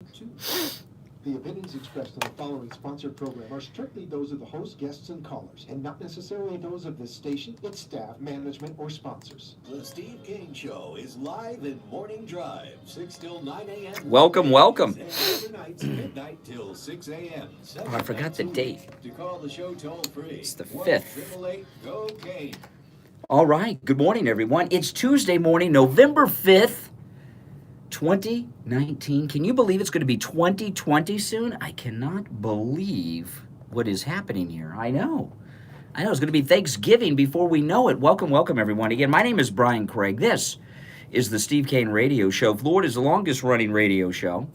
The opinions expressed in the following sponsored program are strictly those of the host, guests, and callers, and not necessarily those of this station, its staff, management, or sponsors. The Steve King Show is live in Morning Drive, 6 till 9 a.m. Welcome, welcome. And overnights, midnight till 6 a.m. Oh, I forgot the date. To call the show toll free. It's the 5th. 1-888-GO-KANE. All right. Good morning, everyone. It's Tuesday morning, November 5th, 2019. Can you believe it's going to be 2020 soon? I cannot believe what is happening here. I know. It's going to be Thanksgiving before we know it. Welcome, welcome, everyone. Again, my name is Brian Craig. This is the Steve Kane Radio Show. Florida's longest running radio show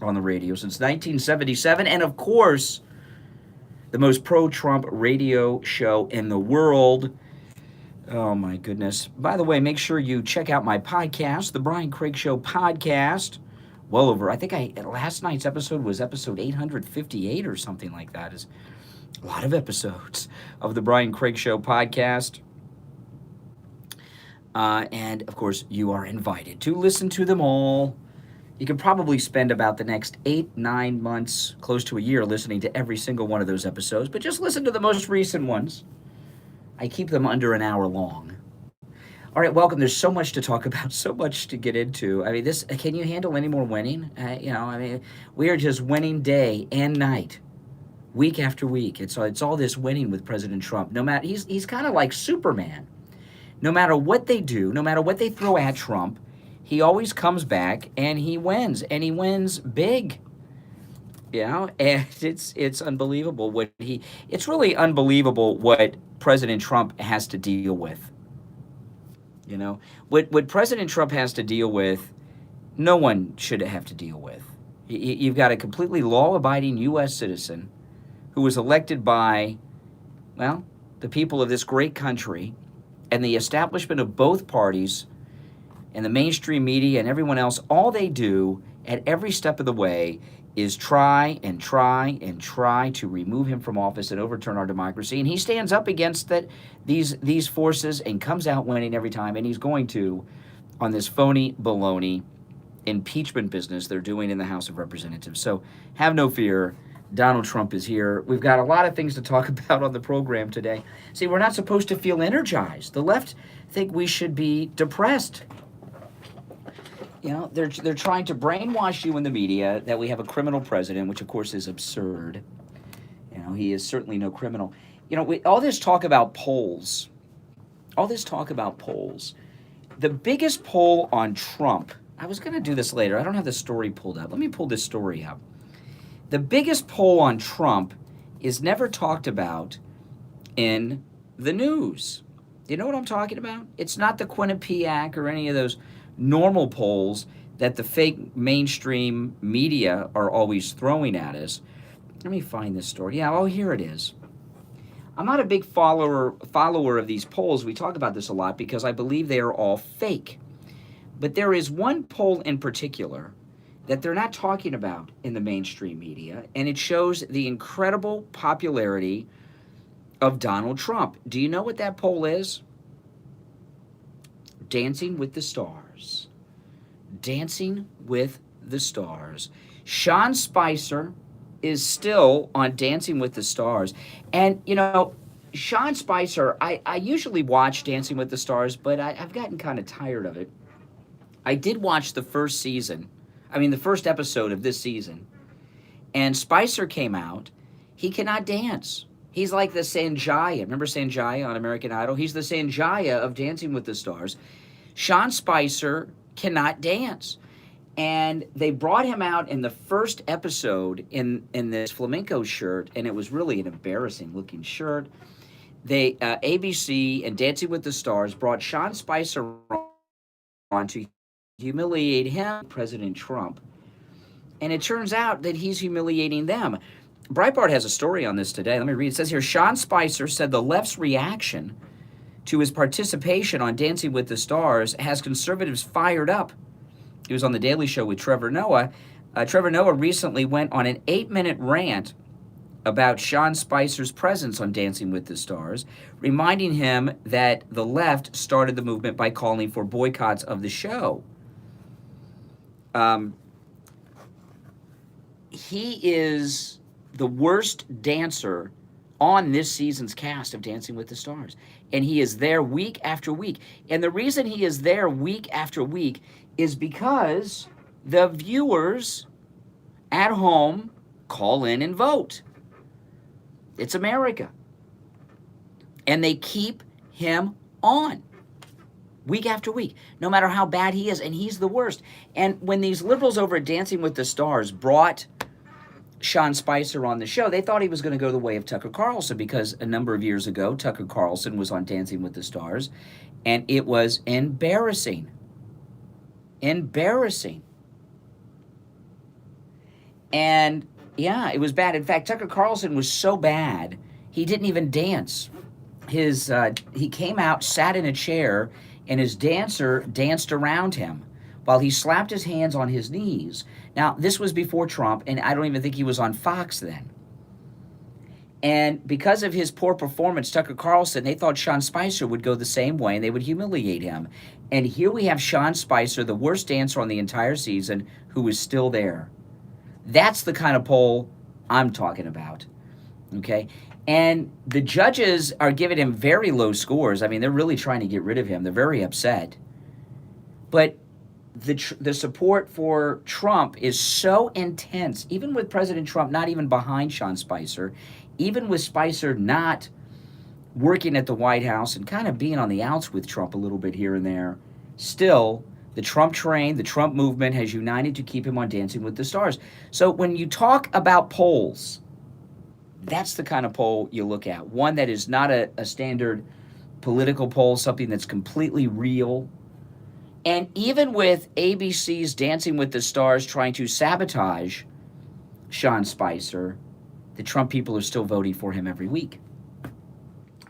on the radio since 1977. And of course, the most pro-Trump radio show in the world. Oh, my goodness. By the way, make sure you check out my podcast, The Brian Craig Show Podcast. Well over, last night's episode was episode 858 or something like that. It's a lot of episodes of The Brian Craig Show Podcast. And, of course, you are invited to listen to them all. You can probably spend about the next 8-9 months, close to a year, listening to every single one of those episodes. But just listen to the most recent ones. I keep them under an hour long. All right, welcome. There's so much to talk about, so much to get into. I mean, can you handle any more winning? We are just winning day and night, week after week. It's all this winning with President Trump. No matter, he's kind of like Superman. No matter what they do, no matter what they throw at Trump, he always comes back and he wins big. And it's unbelievable it's really unbelievable what President Trump has to deal with. What President Trump has to deal with, no one should have to deal with. You've got a completely law-abiding U.S. citizen who was elected by, the people of this great country, and the establishment of both parties and the mainstream media and everyone else. All they do at every step of the way is try to remove him from office and overturn our democracy. And he stands up against these forces and comes out winning every time. And he's going to on this phony baloney impeachment business they're doing in the House of Representatives. So have no fear. Donald Trump is here. We've got a lot of things to talk about on the program today. See, we're not supposed to feel energized. The left think we should be depressed. They're trying to brainwash you in the media that we have a criminal president, which of course is absurd. He is certainly no criminal. All this talk about polls, the biggest poll on Trump, I was going to do this later. I don't have the story pulled up. Let me pull this story up. The biggest poll on Trump is never talked about in the news. You know what I'm talking about? It's not the Quinnipiac or any of those normal polls that the fake mainstream media are always throwing at us. Let me find this story. Here it is. I'm not a big follower of these polls. We talk about this a lot because I believe they are all fake. But there is one poll in particular that they're not talking about in the mainstream media, and it shows the incredible popularity of Donald Trump. Do you know what that poll is? Dancing with the Stars. Dancing with the Stars. Sean Spicer is still on Dancing with the Stars. And, Sean Spicer, I usually watch Dancing with the Stars, but I've gotten kind of tired of it. I did watch the first episode of this season. And Spicer came out. He cannot dance. He's like the Sanjaya. Remember Sanjaya on American Idol? He's the Sanjaya of Dancing with the Stars. Sean Spicer cannot dance. And they brought him out in the first episode in this flamenco shirt, and it was really an embarrassing-looking shirt. ABC and Dancing with the Stars brought Sean Spicer on to humiliate him, President Trump. And it turns out that he's humiliating them. Breitbart has a story on this today. Let me read. It says here, Sean Spicer said the left's reaction to his participation on Dancing with the Stars has conservatives fired up. He was on The Daily Show with Trevor Noah. Trevor Noah recently went on an 8-minute rant about Sean Spicer's presence on Dancing with the Stars, reminding him that the left started the movement by calling for boycotts of the show. he is the worst dancer on this season's cast of Dancing with the Stars. And he is there week after week. And the reason he is there week after week is because the viewers at home call in and vote. It's America. And they keep him on week after week, no matter how bad he is, and he's the worst. And when these liberals over at Dancing with the Stars brought Sean Spicer on the show, they thought he was going to go the way of Tucker Carlson, because a number of years ago, Tucker Carlson was on Dancing with the Stars, and it was embarrassing. Embarrassing. And yeah, it was bad. In fact, Tucker Carlson was so bad, he didn't even dance. He came out, sat in a chair, and his dancer danced around him while he slapped his hands on his knees. Now, this was before Trump, and I don't even think he was on Fox then. And because of his poor performance, Tucker Carlson, they thought Sean Spicer would go the same way, and they would humiliate him. And here we have Sean Spicer, the worst dancer on the entire season, who is still there. That's the kind of poll I'm talking about, okay? And the judges are giving him very low scores. I mean, they're really trying to get rid of him. They're very upset. But the support for Trump is so intense, even with President Trump not even behind Sean Spicer, even with Spicer not working at the White House and kind of being on the outs with Trump a little bit here and there, still, the Trump train, the Trump movement has united to keep him on Dancing with the Stars. So when you talk about polls, that's the kind of poll you look at. One that is not a standard political poll, something that's completely real. And even with ABC's Dancing with the Stars trying to sabotage Sean Spicer, the Trump people are still voting for him every week.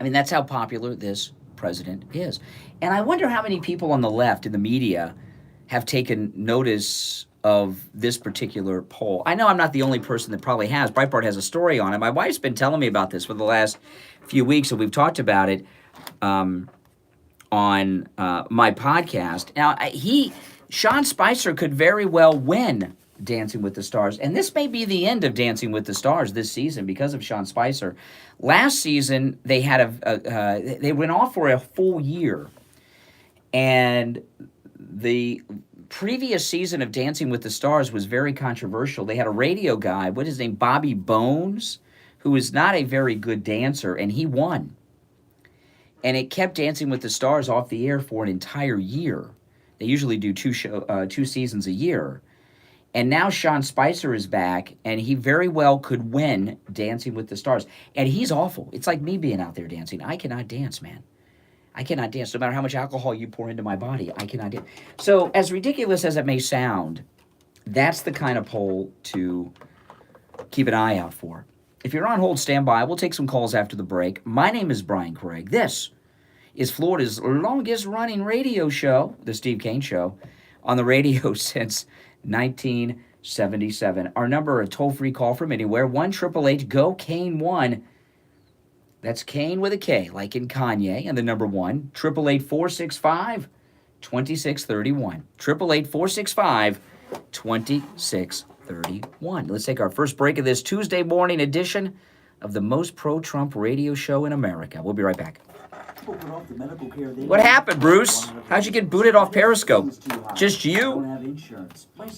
I mean, that's how popular this president is. And I wonder how many people on the left in the media have taken notice of this particular poll. I know I'm not the only person that probably has. Breitbart has a story on it. My wife's been telling me about this for the last few weeks, and we've talked about it on my podcast. Now, Sean Spicer could very well win Dancing with the Stars, and this may be the end of Dancing with the Stars this season because of Sean Spicer. Last season, they had they went off for a full year, and the previous season of Dancing with the Stars was very controversial. They had a radio guy, what is his name, Bobby Bones, who is not a very good dancer, and he won. And it kept Dancing with the Stars off the air for an entire year. They usually do two seasons a year. And now Sean Spicer is back, and he very well could win Dancing with the Stars. And he's awful. It's like me being out there dancing. I cannot dance, man. I cannot dance. No matter how much alcohol you pour into my body, I cannot dance. So as ridiculous as it may sound, that's the kind of poll to keep an eye out for. If you're on hold, stand by. We'll take some calls after the break. My name is Brian Craig. This is Florida's longest-running radio show, The Steve Kane Show, on the radio since 1977. Our number, a toll-free call from anywhere, 1-888-GO-KANE-1. That's Kane with a K, like in Kanye, and the number 1, 888-465-2631. 888-465-2631. Let's take our first break of this Tuesday morning edition of the most pro-Trump radio show in America. We'll be right back. What happened, Bruce? How'd you get booted off Periscope? Just you?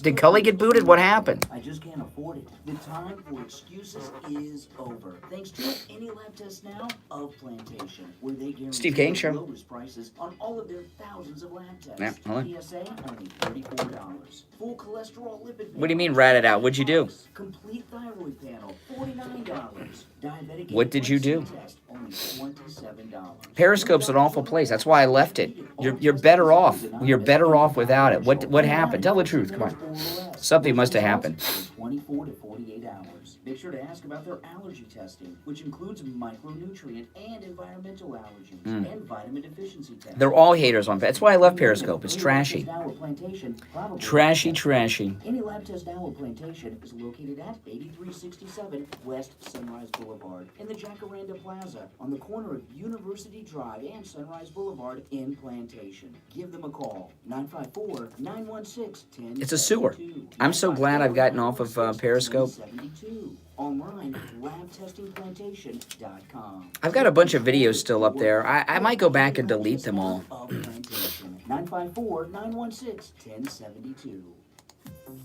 Did Cully get booted? What happened? I just can't afford it. The time for excuses is over. Thanks to any lab test now of Plantation, where they guarantee Steve Kane Show. the lowest prices on all of their thousands of lab tests. Yeah, hold on. PSA only $34. Full cholesterol lipid. What do you mean, rat it out? What'd you do? Complete thyroid panel, $49. Diabetic What did you do? test, only $27. Periscope's an awful place. That's why I left it. You're better off. You're better off without it. What happened? Tell the truth. Come on. Something must have happened. 24 to 48 hours. Make sure to ask about their allergy testing, which includes micronutrient and environmental allergens and vitamin deficiency testing. They're all haters on. That's why I love Periscope. It's trashy. Trashy, trashy. Any Lab Test Now at Plantation is located at 8367 West Sunrise Boulevard in the Jacaranda Plaza on the corner of University Drive and Sunrise Boulevard in Plantation. Give them a call, 954-916-1072. It's a sewer. I'm so glad I've gotten off of Periscope. Online, labtestingplantation.com. I've got a bunch of videos still up there. I might go back and delete them all. 954-916-1072.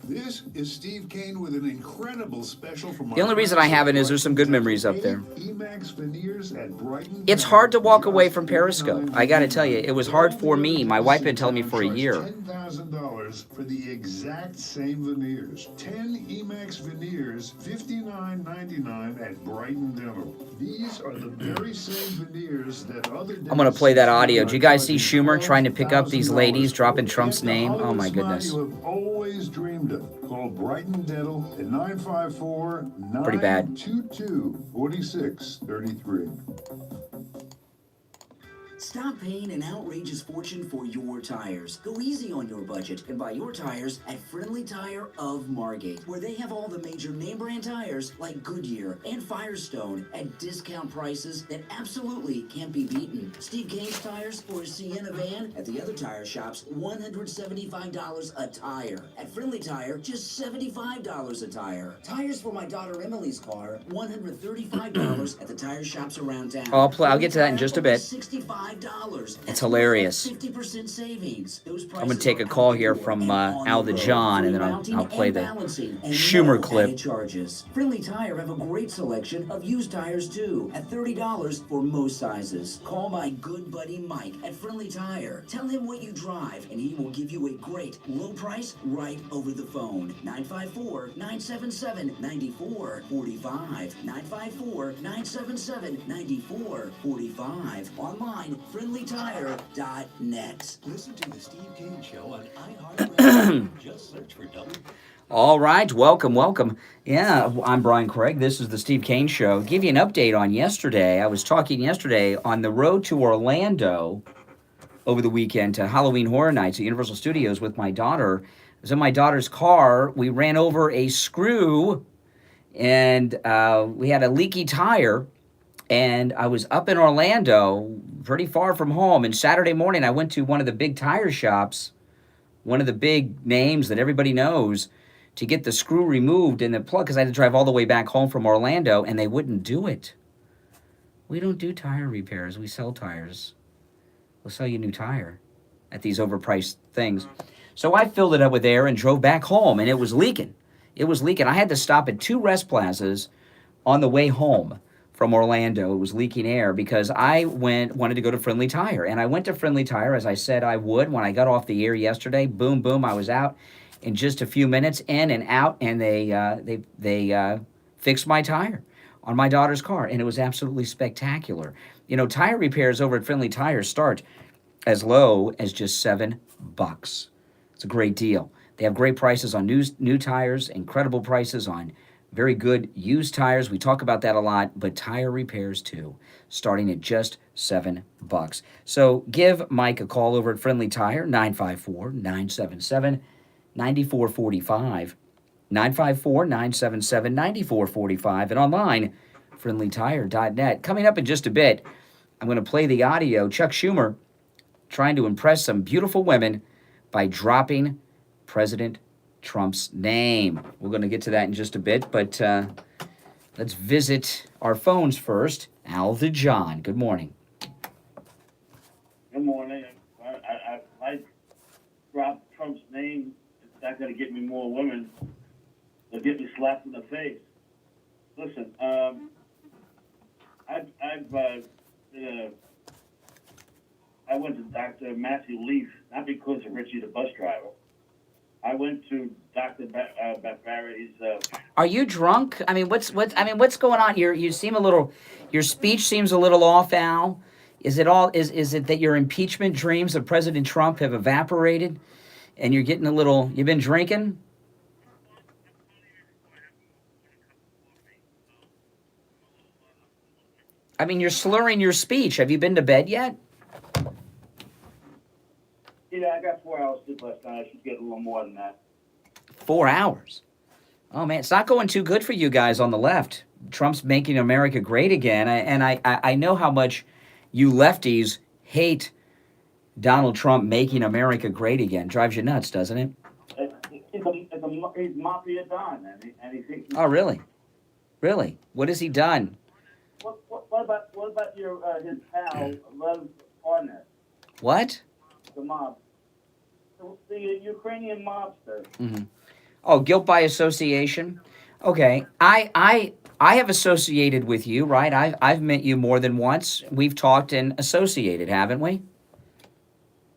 This is Steve Kane with an incredible special from The only reason I haven't is there's some good memories up there. Emax Veneers at Brighton. It's hard to walk away from Periscope. I got to tell you, it was hard for me. My wife been telling me for a year. $10,000 for the exact same veneers. 10 Emax Veneers, $59.99 at Brighton Dental. These are the very same veneers that other I'm going to play that audio. Did you guys see Schumer trying to pick up these ladies, dropping Trump's name? Oh, my goodness. You have always dreamed of. Call Brighton Dental at 954-922-4633. Pretty bad. Stop paying an outrageous fortune for your tires. Go easy on your budget and buy your tires at Friendly Tire of Margate, where they have all the major name brand tires like Goodyear and Firestone at discount prices that absolutely can't be beaten. Steve Kane's tires for a Sienna van at the other tire shops, $175 a tire. At Friendly Tire, just $75 a tire. Tires for my daughter Emily's car, $135 at the tire shops around town. I'll get to that in just a bit. $65. It's hilarious. 50% savings. I'm going to take a call here from Al the John, and then I'll play the Schumer clip. Charges. Friendly Tire have a great selection of used tires too, at $30 for most sizes. Call my good buddy Mike at Friendly Tire. Tell him what you drive, and he will give you a great low price right over the phone. 954-977-9445. 954-977-9445. Online, friendlytire.net. Listen to the Steve Kane Show on iHeartRadio. Just search for W. All right, welcome. Yeah, I'm Brian Craig. This is the Steve Kane Show. Give you an update on yesterday. I was talking yesterday on the road to Orlando over the weekend to Halloween Horror Nights at Universal Studios with my daughter. I was in my daughter's car. We ran over a screw, and we had a leaky tire. And I was up in Orlando, pretty far from home. And Saturday morning, I went to one of the big tire shops, one of the big names that everybody knows, to get the screw removed and the plug, because I had to drive all the way back home from Orlando, and they wouldn't do it. We don't do tire repairs. We sell tires. We'll sell you a new tire at these overpriced things. So I filled it up with air and drove back home, and it was leaking. I had to stop at 2 rest plazas on the way home from Orlando. It was leaking air because I wanted to go to Friendly Tire. And I went to Friendly Tire, as I said I would. When I got off the air yesterday, boom, I was out in just a few minutes, in and out, and they fixed my tire on my daughter's car, and it was absolutely spectacular. You know, tire repairs over at Friendly Tire start as low as just $7. It's a great deal. They have great prices on new tires, incredible prices on very good used tires. We talk about that a lot, but tire repairs too, starting at just $7. So give Mike a call over at Friendly Tire, 954-977-9445, 954-977-9445, and online, friendlytire.net. Coming up in just a bit, I'm going to play the audio. Chuck Schumer trying to impress some beautiful women by dropping President Trump's name. We're going to get to that in just a bit, but let's visit our phones first. Al the John, good morning. Good morning. I dropped Trump's name. It's not going to get me more women. They'll get me slapped in the face. Listen, I went to Dr. Matthew Leaf, not because of Richie the bus driver. I went to Dr. Barry's. Are you drunk? I mean, what's going on? You seem a little. Your speech seems a little off, Al. Is it all? Is it that your impeachment dreams of President Trump have evaporated, and you're getting a little? You've been drinking. I mean, you're slurring your speech. Have you been to bed yet? Yeah, I got 4 hours sleep last night. I should get a little more than that. 4 hours. Oh, man, it's not going too good for you guys on the left. Trump's making America great again. I know how much you lefties hate Donald Trump making America great again. Drives you nuts, doesn't it? He's Mafia Don, and he thinks... Oh, really? Really? What has he done? What about your his pal, Lev Parnas, What? the mob? The Ukrainian mobster. Mm-hmm. Oh, guilt by association. Okay, I have associated with you, right? I've met you more than once. We've talked and associated, haven't we?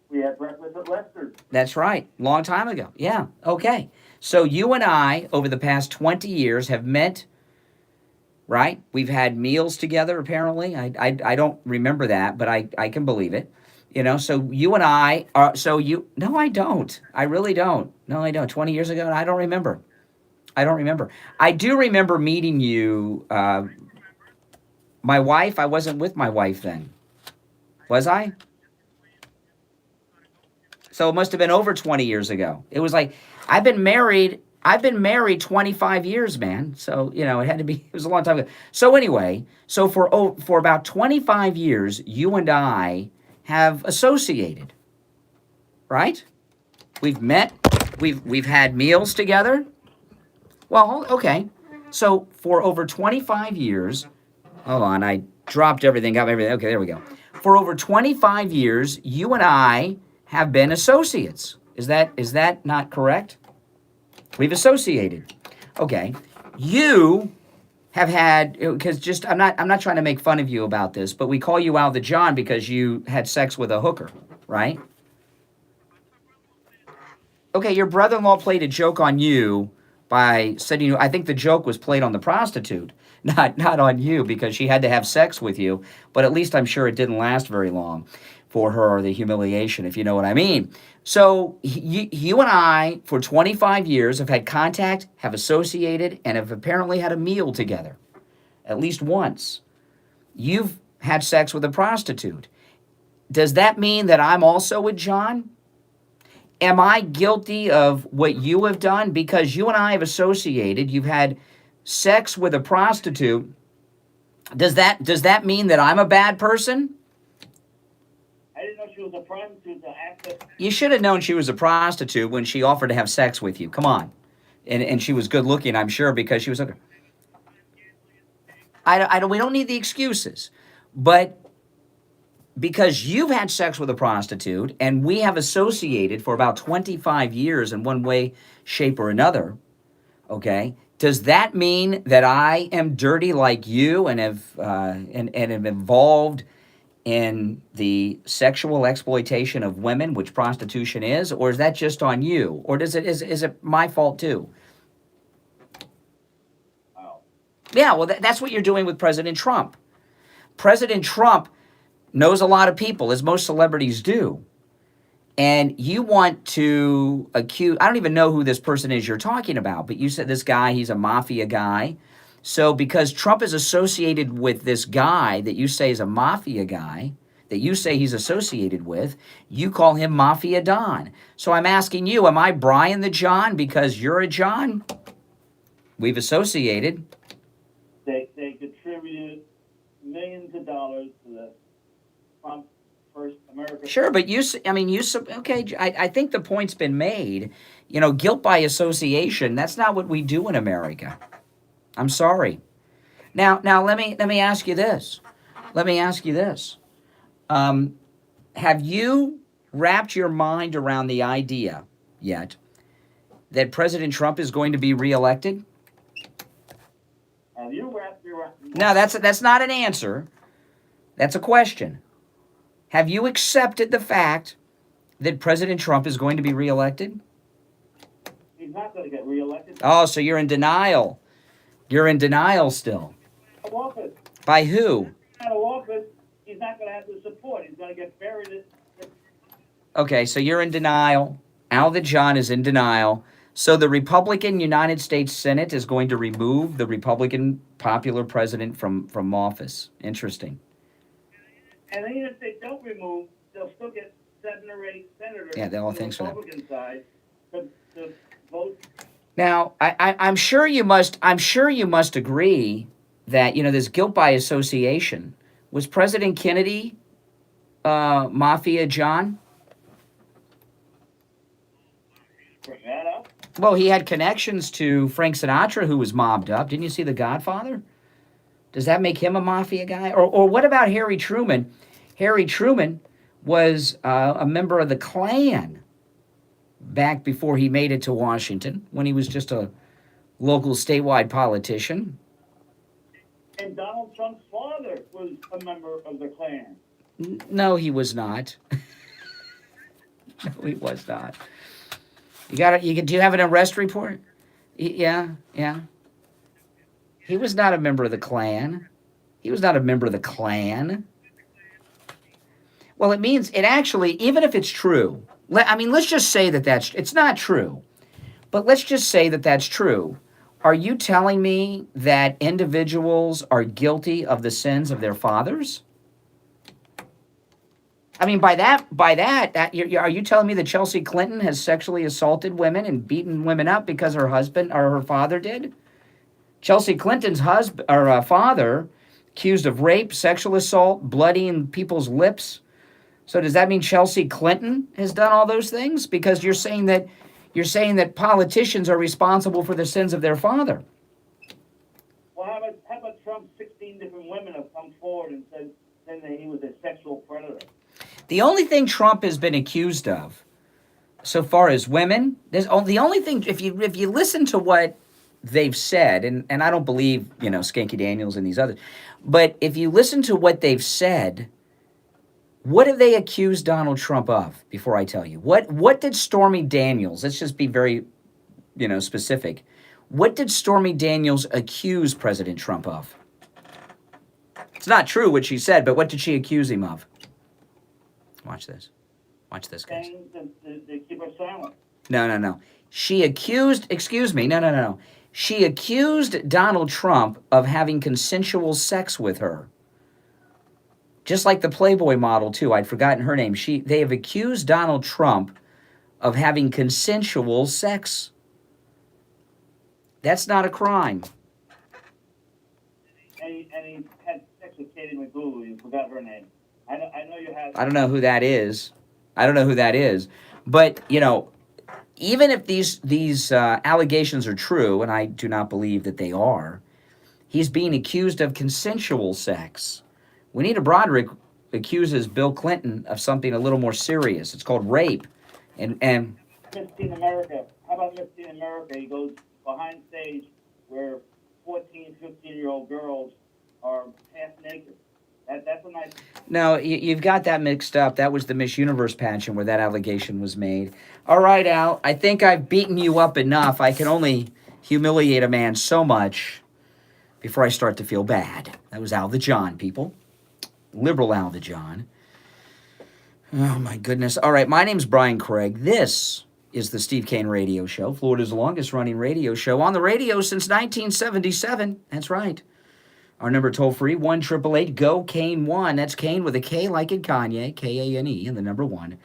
We had breakfast at Lester's. That's right, long time ago. Yeah. Okay. So you and I, over the past 20 years, have met. Right? We've had meals together. Apparently, I don't remember that, but I can believe it. You know, so you and I are, no, I don't. I really don't. No, I don't. 20 years ago, I don't remember. I don't remember. I do remember meeting you, my wife. I wasn't with my wife then. Was I? So it must have been over 20 years ago. It was like, I've been married 25 years, man. So, you know, it was a long time ago. So anyway, so for about 25 years, you and I have associated, right? We've met, we've had meals together. Well, okay. So for over 25 years, hold on, I dropped everything, got everything. Okay, there we go. For over 25 years, you and I have been associates. Is that not correct? We've associated. Okay. You have had, because just I'm not trying to make fun of you about this, but we call you Al the John because you had sex with a hooker, right? Okay, your brother-in-law played a joke on you by sending you, I think the joke was played on the prostitute, not on you, because she had to have sex with you, but at least I'm sure it didn't last very long for her, the humiliation, if you know what I mean. So you and I, for 25 years, have had contact, have associated, and have apparently had a meal together, at least once. You've had sex with a prostitute. Does that mean that I'm also with John? Am I guilty of what you have done? Because you and I have associated, you've had sex with a prostitute. Does that mean that I'm a bad person? I didn't know she was a prostitute to access. You should have known she was a prostitute when she offered to have sex with you. Come on. And she was good looking, I'm sure, because she was okay. We don't need the excuses. But because you've had sex with a prostitute and we have associated for about 25 years in one way, shape, or another, okay, does that mean that I am dirty like you and have and am involved in the sexual exploitation of women, which prostitution is, or is that just on you? Or is it my fault too? Oh. Yeah, well, that's what you're doing with President Trump. President Trump knows a lot of people, as most celebrities do. And you want to accuse, I don't even know who this person is you're talking about, but you said this guy, he's a mafia guy. So because Trump is associated with this guy that you say is a mafia guy, that you say he's associated with, you call him Mafia Don. So I'm asking you, am I Brian the John because you're a John? We've associated. They contributed millions of dollars to the Trump First America. Sure, but okay, I think the point's been made. You know, guilt by association, that's not what we do in America. I'm sorry. Now let me ask you this. Have you wrapped your mind around the idea yet that President Trump is going to be reelected? Have you wrapped your mind? No, that's not an answer. That's a question. Have you accepted the fact that President Trump is going to be reelected? He's not going to get reelected. Oh, so you're in denial. You're in denial still. Out of office. By who? Out of office, he's not going to have the support. He's going to get buried. Okay, so you're in denial. Al the John is in denial So the Republican United States Senate is going to remove the Republican popular president from office. Interesting. And even if they don't remove, they'll still get 7 or 8 senators Yeah, they all on the think so. Republican side to vote. Now, I'm sure you must. I'm sure you must agree that this guilt by association. Was President Kennedy Mafia John? Bring that up. Well, he had connections to Frank Sinatra, who was mobbed up. Didn't you see The Godfather? Does that make him a mafia guy? Or what about Harry Truman? Harry Truman was a member of the Klan back before he made it to Washington, when he was just a local statewide politician. And Donald Trump's father was a member of the Klan. No, he was not. No, he was not. Do you have an arrest report? Yeah. He was not a member of the Klan. He was not a member of the Klan. Well, it means it actually, even if it's true, let's just say that it's not true, but let's just say that that's true. Are you telling me that individuals are guilty of the sins of their fathers? I mean, by that, are you telling me that Chelsea Clinton has sexually assaulted women and beaten women up because her husband or her father did? Chelsea Clinton's father accused of rape, sexual assault, bloodying people's lips. So does that mean Chelsea Clinton has done all those things? Because you're saying that politicians are responsible for the sins of their father. Well, how about Trump's 16 different women have come forward and said that he was a sexual predator? The only thing Trump has been accused of, so far as women, the only thing, if you listen to what they've said, and I don't believe, Skanky Daniels and these others, but if you listen to what they've said, what have they accused Donald Trump of, before I tell you? What did Stormy Daniels, let's just be very, specific, what did Stormy Daniels accuse President Trump of? It's not true what she said, but what did she accuse him of? Watch this. Watch this, guys. Saying that they keep her silent. No. She accused Donald Trump of having consensual sex with her. Just like the Playboy model, too. I'd forgotten her name. They have accused Donald Trump of having consensual sex. That's not a crime. And he had sex with Katie McGool. You forgot her name. I know you had. I don't know who that is. But, even if these allegations are true, and I do not believe that they are, he's being accused of consensual sex. Juanita Broaddrick accuses Bill Clinton of something a little more serious. It's called rape. And Miss Teen America. How about Miss Teen America? He goes behind stage where 14, 15-year-old girls are half naked. That's a nice... No, you've got that mixed up. That was the Miss Universe pageant where that allegation was made. All right, Al, I think I've beaten you up enough. I can only humiliate a man so much before I start to feel bad. That was Al the John, people. Liberal Al the John. Oh, my goodness. All right, my name's Brian Craig. This is the Steve Kane Radio Show, Florida's longest-running radio show on the radio since 1977. That's right. Our number toll-free, 1-888-GO-KANE-1. That's Kane with a K like in Kanye, K-A-N-E, and the number 1.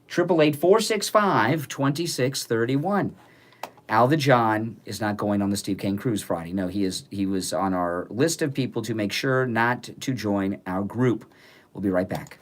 888-465-2631. Al the John is not going on the Steve Kane Cruise Friday. No, he was on our list of people to make sure not to join our group. We'll be right back.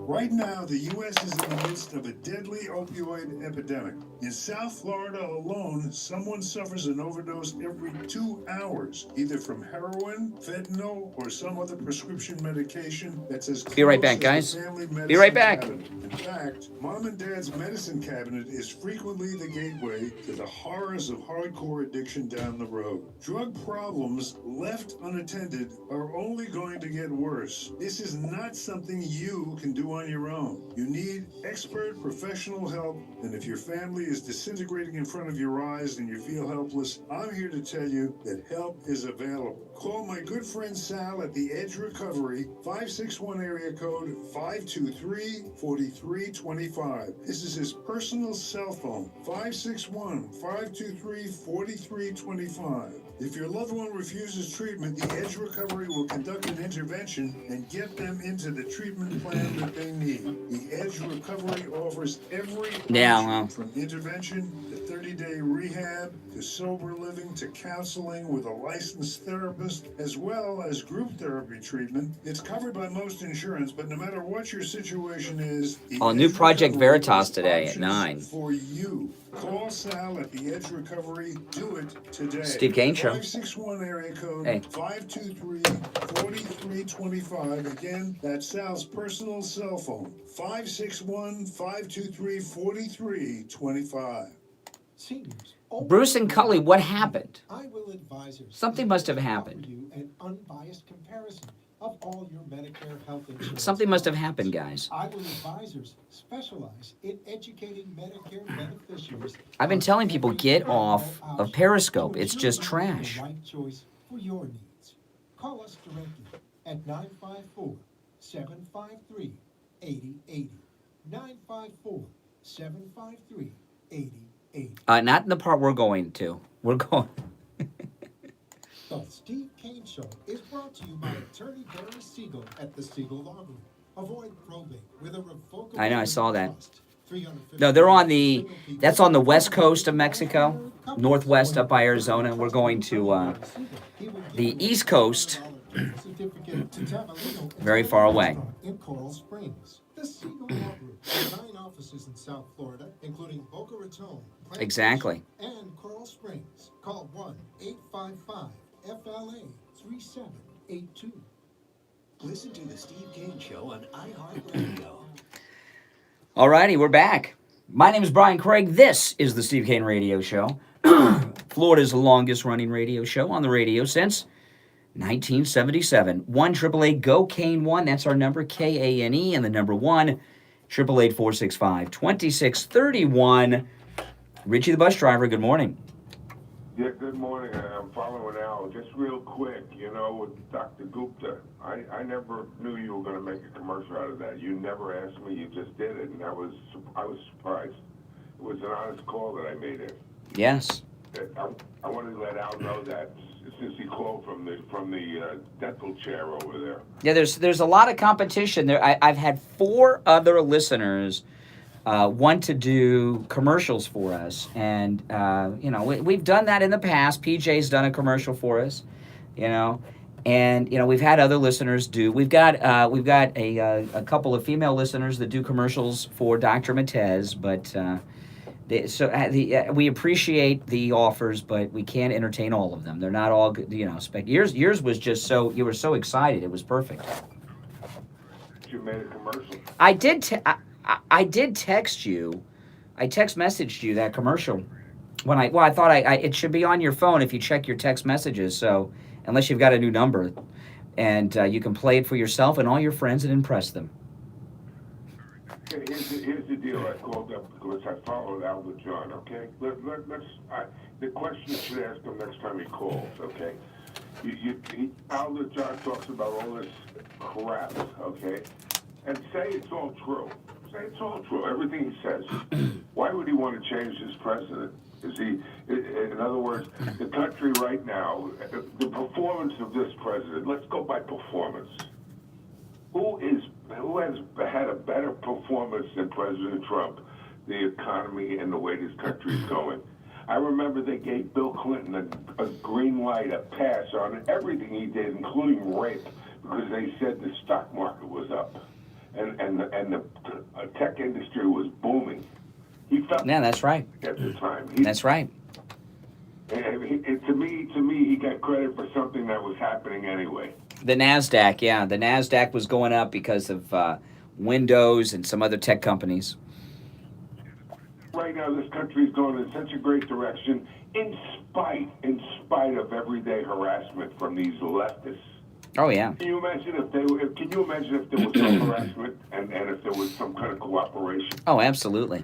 Right now, the U.S. is in the midst of a deadly opioid epidemic. In South Florida alone, someone suffers an overdose every 2 hours, either from heroin, fentanyl, or some other prescription medication that's as close Be right back, as guys. the family medicine Be right back. cabinet. In fact, Mom and Dad's medicine cabinet is frequently the gateway to the horrors of hardcore addiction down the road. Drug problems left unattended are only going to get worse. This is not something you you can do on your own. You need expert professional help, and if your family is disintegrating in front of your eyes and you feel helpless, I'm here to tell you that help is available. Call my good friend Sal at the Edge Recovery, 561 area code 523-4325. This is his personal cell phone, 561-523-4325. If your loved one refuses treatment, the Edge Recovery will conduct an intervention and get them into the treatment plan that they need. The Edge Recovery offers every option from intervention to 30-day rehab to sober living to counseling with a licensed therapist, as well as group therapy treatment. It's covered by most insurance, but no matter what your situation is, the New Edge Project Recovery Veritas has today at options 9. for you. Call Sal at the Edge Recovery. Do it today. Steve Kane Show. 561 area code Hey. 523-4325. Again, that's Sal's personal cell phone. 561-523-4325. Seniors. Bruce and Cully, what happened? I Will Advisors. Something must have happened. Offer you an unbiased comparison of all your Medicare health insurance. Something must have happened, guys. I Will Advisors specialize in educating Medicare beneficiaries. I've been telling people, get off of Periscope. to It's ensure just you make trash. the right choice for your needs. Call us directly at 954-753-8080. 954-753-8080. Not in the part we're going to. We're going. The Steve Kane Show is brought to you by attorney Barry Siegel at the Siegel Law Group. Avoid probate with a revocable I know, I saw that. trust. 350 No, they're on the, single people. that's on the west coast of Mexico, northwest up by Arizona. We're going to the east coast, very far away. In Coral Springs. The Siegel Law Group has 9 offices in South Florida, including Boca Raton, Plantation, Exactly. and Coral Springs. Call 1-855-FLA-3782. Listen to the Steve Kane Show on iHeartRadio. Alrighty, we're back. My name is Brian Craig. This is the Steve Kane Radio Show. Florida's longest running radio show on the radio since 1977. 1-888-GO-KANE-1. That's our number, K-A-N-E, and the number 1-888-465-2631. Richie the bus driver, good morning. Yeah, good morning. I'm following Al. Just real quick, with Dr. Gupta, I never knew you were going to make a commercial out of that. You never asked me. You just did it, and I was surprised. It was an honest call that I made it. Yes. I wanted to let Al know that since he called from the dental chair over there. Yeah, there's a lot of competition there. I've had 4 other listeners want to do commercials for us, and we've done that in the past. PJ's done a commercial for us, and we've had other listeners do. We've got a couple of female listeners that do commercials for Dr. Matez, but we appreciate the offers, but we can't entertain all of them. They're not all good, Yours was just so, you were so excited. It was perfect. You made a commercial. I did text you. I text messaged you that commercial. I thought it should be on your phone if you check your text messages. So unless you've got a new number, and you can play it for yourself and all your friends and impress them. Here's the deal. I called up because I followed Albert John. Okay, the question you should ask him next time he calls. Okay, Albert John talks about all this crap. Okay, and say it's all true. It's all true. Everything he says. Why would he want to change his president? In other words, the country right now, the performance of this president. Let's go by performance. Who has had a better performance than President Trump? The economy and the way this country is going. I remember they gave Bill Clinton a green light, a pass on everything he did, including rape, because they said the stock market was up. And the tech industry was booming. He felt that's right. At the time. That's right. To me, he got credit for something that was happening anyway. The NASDAQ, yeah. The NASDAQ was going up because of Windows and some other tech companies. Right now, this country is going in such a great direction in spite of everyday harassment from these leftists. Oh, yeah. Can you imagine if can you imagine if there was some harassment and if there was some kind of cooperation? Oh, absolutely.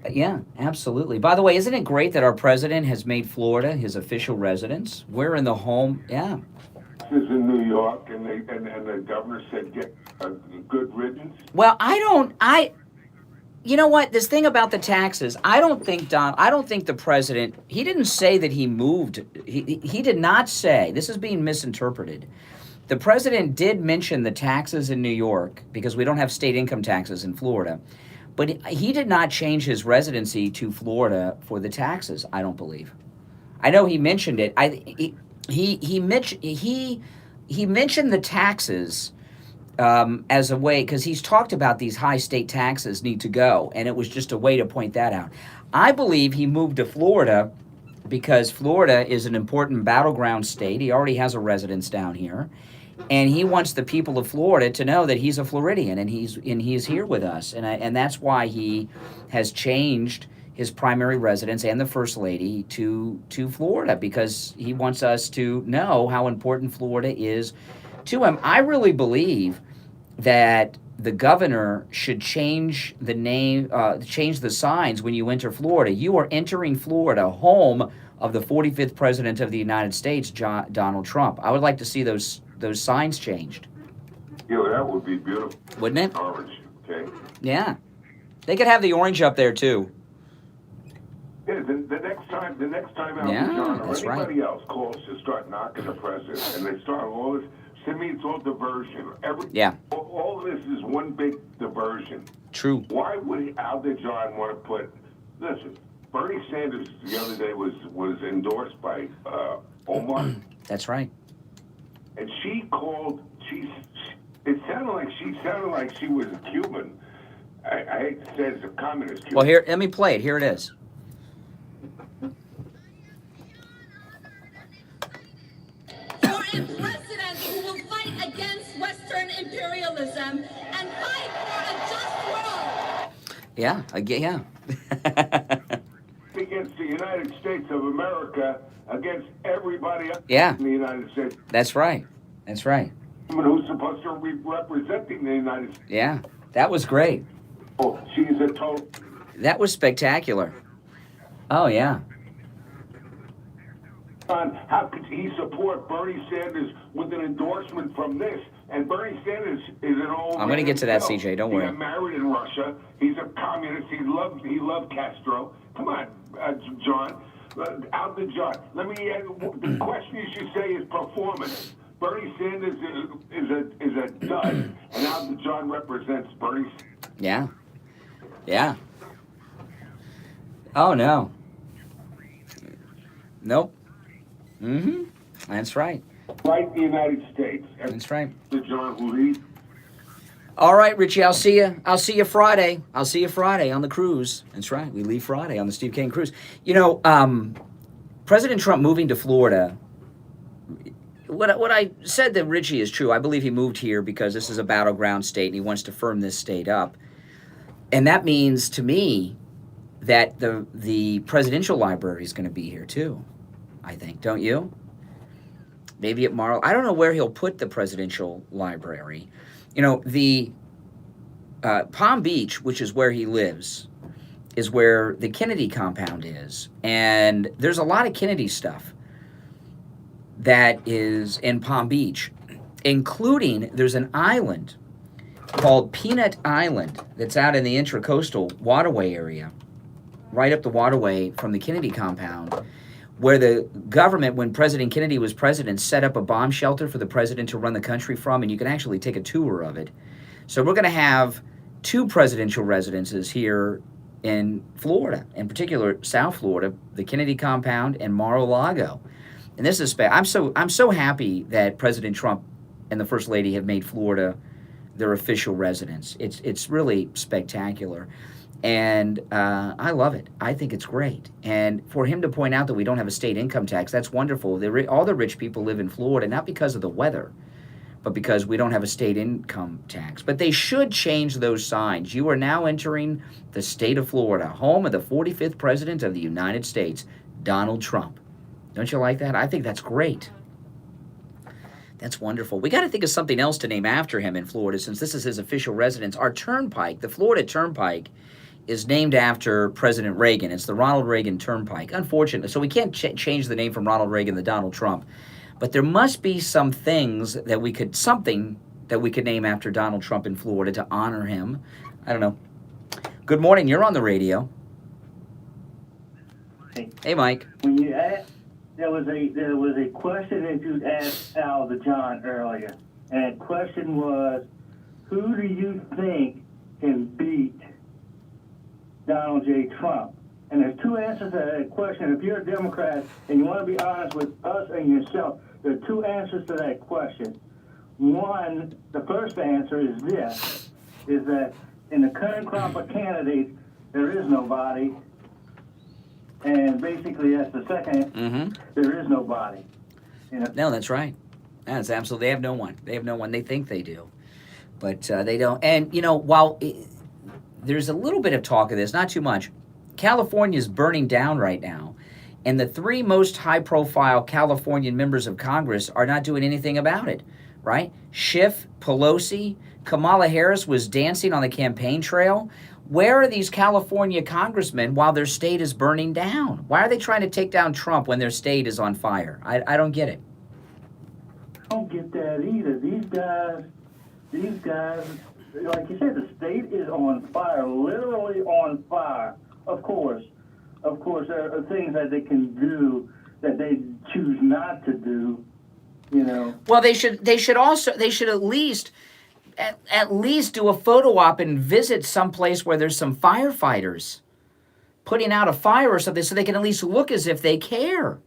Yeah, absolutely. By the way, isn't it great that our president has made Florida his official residence? We're in the home. Yeah. This is in New York, and the governor said get a good riddance. Well, you know what? This thing about the taxes, I don't think the president, he didn't say that he moved. He did not say. This is being misinterpreted. The president did mention the taxes in New York because we don't have state income taxes in Florida. But he did not change his residency to Florida for the taxes, I don't believe. I know he mentioned it. He mentioned the taxes as a way, because he's talked about these high state taxes need to go, and it was just a way to point that out. I believe he moved to Florida because Florida is an important battleground state. He already has a residence down here, and he wants the people of Florida to know that he's a Floridian and he's here with us, and that's why he has changed his primary residence and the First Lady to Florida, because he wants us to know how important Florida is to him. I really believe that the governor should change the name, change the signs when you enter Florida. You are entering Florida, home of the 45th President of the United States, Donald Trump. I would like to see those signs changed. Yeah, that would be beautiful. Wouldn't it? Orange, okay? Yeah. They could have the orange up there, too. Yeah, the next time Al Yeah, John or that's anybody else calls to start knocking the president, and they start all this, to me it's all diversion. Yeah. All of this is one big diversion. True. Why would Al John want to put? Listen, Bernie Sanders the other day was endorsed by Omar, That's right. and she called. It sounded like she was a Cuban. I hate to say it's a communist Cuban. Well, here, let me play it. Here it is. For a president who will fight against Western imperialism and fight for a just world. Yeah. Yeah. Against the United States of America, against everybody else Yeah. in the United States. That's right. That's right. Who's supposed to be representing the United States? Yeah. That was great. Oh, she's a total. That was spectacular. Oh, yeah. How could he support Bernie Sanders with an endorsement from this? And Bernie Sanders is an old. I'm gonna get to that, CJ, don't worry. He got married in Russia. He's a communist. He loved Castro. Come on, John. Alton John. Let me. The question you should say is performance. Bernie Sanders is a dud, and Alton John represents Bernie. Yeah. Yeah. Oh, no. Nope. Mm-hmm. That's right. Like the United States. That's right. The John who leads. All right, Richie, I'll see you Friday. I'll see you Friday on the cruise. That's right. We leave Friday on the Steve Kane cruise. You know, President Trump moving to Florida, what I said that Richie is true. I believe he moved here because this is a battleground state and he wants to firm this state up. And that means to me that the presidential library is going to be here too, I think. Don't you? Maybe at Mar. I don't know where he'll put the presidential library. You know, the Palm Beach, which is where he lives, is where the Kennedy compound is. And there's a lot of Kennedy stuff that is in Palm Beach, including there's an island called Peanut Island that's out in the Intracoastal Waterway area, right up the waterway from the Kennedy compound, where the government, when President Kennedy was president, set up a bomb shelter for the president to run the country from, and you can actually take a tour of it. So we're going to have 2 presidential residences here in Florida, in particular South Florida, the Kennedy compound and Mar-a-Lago. And this is I'm so happy that President Trump and the First Lady have made Florida their official residence. It's really spectacular. And I love it. I think it's great. And for him to point out that we don't have a state income tax, that's wonderful. All the rich people live in Florida, not because of the weather, but because we don't have a state income tax. But they should change those signs. You are now entering the state of Florida, home of the 45th President of the United States, Donald Trump. Don't you like that? I think that's great. That's wonderful. We got to think of something else to name after him in Florida, since this is his official residence. Our turnpike, the Florida Turnpike, is named after President Reagan. It's the Ronald Reagan Turnpike. Unfortunately, so we can't change the name from Ronald Reagan to Donald Trump. But there must be some things that we could, something that we could name after Donald Trump in Florida to honor him. I don't know. Good morning. You're on the radio. Hey, Mike. When you asked, there was a question that you asked Al the John earlier, and that question was, who do you think can beat Donald J. Trump? And there's two answers to that question. If you're a Democrat and you want to be honest with us and yourself, there are two answers to that question. One, the first answer is this, is that in the current crop of candidates, there is nobody. And basically, that's the second. There is nobody. You know? No, that's right. That's absolutely. They have no one. They have no one. They think they do, but they don't. And you know, while there's a little bit of talk of this, not too much. California is burning down right now, and the three most high-profile Californian members of Congress are not doing anything about it. Right? Schiff, Pelosi, Kamala Harris was dancing on the campaign trail. Where are these California congressmen while their state is burning down? Why are they trying to take down Trump when their state is on fire? I don't get it. I don't get that either. These guys, like you said, the state is on fire, literally on fire. Of course, there are things that they can do that they choose not to do. You know. Well, they should at least do a photo op and visit someplace where there's some firefighters putting out a fire or something, so they can at least look as if they care.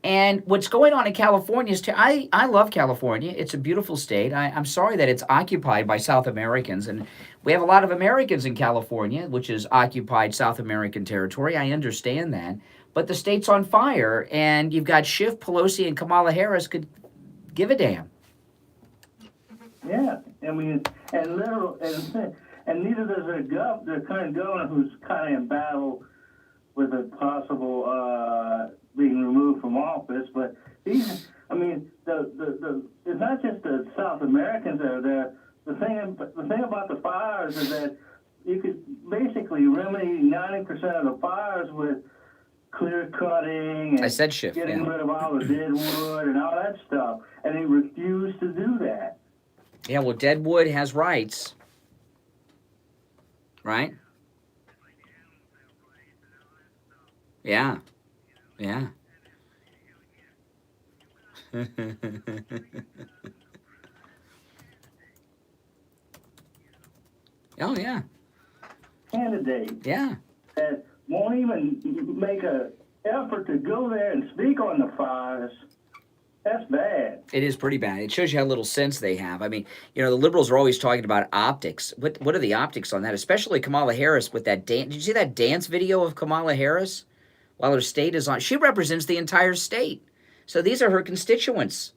And what's going on in California is, I love California. It's a beautiful state. I'm sorry that it's occupied by South Americans, and we have a lot of Americans in California, which is occupied South American territory. I understand that. But the state's on fire, and you've got Schiff, Pelosi, and Kamala Harris could give a damn. Yeah, I mean, and neither does the current governor, who's kind of in battle with a possible being removed from office. But these, I mean, it's not just the South Americans that are there. The thing about the fires is that you could basically remedy 90% of the fires with clear cutting and I said Schiff, getting rid of all the dead wood and all that stuff, and they refuse to do that. Yeah, well, dead wood has rights, right? Yeah, yeah. Oh, yeah. Candidate. Yeah. That won't even make an effort to go there and speak on the fires. That's bad. It is pretty bad. It shows you how little sense they have. I mean, you know, the liberals are always talking about optics. What are the optics on that? Especially Kamala Harris with that dance. Did you see that dance video of Kamala Harris while her state is on? She represents the entire state. So these are her constituents.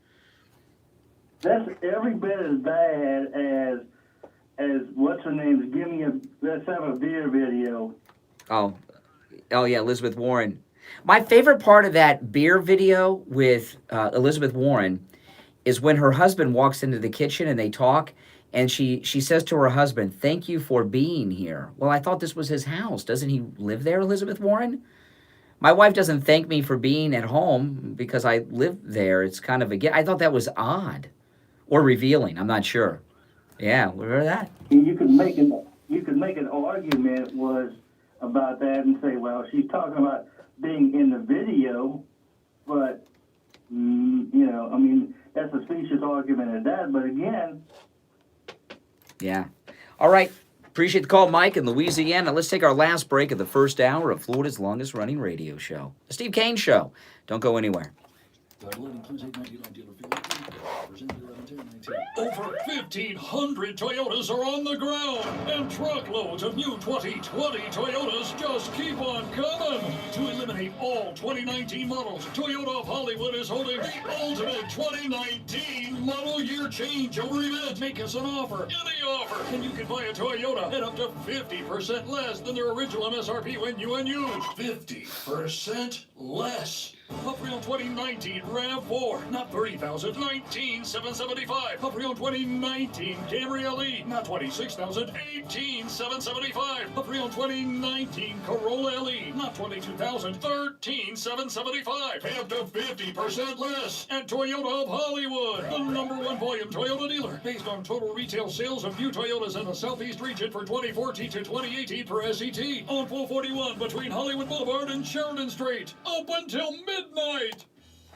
That's every bit as bad as what's her name's let's have a beer video. Oh yeah, Elizabeth Warren. My favorite part of that beer video with Elizabeth Warren is when her husband walks into the kitchen and they talk, and she says to her husband, "Thank you for being here." Well, I thought this was his house. Doesn't he live there, Elizabeth Warren? My wife doesn't thank me for being at home because I live there. It's kind of I thought that was odd or revealing. I'm not sure. Yeah, remember that? You could make an argument about that and say, well, she's talking about being in the video, but you know, I mean, that's a specious argument at that. But again, yeah. All right. Appreciate the call, Mike, in Louisiana. Let's take our last break of the first hour of Florida's longest-running radio show, The Steve Kane Show. Don't go anywhere. Over 1,500 Toyotas are on the ground, and truckloads of new 2020 Toyotas just keep on coming. To eliminate all 2019 models, Toyota of Hollywood is holding the ultimate 2019 model year changeover event. Make us an offer, any offer, and you can buy a Toyota at up to 50% less than their original MSRP when you and use. 50% less. A pre-owned 2019 RAV4, not $30,000, $19,775. A pre-owned 2019 Camry LE, not $26,000, $18,775. A pre-owned 2019 Corolla LE, not $22,000, $13,775. Pay up to 50% less at Toyota of Hollywood, the #1 volume Toyota dealer, based on total retail sales of new Toyotas in the Southeast region for 2014 to 2018 per SET, on 441 between Hollywood Boulevard and Sheridan Street, open till midnight.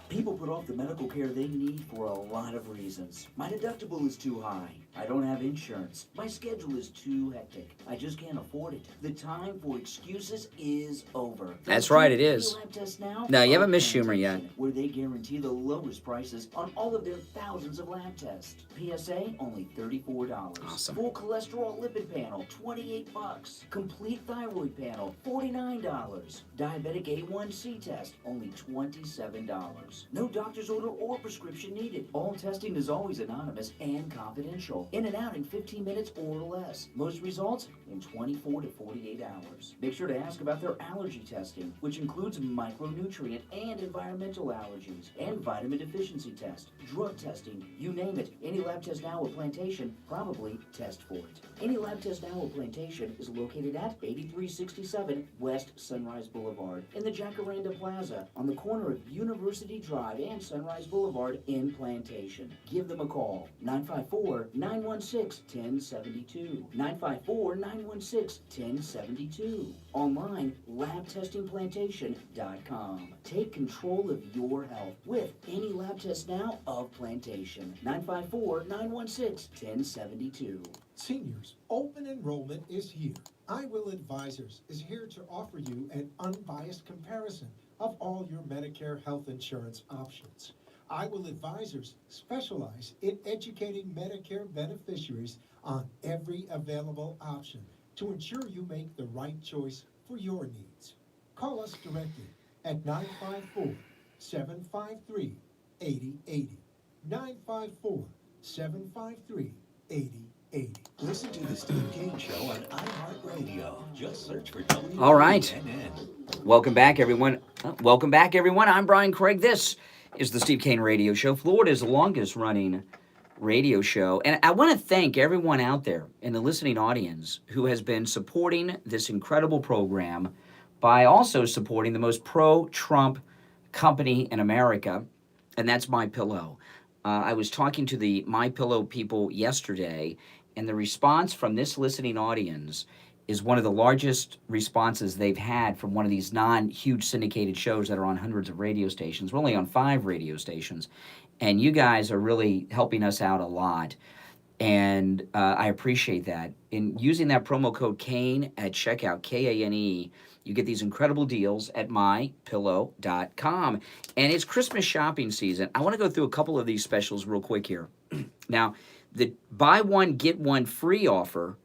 People put off the medical care they need for a lot of reasons. My deductible is too high. I don't have insurance. My schedule is too hectic. I just can't afford it. The time for excuses is over. That's right, it is. Lab Test Now No, you haven't of missed Schumer yet. Plantation, where they guarantee the lowest prices on all of their thousands of lab tests. PSA, only $34. Awesome. Full cholesterol lipid panel, $28. Complete thyroid panel, $49. Diabetic A1C test, only $27. No doctor's order or prescription needed. All testing is always anonymous and confidential. In and out in 15 minutes or less. Most results in 24 to 48 hours. Make sure to ask about their allergy testing, which includes micronutrient and environmental allergies, and vitamin deficiency test, drug testing, you name it. Any Lab Test Now at Plantation, probably test for it. Any Lab Test Now at Plantation is located at 8367 West Sunrise Boulevard in the Jacaranda Plaza on the corner of University Drive and Sunrise Boulevard in Plantation. Give them a call, 954-916-1072. 954-916-1072. Online, labtestingplantation.com. Take control of your health with Any Lab Test Now of Plantation. 954-916-1072. Seniors, open enrollment is here. I Will Advisors is here to offer you an unbiased comparison of all your Medicare health insurance options. I Will Advisors specialize in educating Medicare beneficiaries on every available option to ensure you make the right choice for your needs. Call us directly at 954-753-8080. 954-753-8080. Listen to the Steve Kane Show on iHeartRadio. Just search for WNNN. All right. Welcome back, everyone. I'm Brian Craig. This is the Steve Kane Radio Show, Florida's longest running radio show. And I want to thank everyone out there in the listening audience who has been supporting this incredible program by also supporting the most pro-Trump company in America, and that's MyPillow. I was talking to the MyPillow people yesterday, and the response from this listening audience is one of the largest responses they've had from one of these non-huge syndicated shows that are on hundreds of radio stations. We're only on 5 radio stations, and you guys are really helping us out a lot, and I appreciate that. In using that promo code KANE at checkout, KANE, you get these incredible deals at mypillow.com. And it's Christmas shopping season. I want to go through a couple of these specials real quick here. Now, the buy one, get one free offer,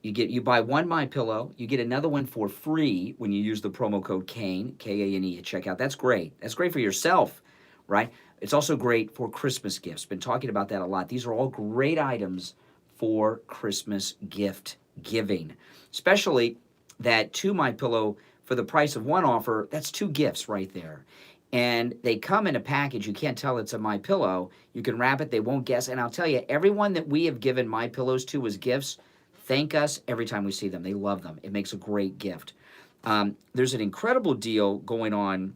you buy one MyPillow, you get another one for free when you use the promo code KANE, K-A-N-E, at checkout. That's great. That's great for yourself, right? It's also great for Christmas gifts. Been talking about that a lot. These are all great items for Christmas gift giving, especially that 2 MyPillow for the price of one offer. That's 2 gifts right there. And they come in a package. You can't tell it's a MyPillow. You can wrap it. They won't guess. And I'll tell you, everyone that we have given MyPillows to as gifts, thank us every time we see them. They love them. It makes a great gift. There's an incredible deal going on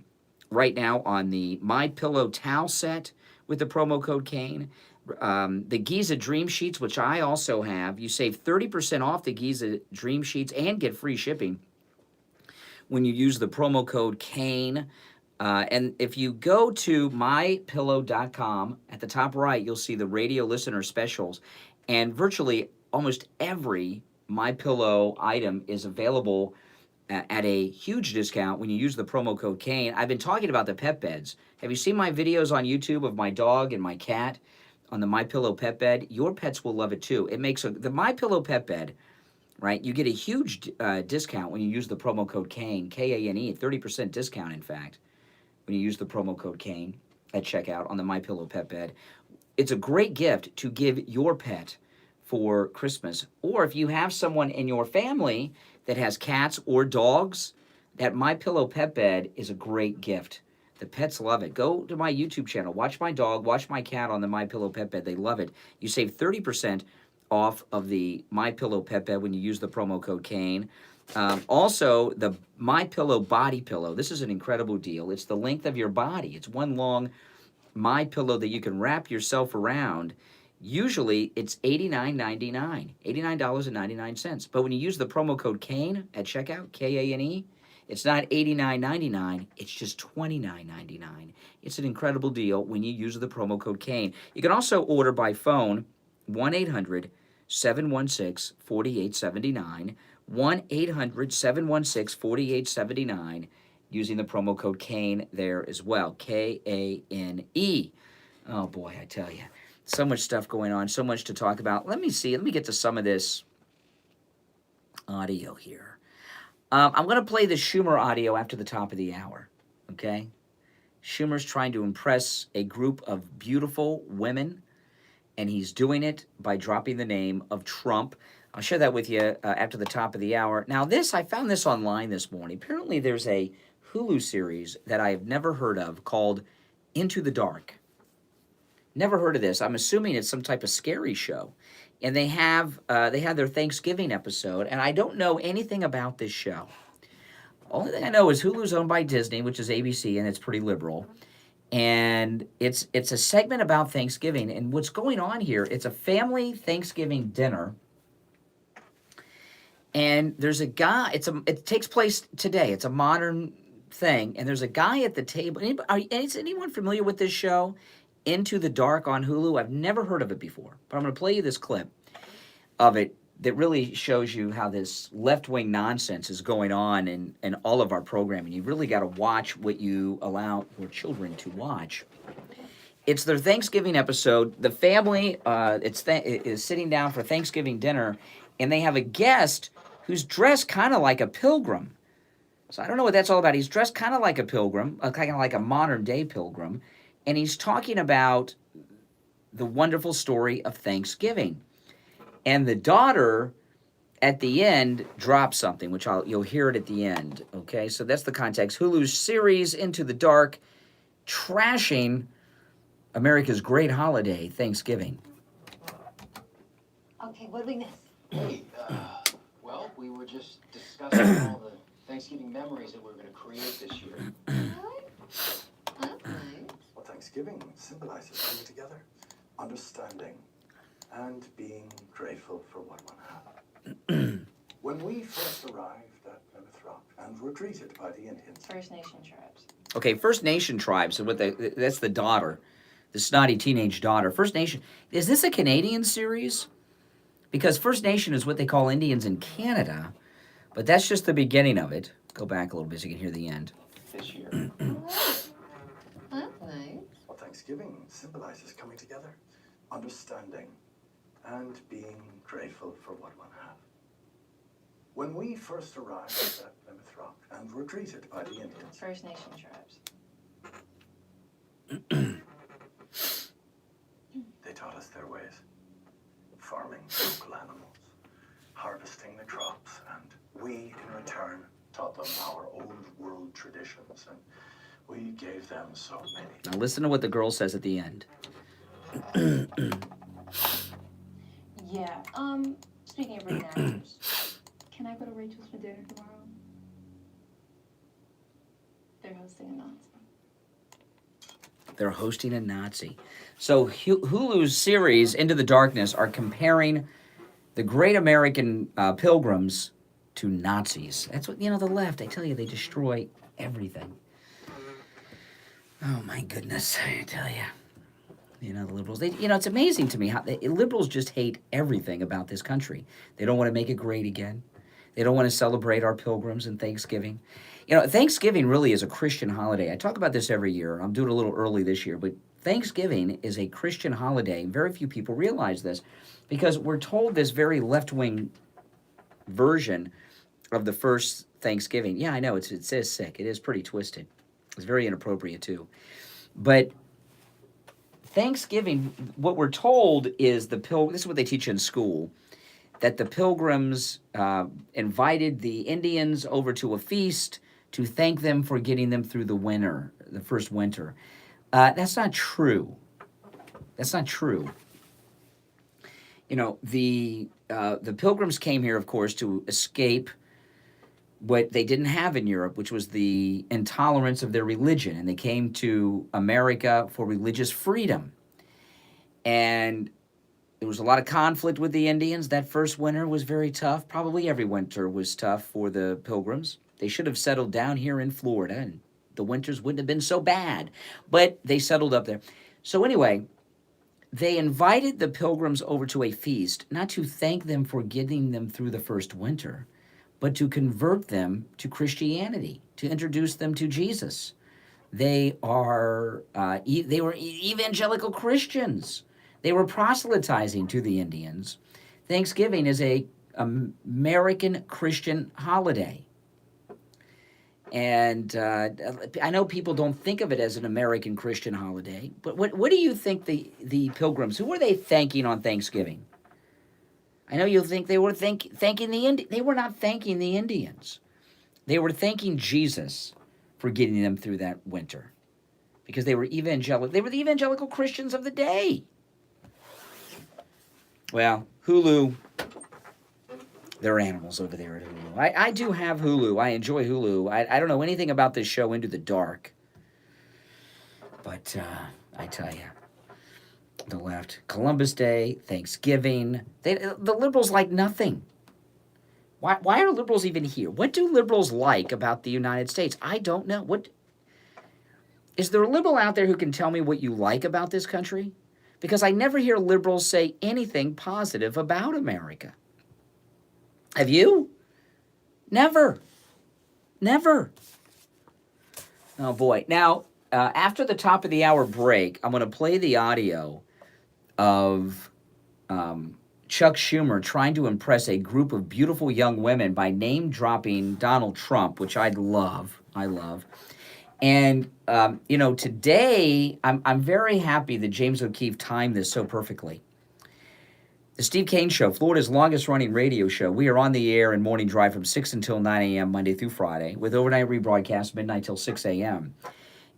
right now on the MyPillow towel set with the promo code KANE. The Giza Dream Sheets, which I also have, you save 30% off the Giza Dream Sheets and get free shipping when you use the promo code KANE. And if you go to mypillow.com, at the top right, you'll see the radio listener specials. And virtually almost every MyPillow item is available at a huge discount when you use the promo code KANE. I've been talking about the pet beds. Have you seen my videos on YouTube of my dog and my cat on the MyPillow pet bed? Your pets will love it too. It makes the MyPillow pet bed, right? You get a huge discount when you use the promo code KANE, K-A-N-E, 30% discount, in fact, when you use the promo code KANE at checkout on the MyPillow pet bed. It's a great gift to give your pet for Christmas. Or if you have someone in your family that has cats or dogs, that MyPillow pet bed is a great gift The pets love it. Go to my YouTube channel. Watch my dog. Watch my cat on the My Pillow pet bed. They love it. You save 30% off of the My Pillow pet bed when you use the promo code Kane. Also, the My Pillow body pillow. This is an incredible deal. It's the length of your body. It's one long My Pillow that you can wrap yourself around. Usually, it's $89.99, $89.99. But when you use the promo code Kane at checkout, Kane, it's not $89.99. It's just $29.99. It's an incredible deal when you use the promo code Kane. You can also order by phone, 1-800-716-4879, 1-800-716-4879, using the promo code Kane there as well, Kane. Oh, boy, I tell you. So much stuff going on, so much to talk about. Let me get to some of this audio here. I'm going to play the Schumer audio after the top of the hour, okay? Schumer's trying to impress a group of beautiful women, and he's doing it by dropping the name of Trump. I'll share that with you after the top of the hour. Now, I found this online this morning. Apparently, there's a Hulu series that I have never heard of called Into the Dark. Never heard of this. I'm assuming it's some type of scary show. And they had their Thanksgiving episode, and I don't know anything about this show. Only thing I know is Hulu's owned by Disney, which is ABC, and it's pretty liberal. And it's a segment about Thanksgiving. And what's going on here, it's a family Thanksgiving dinner. And there's a guy, it takes place today. It's a modern thing. And there's a guy at the table. Is anyone familiar with this show? Into the Dark on Hulu. I've never heard of it before, but I'm going to play you this clip of it that really shows you how this left-wing nonsense is going on in all of our programming. You've really got to watch what you allow your children to watch. It's their Thanksgiving episode. The family is sitting down for Thanksgiving dinner, and they have a guest who's dressed kind of like a pilgrim. So I don't know what that's all about. He's dressed kind of like a pilgrim, kind of like a modern-day pilgrim. And he's talking about the wonderful story of Thanksgiving. And the daughter, at the end, drops something, which you'll hear it at the end. Okay, so that's the context. Hulu's series, Into the Dark, trashing America's great holiday, Thanksgiving. Okay, what did we miss? Hey, well, we were just discussing all the Thanksgiving memories that we're going to create this year. Really? That's nice. Well, Thanksgiving symbolizes coming together, understanding, and being grateful for what one has. When we first arrived at Plymouth Rock and were greeted by the Indians. First Nation tribes. Okay, First Nation tribes. So that's the daughter, the snotty teenage daughter. First Nation. Is this a Canadian series? Because First Nation is what they call Indians in Canada, but that's just the beginning of it. Go back a little bit so you can hear the end. This year. That's nice. Well, Thanksgiving symbolizes coming together, understanding, and being grateful for what one has. When we first arrived at Plymouth Rock and were greeted by the Indians. First Nation tribes. They taught us their ways. Farming local animals, harvesting the crops, and we, in return, taught them our old world traditions, and we gave them so many. Now listen to what the girl says at the end. Yeah, speaking of reenactors, can I go to Rachel's for dinner tomorrow? They're hosting a Nazi. They're hosting a Nazi. So Hulu's series, Into the Darkness, are comparing the great American pilgrims to Nazis. That's what, the left, I tell you, they destroy everything. Oh, my goodness, I tell you. The liberals, it's amazing to me how liberals just hate everything about this country. They don't want to make it great again. They don't want to celebrate our pilgrims and Thanksgiving. Thanksgiving really is a Christian holiday. I talk about this every year. I'm doing it a little early this year, but Thanksgiving is a Christian holiday. Very few people realize this because we're told this very left-wing version of the first Thanksgiving. Yeah, I know, it says sick. It is pretty twisted. It's very inappropriate, too. But Thanksgiving, what we're told is this is what they teach in school, that the pilgrims invited the Indians over to a feast to thank them for getting them through the first winter. That's not true. That's not true. You know, the Pilgrims came here, of course, to escape what they didn't have in Europe, which was the intolerance of their religion. And they came to America for religious freedom. And there was a lot of conflict with the Indians. That first winter was very tough. Probably every winter was tough for the Pilgrims. They should have settled down here in Florida, and the winters wouldn't have been so bad. But they settled up there. So anyway, they invited the Pilgrims over to a feast, not to thank them for getting them through the first winter, but to convert them to Christianity, to introduce them to Jesus. They were evangelical Christians. They were proselytizing to the Indians. Thanksgiving is a American Christian holiday. And I know people don't think of it as an American Christian holiday, but what do you think the Pilgrims, who were they thanking on Thanksgiving? I know you'll think they were thanking the Indians. They were not thanking the Indians. They were thanking Jesus for getting them through that winter, because they were evangelical. They were the evangelical Christians of the day. Well, Hulu, they're animals over there at Hulu. I do have Hulu. I enjoy Hulu. I don't know anything about this show, Into the Dark, but I tell you, the left, Columbus Day, Thanksgiving, the liberals like nothing. Why are liberals even here? What do liberals like about the United States? I don't know. What is there a liberal out there who can tell me what you like about this country? Because I never hear liberals say anything positive about America. Have you? Never. Never. Oh boy. Now, after the top of the hour break, I'm going to play the audio of Chuck Schumer trying to impress a group of beautiful young women by name-dropping Donald Trump, which I love. And, today, I'm very happy that James O'Keefe timed this so perfectly. The Steve Kane Show, Florida's longest-running radio show. We are on the air in Morning Drive from 6 until 9 a.m. Monday through Friday, with overnight rebroadcast midnight till 6 a.m.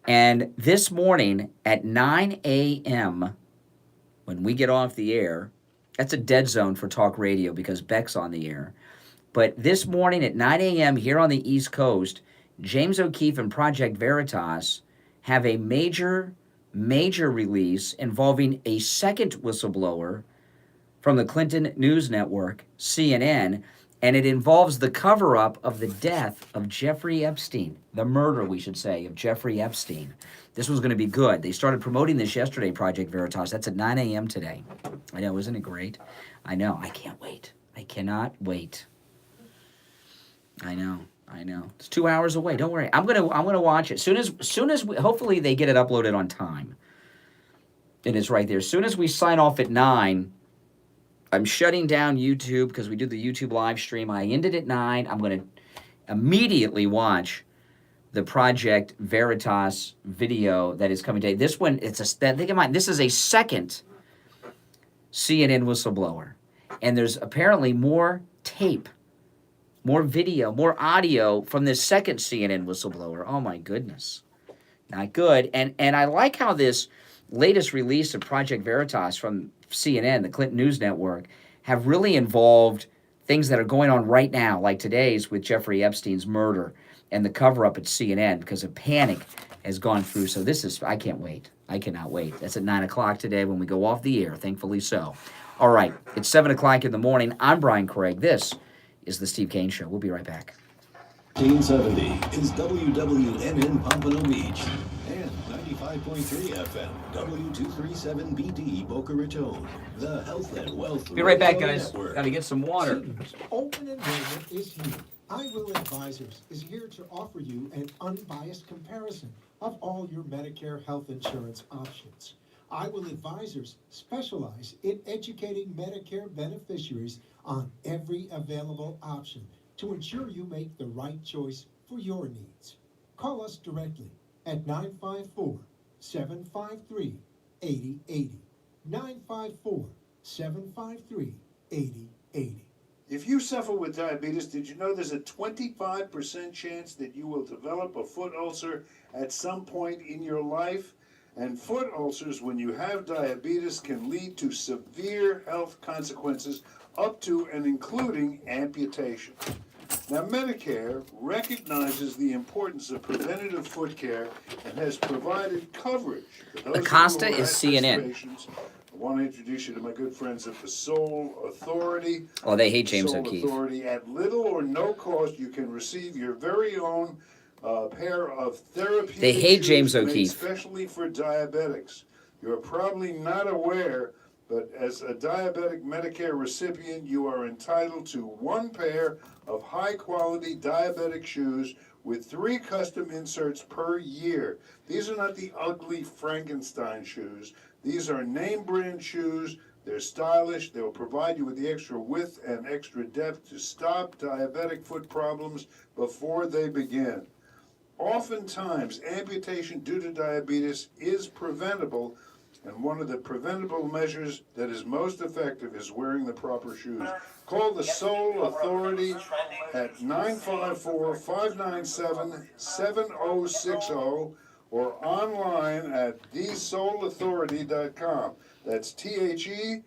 And this morning at 9 a.m., when we get off the air, that's a dead zone for talk radio because Beck's on the air. But this morning at 9 a.m. here on the East Coast, James O'Keefe and Project Veritas have a major release involving a second whistleblower from the Clinton News Network, CNN, and it involves the cover-up of the death of Jeffrey Epstein, the murder, we should say, of Jeffrey Epstein. This was going to be good. They started promoting this yesterday, Project Veritas. That's at 9 a.m. today. I know, isn't it great? I know. I can't wait. I cannot wait. I know. It's 2 hours away. Don't worry. I'm gonna watch it. Soon as we, hopefully they get it uploaded on time. And it's right there. As soon as we sign off at 9, I'm shutting down YouTube because we do the YouTube live stream. I ended at 9. I'm going to immediately watch the Project Veritas video that is coming today. This one, think of mine, this is a second CNN whistleblower. And there's apparently more tape, more video, more audio from this second CNN whistleblower. Oh my goodness. Not good. And I like how this latest release of Project Veritas from CNN, the Clinton News Network, have really involved things that are going on right now, like today's with Jeffrey Epstein's murder and the cover-up at CNN, because a panic has gone through. So I can't wait. I cannot wait. That's at 9 o'clock today when we go off the air, thankfully so. All right, it's 7 o'clock in the morning. I'm Brian Craig. This is The Steve Kane Show. We'll be right back. 1870 is WWNN Pompano Beach and 95.3 FM W237BD Boca Raton. The Health and Wealth Be right back, Radio guys. Network. Got to get some water. Seniors, open enrollment is here. I Will Advisors is here to offer you an unbiased comparison of all your Medicare health insurance options. I Will Advisors specialize in educating Medicare beneficiaries on every available option to ensure you make the right choice for your needs. Call us directly at 954-753-8080. 954-753-8080. If you suffer with diabetes, did you know there's a 25% chance that you will develop a foot ulcer at some point in your life? And foot ulcers, when you have diabetes, can lead to severe health consequences up to and including amputation. Now, Medicare recognizes the importance of preventative foot care and has provided coverage for those Acosta who are is at-risk CNN. patients. I want to introduce you to my good friends at the Soul Authority. Oh, they hate James Soul O'Keefe. Authority. At little or no cost, you can receive your very own pair of therapeutic They hate shoes James made O'Keefe. especially for diabetics. You're probably not aware, but as a diabetic Medicare recipient, you are entitled to one pair of high-quality diabetic shoes with 3 custom inserts per year. These are not the ugly Frankenstein shoes. These are name brand shoes. They're stylish. They'll provide you with the extra width and extra depth to stop diabetic foot problems before they begin. Oftentimes, amputation due to diabetes is preventable, and one of the preventable measures that is most effective is wearing the proper shoes. Call the Soul Authority at 954-597-7060 or online at thesoulauthority.com. That's THESOLE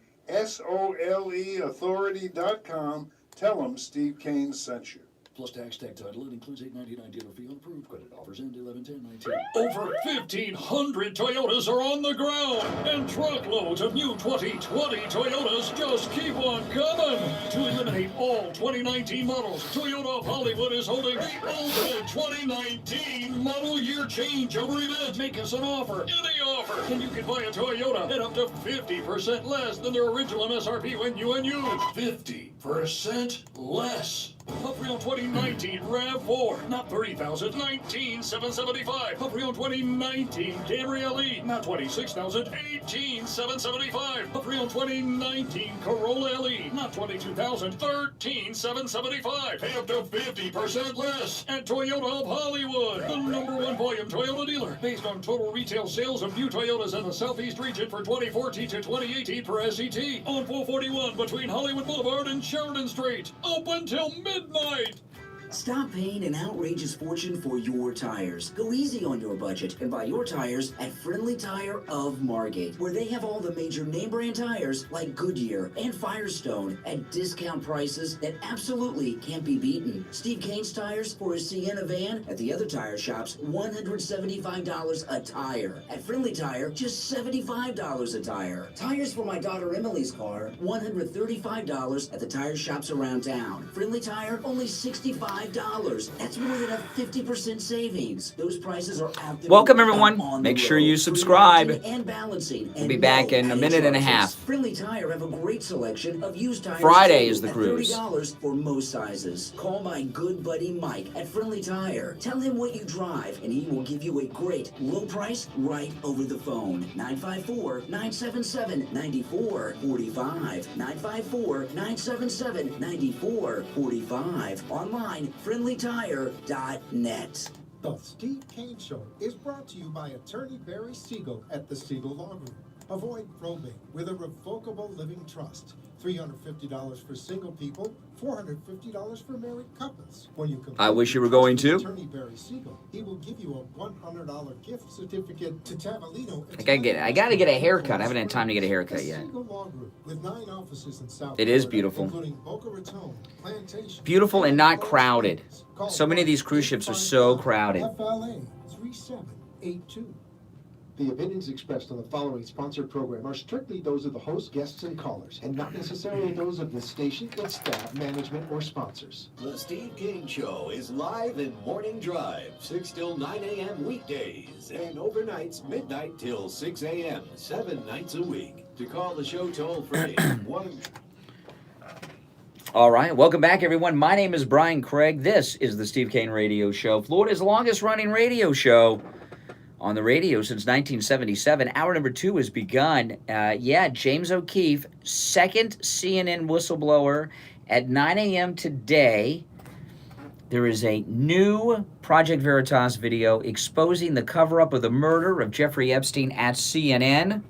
authority.com. Tell them Steve Kane sent you. Plus tax, tag title. It includes $8.99 dealer fee on approved credit offers and 11/10/19. Over 1,500 Toyotas are on the ground, and truckloads of new 2020 Toyotas just keep on coming. To eliminate all 2019 models, Toyota of Hollywood is holding the ultimate 2019 model year changeover event. Make us an offer, any offer, and you can buy a Toyota at up to 50% less than their original MSRP when you and use 50% less. Pre-owned 2019 RAV4, not $30,000, $19,775. Pre-owned 2019 Camry LE, not $26,000, $18,775. Pre-owned 2019 Corolla LE, not $22,000, $13,775. Pay up to 50% less at Toyota of Hollywood, the #1 volume Toyota dealer, based on total retail sales of new Toyotas in the Southeast region for 2014 to 2018 per SET, on 441 between Hollywood Boulevard and Sheridan Street. Open till midnight. Stop paying an outrageous fortune for your tires. Go easy on your budget and buy your tires at Friendly Tire of Margate, where they have all the major name brand tires like Goodyear and Firestone at discount prices that absolutely can't be beaten. Steve Kane's tires for his Sienna van at the other tire shops, $175 a tire. At Friendly Tire, just $75 a tire. Tires for my daughter Emily's car, $135 at the tire shops around town. Friendly Tire, only $65. That's more than a 50% savings. Those prices are out there. Welcome, everyone. Make sure you subscribe. And balancing. We'll be back in a minute and a half. Friendly Tire have a great selection of used tires. Friday is the at cruise. $30 for most sizes. Call my good buddy Mike at Friendly Tire. Tell him what you drive, and he will give you a great low price right over the phone. 954-977-9445. 954-977-9445. Online, friendlytire.net. The Steve Kane Show is brought to you by attorney Barry Siegel at the Siegel Law Group. Avoid probate with a revocable living trust. $350 for single people, $450 for married couples. When you complete I wish you were going to. Attorney Barry Siegel, he will give you a $100 gift certificate to Tavolino. I gotta get a haircut. I haven't had time to get a haircut yet. Siegel Law Group with 9 offices in South It is Florida, beautiful. including Boca Raton, Plantation, Beautiful and not crowded. So many of these cruise ships are so crowded. FLA 3782. The opinions expressed on the following sponsored program are strictly those of the host, guests, and callers, and not necessarily those of the station, its staff, management, or sponsors. The Steve Kane Show is live in Morning Drive, 6 till 9 a.m. weekdays, and overnights, midnight till 6 a.m., 7 nights a week. To call the show toll free, 1... All right, welcome back, everyone. My name is Brian Craig. This is the Steve Kane Radio Show, Florida's longest-running radio show on the radio since 1977. Hour number 2 has begun. James O'Keefe, second CNN whistleblower at 9 a.m. today. There is a new Project Veritas video exposing the cover-up of the murder of Jeffrey Epstein at CNN.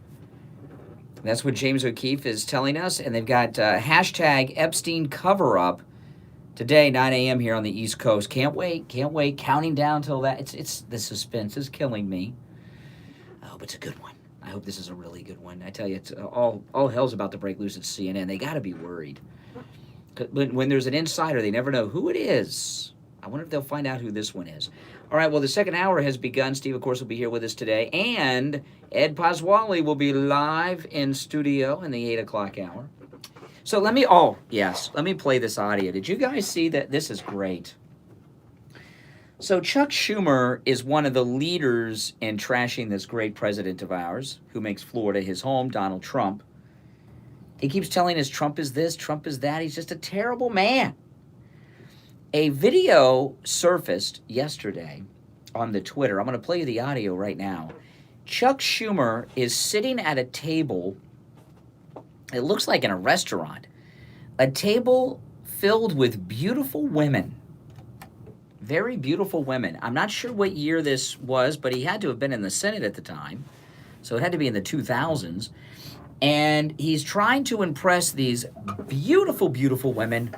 That's what James O'Keefe is telling us. And they've got hashtag Epstein cover-up today, 9 a.m. here on the East Coast. Can't wait. Counting down till that. It's the suspense is killing me. I hope it's a good one. I hope this is a really good one. I tell you, it's all hell's about to break loose at CNN. They got to be worried. When there's an insider, they never know who it is. I wonder if they'll find out who this one is. All right, well, the second hour has begun. Steve, of course, will be here with us today. And Ed Pasquale will be live in studio in the 8 o'clock hour. So let me play this audio. Did you guys see that? This is great. So Chuck Schumer is one of the leaders in trashing this great president of ours who makes Florida his home, Donald Trump. He keeps telling us Trump is this, Trump is that. He's just a terrible man. A video surfaced yesterday on the Twitter. I'm going to play you the audio right now. Chuck Schumer is sitting at a table. It looks like in a restaurant. A table filled with beautiful women. Very beautiful women. I'm not sure what year this was, but he had to have been in the Senate at the time. So it had to be in the 2000s. And he's trying to impress these beautiful, beautiful women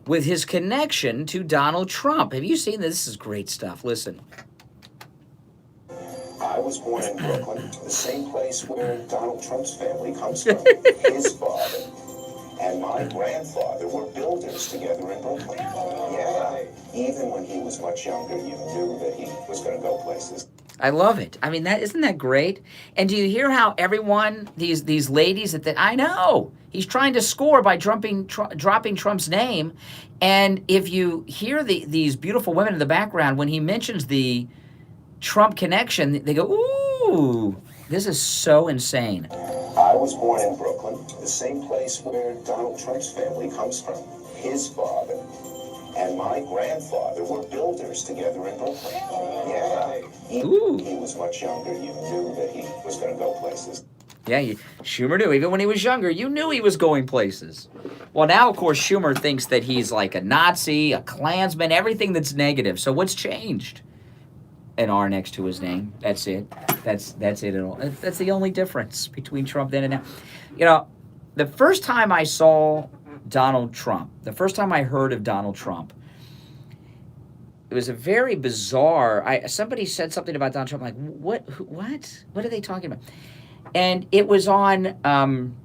with his connection to Donald Trump. Have you seen this? This is great stuff. Listen. I was born in Brooklyn, the same place where Donald Trump's family comes from. His father and my grandfather were builders together in Brooklyn. Yeah, even when he was much younger, you knew that he was going to go places. I love it. I mean, isn't that great? And do you hear how everyone, these ladies, I know, he's trying to score by dropping Trump's name. And if you hear these beautiful women in the background, when he mentions the Trump connection, they go, ooh, this is so insane. I was born in Brooklyn, the same place where Donald Trump's family comes from. His father and my grandfather were builders together in Brooklyn. Yeah, even when he was much younger, you knew that he was going to go places. Yeah, Schumer knew. Even when he was younger, you knew he was going places. Well, now, of course, Schumer thinks that he's like a Nazi, a Klansman, everything that's negative. So what's changed? An R next to his name. That's it. That's it at all. That's the only difference between Trump then and now. You know, the first time I saw Donald Trump, the first time I heard of Donald Trump, it was a very bizarre. Somebody said something about Donald Trump. I'm like, what are they talking about? And it was on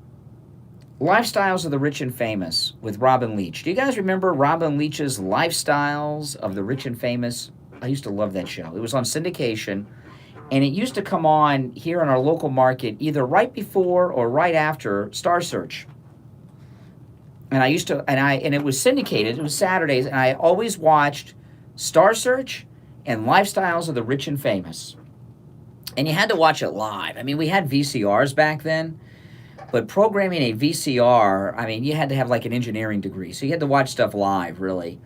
Lifestyles of the Rich and Famous with Robin Leach. Do you guys remember Robin Leach's Lifestyles of the Rich and Famous? I used to love that show. It was on syndication, and it used to come on here in our local market either right before or right after Star Search. And it was syndicated. It was Saturdays, and I always watched Star Search and Lifestyles of the Rich and Famous. And you had to watch it live. I mean, we had VCRs back then, but programming a VCR, I mean, you had to have like an engineering degree. So you had to watch stuff live, really.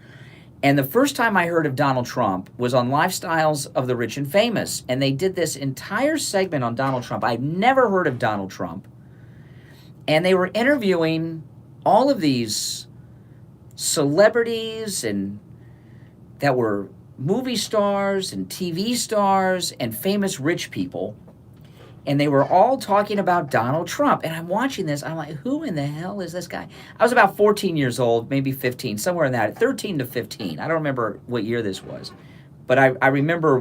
And the first time I heard of Donald Trump was on Lifestyles of the Rich and Famous. And they did this entire segment on Donald Trump. I'd never heard of Donald Trump. And they were interviewing all of these celebrities and that were movie stars and TV stars and famous rich people. And they were all talking about Donald Trump. And I'm watching this. I'm like, who in the hell is this guy? I was about 14 years old, maybe 15, somewhere in that, 13 to 15. I don't remember what year this was. But I remember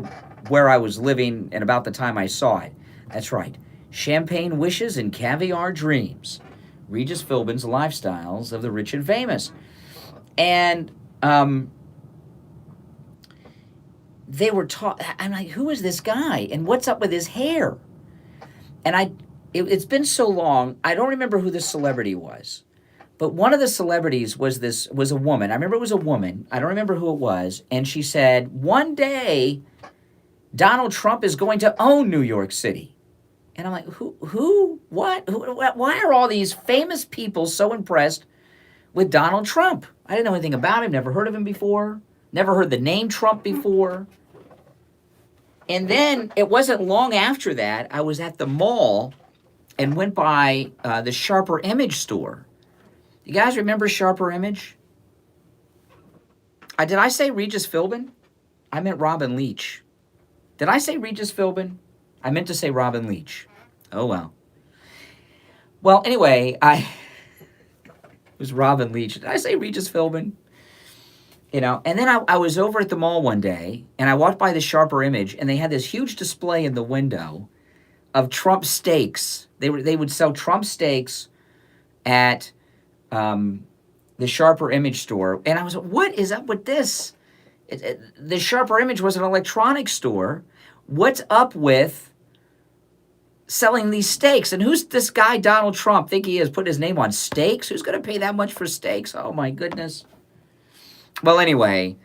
where I was living and about the time I saw it. That's right. Champagne Wishes and Caviar Dreams. Regis Philbin's Lifestyles of the Rich and Famous. And they were I'm like, who is this guy? And what's up with his hair? And it's been so long, I don't remember who this celebrity was. But one of the celebrities was a woman. I remember it was a woman. I don't remember who it was. And she said, one day, Donald Trump is going to own New York City. And I'm like, who, what? Why are all these famous people so impressed with Donald Trump? I didn't know anything about him, never heard of him before, never heard the name Trump before. And then it wasn't long after that, I was at the mall and went by the Sharper Image store. You guys remember Sharper Image? Did I say Regis Philbin? I meant Robin Leach. Did I say Regis Philbin? I meant to say Robin Leach. Oh, well. Well, anyway, it was Robin Leach. Did I say Regis Philbin? You know, and then I was over at the mall one day, and I walked by the Sharper Image, and they had this huge display in the window of Trump steaks. They would sell Trump steaks at the Sharper Image store, and I was like, what is up with this? The Sharper Image was an electronics store. What's up with selling these steaks? And who's this guy Donald Trump think he is putting his name on steaks? Who's going to pay that much for steaks? Oh my goodness. Well, anyway,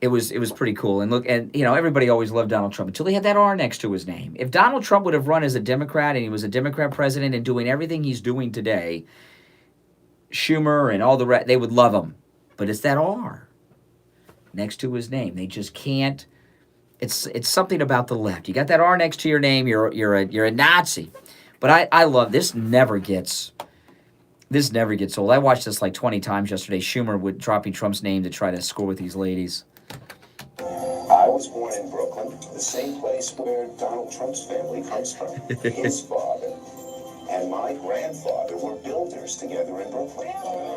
it was pretty cool. And look, and you know, everybody always loved Donald Trump until he had that R next to his name. If Donald Trump would have run as a Democrat and he was a Democrat president and doing everything he's doing today, Schumer and all the rest, they would love him. But it's that R next to his name. They just can't. It's something about the left. You got that R next to your name, you're a Nazi. But I love this. Never gets old. I watched this like 20 times yesterday. Schumer would dropping Trump's name to try to score with these ladies. I was born in Brooklyn, the same place where Donald Trump's family comes from. His father and my grandfather were builders together in Brooklyn.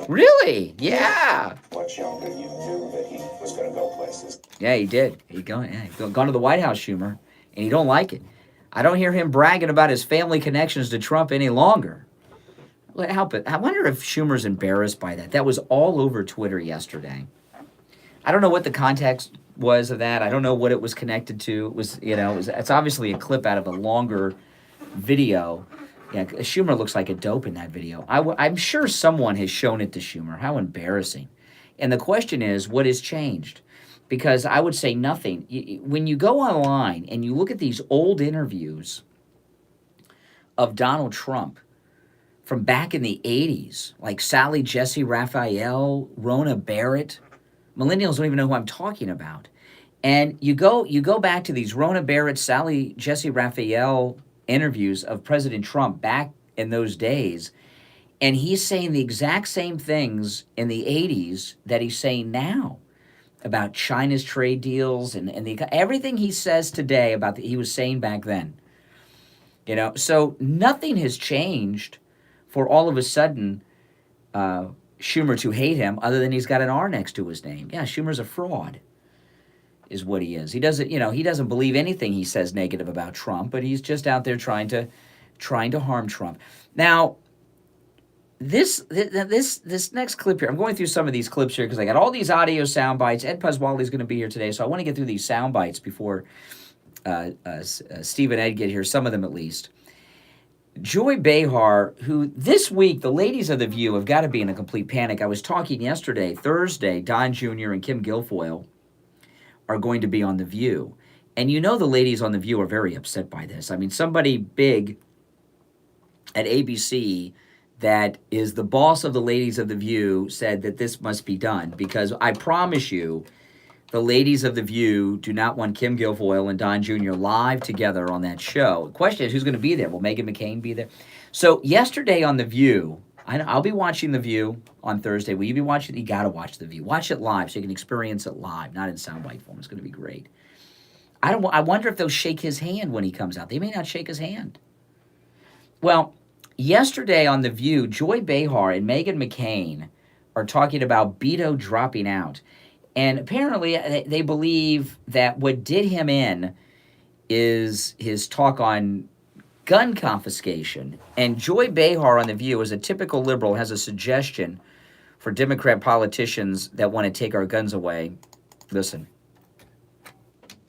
Really? Yeah. Much younger, you knew that he was going to go places. Yeah, he did. He gone to the White House, Schumer, and he don't like it. I don't hear him bragging about his family connections to Trump any longer. Help it. I wonder if Schumer's embarrassed by that. That was all over Twitter yesterday. I don't know what the context was of that. I don't know what it was connected to. It was, it's obviously a clip out of a longer video. Yeah, Schumer looks like a dope in that video. I'm sure someone has shown it to Schumer. How embarrassing. And the question is, what has changed? Because I would say nothing. When you go online and you look at these old interviews of Donald Trump from back in the 80s, like Sally Jesse Raphael, Rona Barrett, millennials don't even know who I'm talking about. And you go back to these Rona Barrett, Sally Jesse Raphael interviews of President Trump back in those days, and he's saying the exact same things in the 80s that he's saying now about China's trade deals and everything he says today about he was saying back then. So nothing has changed for all of a sudden Schumer to hate him other than he's got an R next to his name. Yeah, Schumer's a fraud is what he is. He doesn't believe anything he says negative about Trump, but he's just out there trying to harm Trump. Now, this next clip here, I'm going through some of these clips here because I got all these audio sound bites. Ed Pasquale's going to be here today, so I want to get through these sound bites before Steve and Ed get here, some of them at least. Joy Behar, who this week, the ladies of The View have got to be in a complete panic. I was talking yesterday, Thursday, Don Jr. and Kim Guilfoyle are going to be on The View. And the ladies on The View are very upset by this. I mean, somebody big at ABC that is the boss of the ladies of The View said that this must be done because I promise you, the ladies of The View do not want Kim Guilfoyle and Don Jr. live together on that show. The question is, who's going to be there? Will Meghan McCain be there? So yesterday on The View, I'll be watching The View on Thursday. Will you be watching it? You got to watch The View. Watch it live so you can experience it live, not in soundbite form. It's going to be great. I wonder if they'll shake his hand when he comes out. They may not shake his hand. Well, yesterday on The View, Joy Behar and Meghan McCain are talking about Beto dropping out. And apparently they believe that what did him in is his talk on gun confiscation. And Joy Behar on The View, as a typical liberal, has a suggestion for Democrat politicians that want to take our guns away. Listen.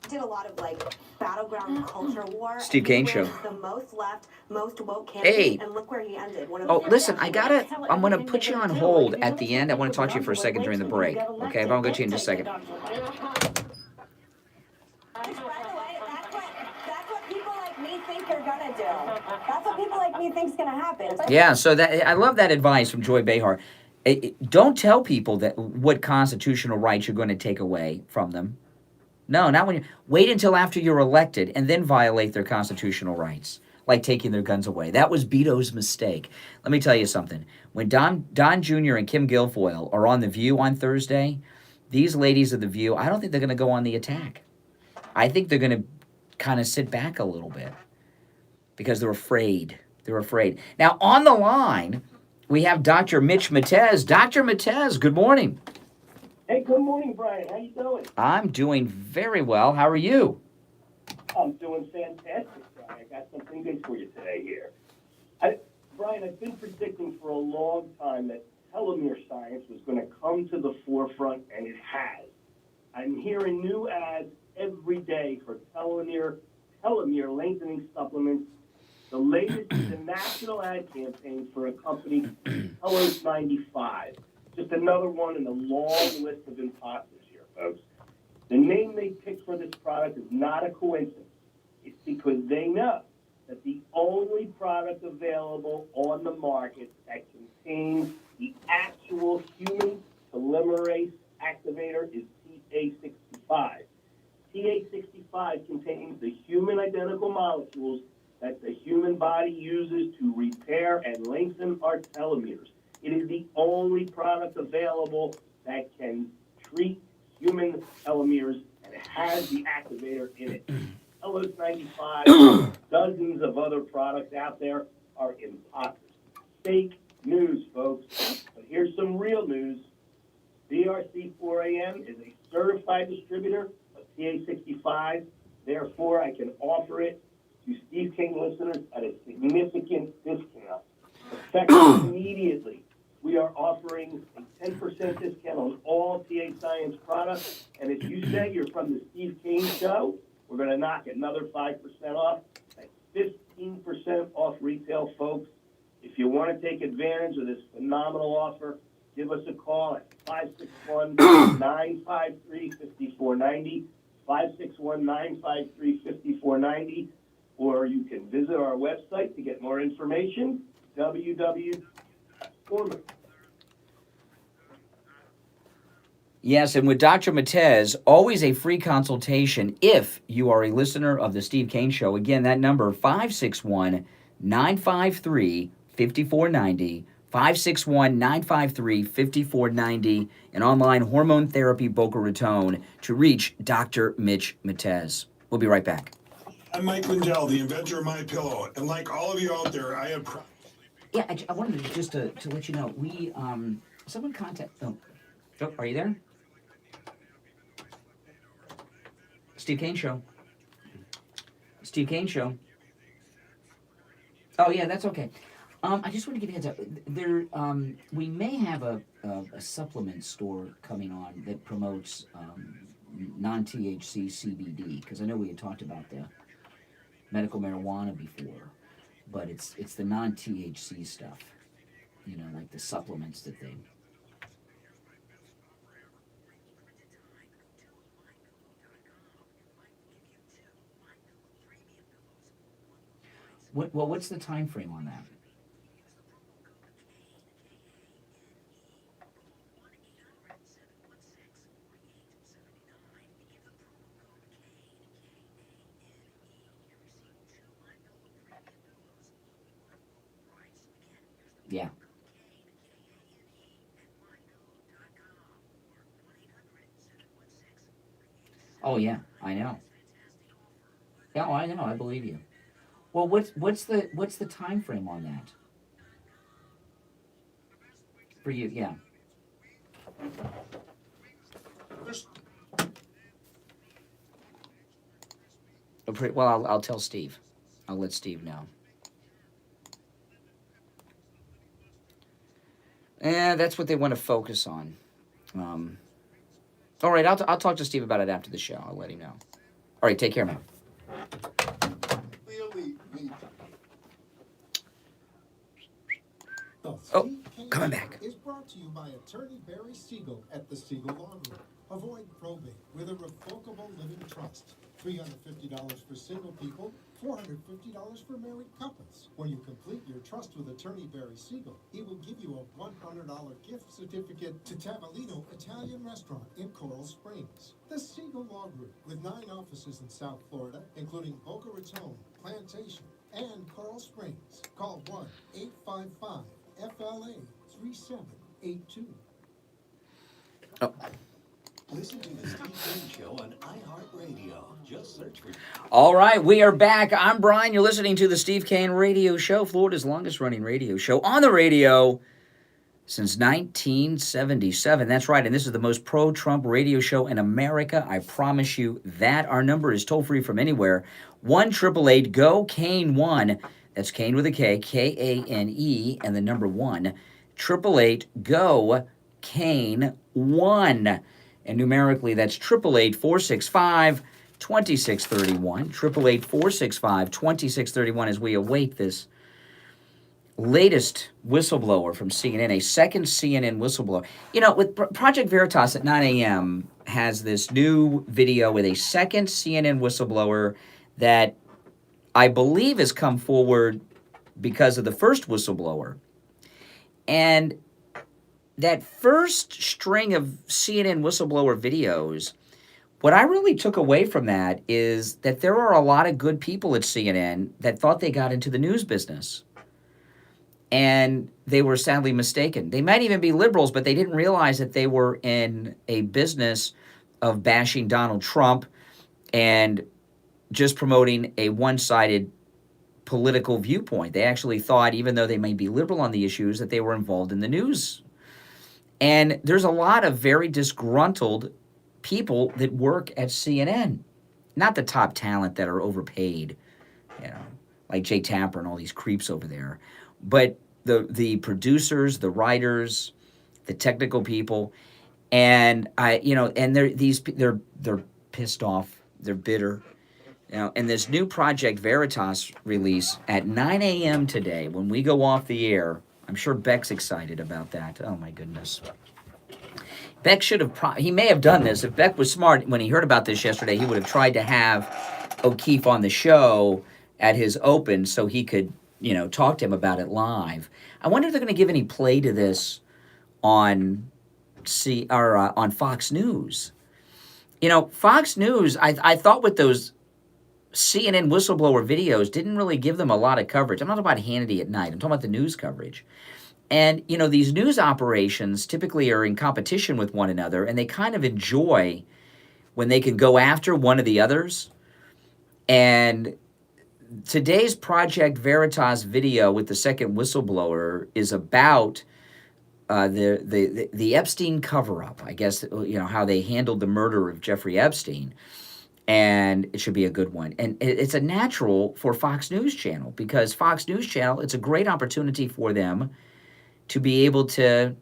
Did a lot of battleground culture war. Steve Kane Show. The most left, most woke candidate, Hey. and look where he ended. Listen, I'm going to put you on hold at the end. I want to talk to you for a second during the break. Okay, but I'll get to you in just a second. By the way, that's what people like me think you're gonna do. That's what people like me think's gonna happen. Yeah, so I love that advice from Joy Behar. Don't tell people that what constitutional rights you're going to take away from them. No, not when you wait until after you're elected and then violate their constitutional rights, like taking their guns away. That was Beto's mistake. Let me tell you something. When Don Jr. and Kim Guilfoyle are on The View on Thursday, these ladies of The View, I don't think they're going to go on the attack. I think they're going to kind of sit back a little bit because they're afraid. They're afraid. Now, on the line, we have Dr. Mitch Matez. Dr. Matez, good morning. Hey, good morning, Brian. How you doing? I'm doing very well. How are you? I'm doing fantastic, Brian. I got something good for you today here. Brian, I've been predicting for a long time that telomere science was going to come to the forefront, and it has. I'm hearing new ads every day for telomere lengthening supplements. The latest is a national ad campaign for a company, Telos 95. Just another one in a long list of imposters here, folks. The name they picked for this product is not a coincidence. It's because they know that the only product available on the market that contains the actual human telomerase activator is TA65. TA65 contains the human identical molecules that the human body uses to repair and lengthen our telomeres. It is the only product available that can treat human telomeres, and it has the activator in it. Telos 95, dozens of other products out there are imposters. Fake news, folks. But here's some real news. BRC4AM is a certified distributor of TA65. Therefore, I can offer it to Steve King listeners at a significant discount. Effective immediately. We are offering a 10% discount on all TA Science products. And if you say you're from the Steve King Show, we're going to knock another 5% off. That's 15% off retail, folks. If you want to take advantage of this phenomenal offer, give us a call at 561-953-5490, 561-953-5490, or you can visit our website to get more information, www.foreman. Yes, and with Dr. Matez, always a free consultation if you are a listener of the Steve Kane Show. Again, that number, 561-953-5490, 561-953-5490, and online hormone therapy Boca Raton to reach Dr. Mitch Matez. We'll be right back. I'm Mike Lindell, the inventor of MyPillow, and like all of you out there, I have... Yeah, I wanted to let you know, we, someone oh, are you there? Steve Kane Show. Steve Kane Show. Oh, yeah, that's okay. I just want to give you a heads up. There, we may have a supplement store coming on that promotes non-THC CBD, because I know we had talked about the medical marijuana before, but it's the non-THC stuff, you know, like the supplements that they... What's the time frame on that? Yeah. Oh yeah, I know. Yeah, I know. I believe you. Well, what's the time frame on that? For you, yeah. Well, I'll tell Steve. I'll let Steve know. That's what they want to focus on. All right, I'll talk to Steve about it after the show. I'll let him know. All right, take care, man. Oh, coming back. Is brought to you by attorney Barry Siegel at the Siegel Law Group. Avoid probate with a revocable living trust. $350 for single people, $450 for married couples. When you complete your trust with attorney Barry Siegel, he will give you a $100 gift certificate to Tavolino Italian Restaurant in Coral Springs. The Siegel Law Group, with 9 offices in South Florida, including Boca Raton, Plantation, and Coral Springs. Call 1-855-FLA-3782. Oh. Listen to the Steve Kane Show on iHeartRadio. Just search for... All right, we are back. I'm Brian. You're listening to the Steve Kane Radio Show, Florida's longest-running radio show on the radio since 1977. That's right, and this is the most pro-Trump radio show in America. I promise you that. Our number is toll-free from anywhere. 1-888-GO-KANE-1. That's Kane with a K, K-A-N-E, and the number 1. 888-GO-KANE-1. And numerically, that's 888-465-2631. 888-465-2631 as we await this latest whistleblower from CNN, a second CNN whistleblower. You know, with Project Veritas at 9 a.m. has this new video with a second CNN whistleblower that I believe has come forward because of the first whistleblower. And that first string of CNN whistleblower videos, what I really took away from that is that there are a lot of good people at CNN that thought they got into the news business. And they were sadly mistaken. They might even be liberals, but they didn't realize that they were in a business of bashing Donald Trump and just promoting a one-sided political viewpoint. They actually thought, even though they may be liberal on the issues, that they were involved in the news. And there's a lot of very disgruntled people that work at CNN. Not the top talent that are overpaid, you know, like Jay Tapper and all these creeps over there. But the producers, the writers, the technical people, and they're pissed off, they're bitter. You know, and this new Project Veritas release at 9 a.m. today, when we go off the air, I'm sure Beck's excited about that. Oh, my goodness. Beck should have, he may have done this. If Beck was smart, when he heard about this yesterday, he would have tried to have O'Keefe on the show at his open so he could, you know, talk to him about it live. I wonder if they're going to give any play to this on on Fox News. You know, Fox News, I thought with those CNN whistleblower videos didn't really give them a lot of coverage. I'm not talking about Hannity at night. I'm talking about the news coverage. And, you know, these news operations typically are in competition with one another, and they kind of enjoy when they can go after one of the others. And today's Project Veritas video with the second whistleblower is about the Epstein cover-up. I guess, you know, how they handled the murder of Jeffrey Epstein. And it should be a good one. And it's a natural for Fox News Channel, because Fox News Channel, it's a great opportunity for them to be able to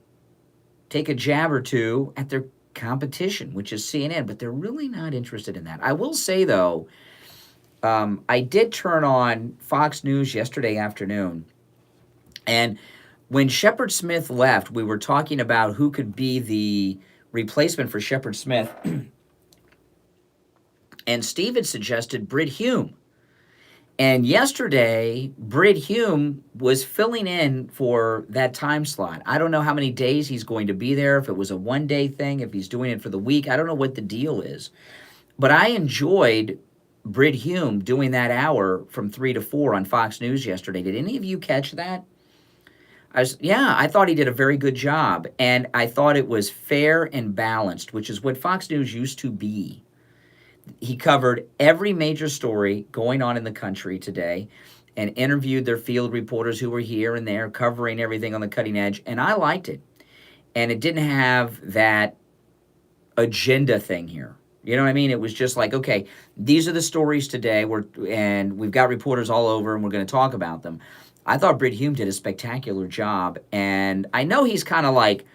take a jab or two at their competition, which is CNN, but they're really not interested in that. I will say, though, I did turn on Fox News yesterday afternoon, and when Shepard Smith left, we were talking about who could be the replacement for Shepard Smith. And Steve had suggested Brit Hume. And yesterday, Brit Hume was filling in for that time slot. I don't know how many days he's going to be there, if it was a one-day thing, if he's doing it for the week. I don't know what the deal is. But I enjoyed Brit Hume doing that hour from 3 to 4 on Fox News yesterday. Did any of you catch that? I thought he did a very good job. And I thought it was fair and balanced, which is what Fox News used to be. He covered every major story going on in the country today and interviewed their field reporters who were here and there covering everything on the cutting edge, and I liked it. And it didn't have that agenda thing here. You know what I mean? It was just like, okay, these are the stories today, and we've got reporters all over, and we're going to talk about them. I thought Brit Hume did a spectacular job, and I know he's kind of like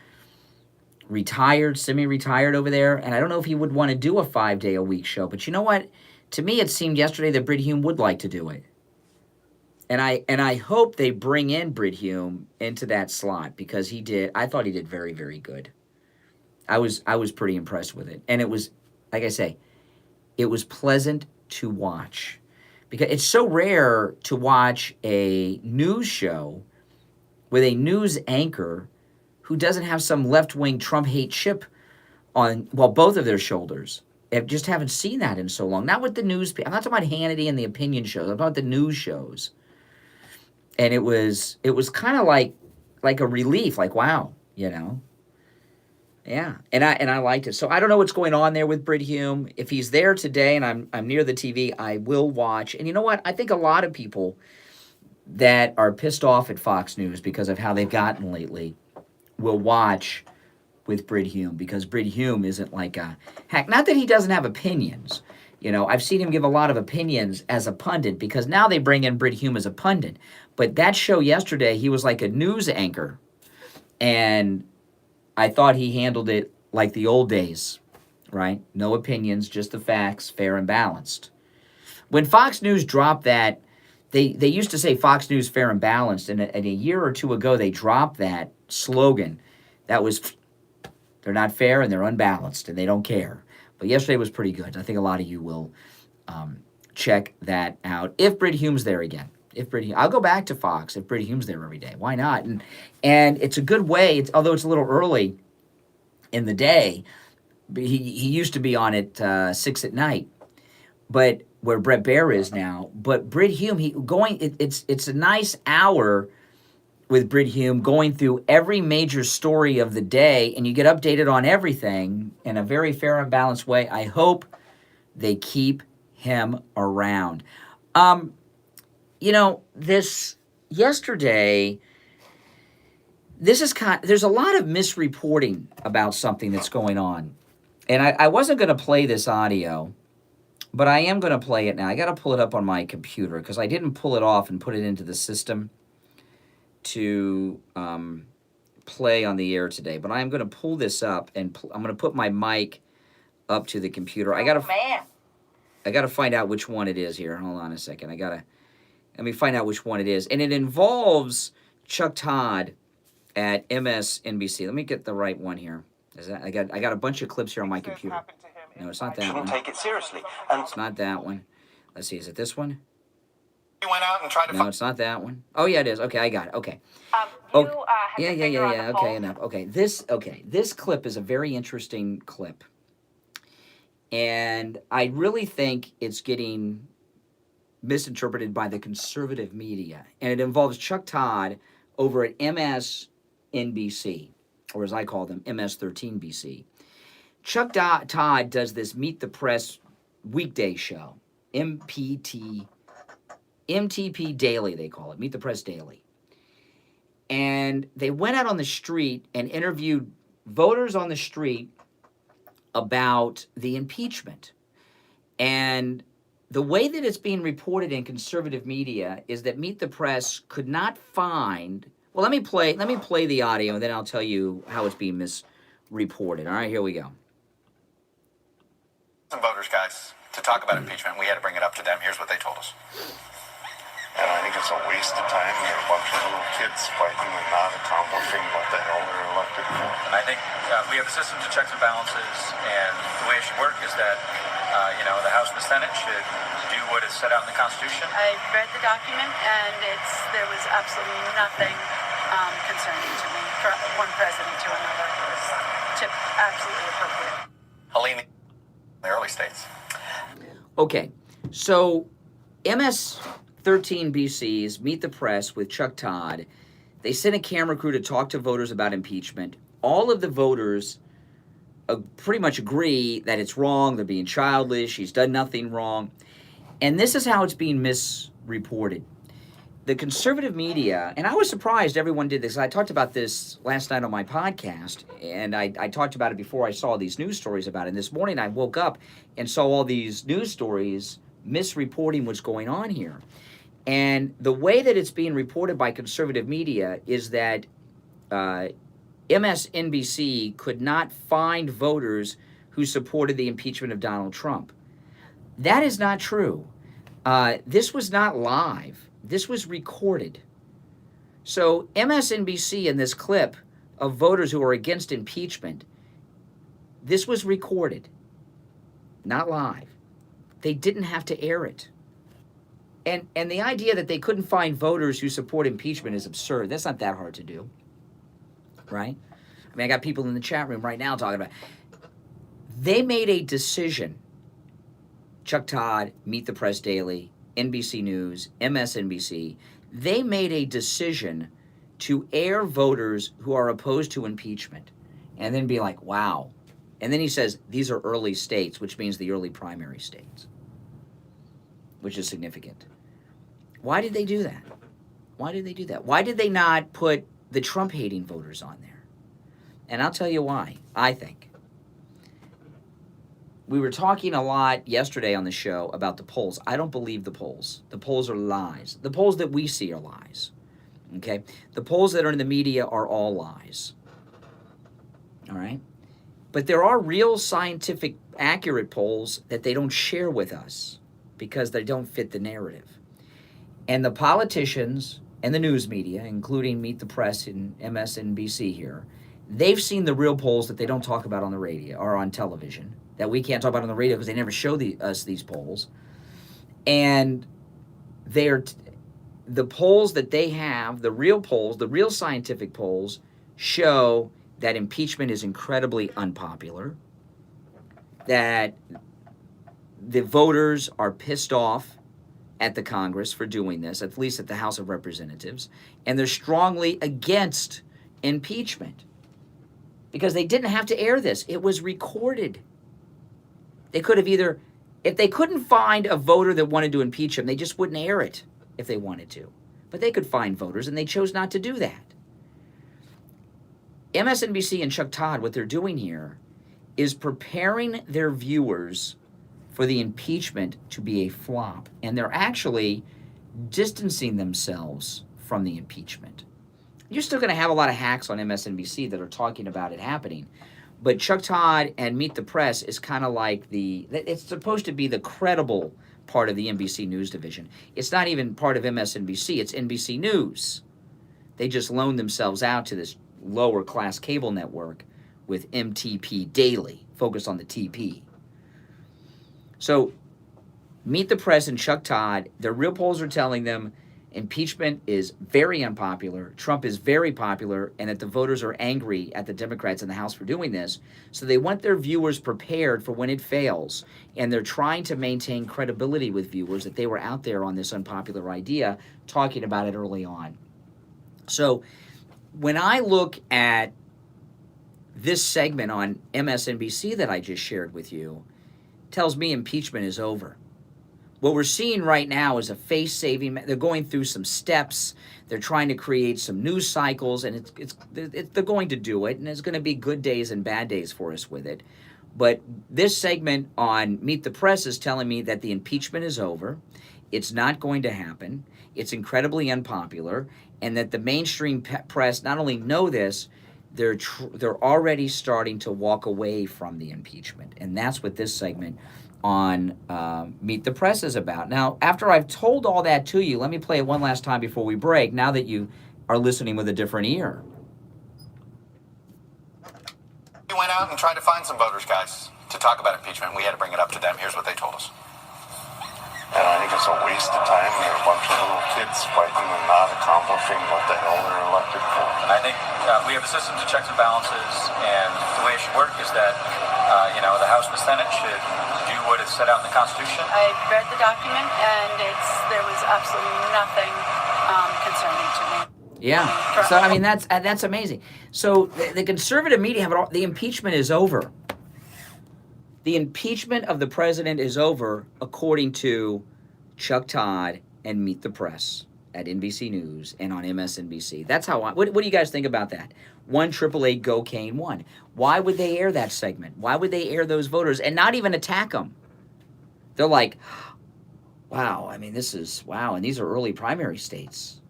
retired, semi-retired over there, and I don't know if he would want to do a 5-day-a-week show, but you know what? To me, it seemed yesterday that Brit Hume would like to do it. And I hope they bring in Brit Hume into that slot, because I thought he did very, very good. I was pretty impressed with it. And it was, like I say, it was pleasant to watch. Because it's so rare to watch a news show with a news anchor who doesn't have some left-wing Trump hate chip on, both of their shoulders. I just haven't seen that in so long. Not with the news. I'm not talking about Hannity and the opinion shows. I'm talking about the news shows. And it was kind of like a relief, like, wow, you know. Yeah, and I liked it. So I don't know what's going on there with Brit Hume. If he's there today and I'm near the TV, I will watch. And you know what? I think a lot of people that are pissed off at Fox News because of how they've gotten lately will watch with Brit Hume, because Brit Hume isn't like a hack. Not that he doesn't have opinions. You know, I've seen him give a lot of opinions as a pundit, because now they bring in Brit Hume as a pundit. But that show yesterday, he was like a news anchor. And I thought he handled it like the old days, right? No opinions, just the facts, fair and balanced. When Fox News dropped that, they used to say Fox News fair and balanced, and a year or two ago they dropped that slogan. That was, they're not fair and they're unbalanced and they don't care. But yesterday was pretty good. I think a lot of you will check that out if Brit Hume's there again. I'll go back to Fox if Brit Hume's there every day. Why not? And it's a good way, although it's a little early in the day. He used to be on at 6 at night, but where Bret Baier is now. But Brit Hume, it's a nice hour with Brit Hume going through every major story of the day, and you get updated on everything in a very fair and balanced way. I hope they keep him around. You know, yesterday, there's a lot of misreporting about something that's going on. And I wasn't going to play this audio, but I am going to play it now. I got to pull it up on my computer because I didn't pull it off and put it into the system to play on the air today. But I am going to pull this up, and I'm going to put my mic up to the computer. I got to find out which one it is here. Hold on a second. Let me find out which one it is. And it involves Chuck Todd at MSNBC. Let me get the right one here. I got a bunch of clips here on my computer. No, it's not that one. Take it seriously. It's not that one. Let's see. Is it this one? You went out and tried to. No, it's not that one. Oh yeah, it is. Okay, I got it. Okay. Yeah. Okay, enough. Okay, this clip is a very interesting clip, and I really think it's getting misinterpreted by the conservative media, and it involves Chuck Todd over at MSNBC, or as I call them, MS13BC. Chuck Todd does this Meet the Press weekday show, MTP Daily, they call it, Meet the Press Daily. And they went out on the street and interviewed voters on the street about the impeachment. And the way that it's being reported in conservative media is that Meet the Press could not find. Well, let me play the audio, and then I'll tell you how it's being misreported. All right, here we go. Some voters, guys, to talk about impeachment. We had to bring it up to them. Here's what they told us. And I think it's a waste of time. There are a bunch of little kids fighting and not accomplishing what the hell they're elected for. And I think we have a system to checks and balances, and the way it should work is that, the House and the Senate should do what is set out in the Constitution. I read the document, and there was absolutely nothing concerning to me from one president to another. It was absolutely appropriate. Helene, the early states. Okay, so MS13BC's Meet the Press with Chuck Todd, they sent a camera crew to talk to voters about impeachment. All of the voters pretty much agree that it's wrong, they're being childish, he's done nothing wrong. And this is how it's being misreported. The conservative media, and I was surprised everyone did this. I talked about this last night on my podcast, and I talked about it before I saw these news stories about it. And this morning I woke up and saw all these news stories misreporting what's going on here. And the way that it's being reported by conservative media is that MSNBC could not find voters who supported the impeachment of Donald Trump. That is not true. This was not live. This was recorded. So MSNBC in this clip of voters who are against impeachment, this was recorded, not live. They didn't have to air it. And the idea that they couldn't find voters who support impeachment is absurd. That's not that hard to do, right? I mean, I got people in the chat room right now talking about it. They made a decision. Chuck Todd, Meet the Press Daily, NBC News, MSNBC, they made a decision to air voters who are opposed to impeachment. and then be like, wow. And then he says, these are early states, which means the early primary states, which is significant. Why did they do that? Why did they do that? Why did they not put the Trump-hating voters on there? And I'll tell you why, I think. We were talking a lot yesterday on the show about the polls. I don't believe the polls. The polls are lies. The polls that we see are lies. Okay? The polls that are in the media are all lies. All right? But there are real scientific, accurate polls that they don't share with us because they don't fit the narrative. And the politicians and the news media, including Meet the Press and MSNBC here, they've seen the real polls that they don't talk about on the radio or on television, that we can't talk about on the radio because they never show us these polls. And the polls that they have, the real polls, the real scientific polls, show that impeachment is incredibly unpopular, that the voters are pissed off at the Congress for doing this, at least at the House of Representatives, and they're strongly against impeachment because they didn't have to air this. It was recorded. They could have either, if they couldn't find a voter that wanted to impeach him, they just wouldn't air it if they wanted to. But they could find voters, and they chose not to do that. MSNBC and Chuck Todd, what they're doing here is preparing their viewers for the impeachment to be a flop. And they're actually distancing themselves from the impeachment. You're still going to have a lot of hacks on MSNBC that are talking about it happening. But Chuck Todd and Meet the Press is kind of like it's supposed to be the credible part of the NBC News division. It's not even part of MSNBC, it's NBC News. They just loaned themselves out to this lower class cable network with MTP Daily, focused on the TP. So, Meet the Press and Chuck Todd, their real polls are telling them impeachment is very unpopular, Trump is very popular, and that the voters are angry at the Democrats in the House for doing this. So they want their viewers prepared for when it fails, and they're trying to maintain credibility with viewers that they were out there on this unpopular idea, talking about it early on. So when I look at this segment on MSNBC that I just shared with you, tells me impeachment is over. What we're seeing right now is a face-saving. They're going through some steps. They're trying to create some news cycles, and they're going to do it, and there's going to be good days and bad days for us with it. But this segment on Meet the Press is telling me that the impeachment is over. It's not going to happen. It's incredibly unpopular, and that the mainstream press not only know this, they're already starting to walk away from the impeachment, and that's what this segment on Meet the Press is about. Now, after I've told all that to you, let me play it one last time before we break, now that you are listening with a different ear. We went out and tried to find some voters, guys, to talk about impeachment. We had to bring it up to them. Here's what they told us. And I think it's a waste of time. There are a bunch of little kids fighting and not accomplishing what the hell they're elected for. I think we have a system to checks and balances, and the way it should work is that, the House and the Senate should do what is set out in the Constitution. I read the document, and there was absolutely nothing concerning to me. Yeah. So, I mean, that's amazing. So the conservative media have it all. The impeachment is over. The impeachment of the president is over, according to Chuck Todd and Meet the Press at NBC News and on MSNBC. That's how what do you guys think about that? 1-888-GO-CANE-1. Why would they air that segment? Why would they air those voters and not even attack them? They're like, wow, I mean, wow, and these are early primary states.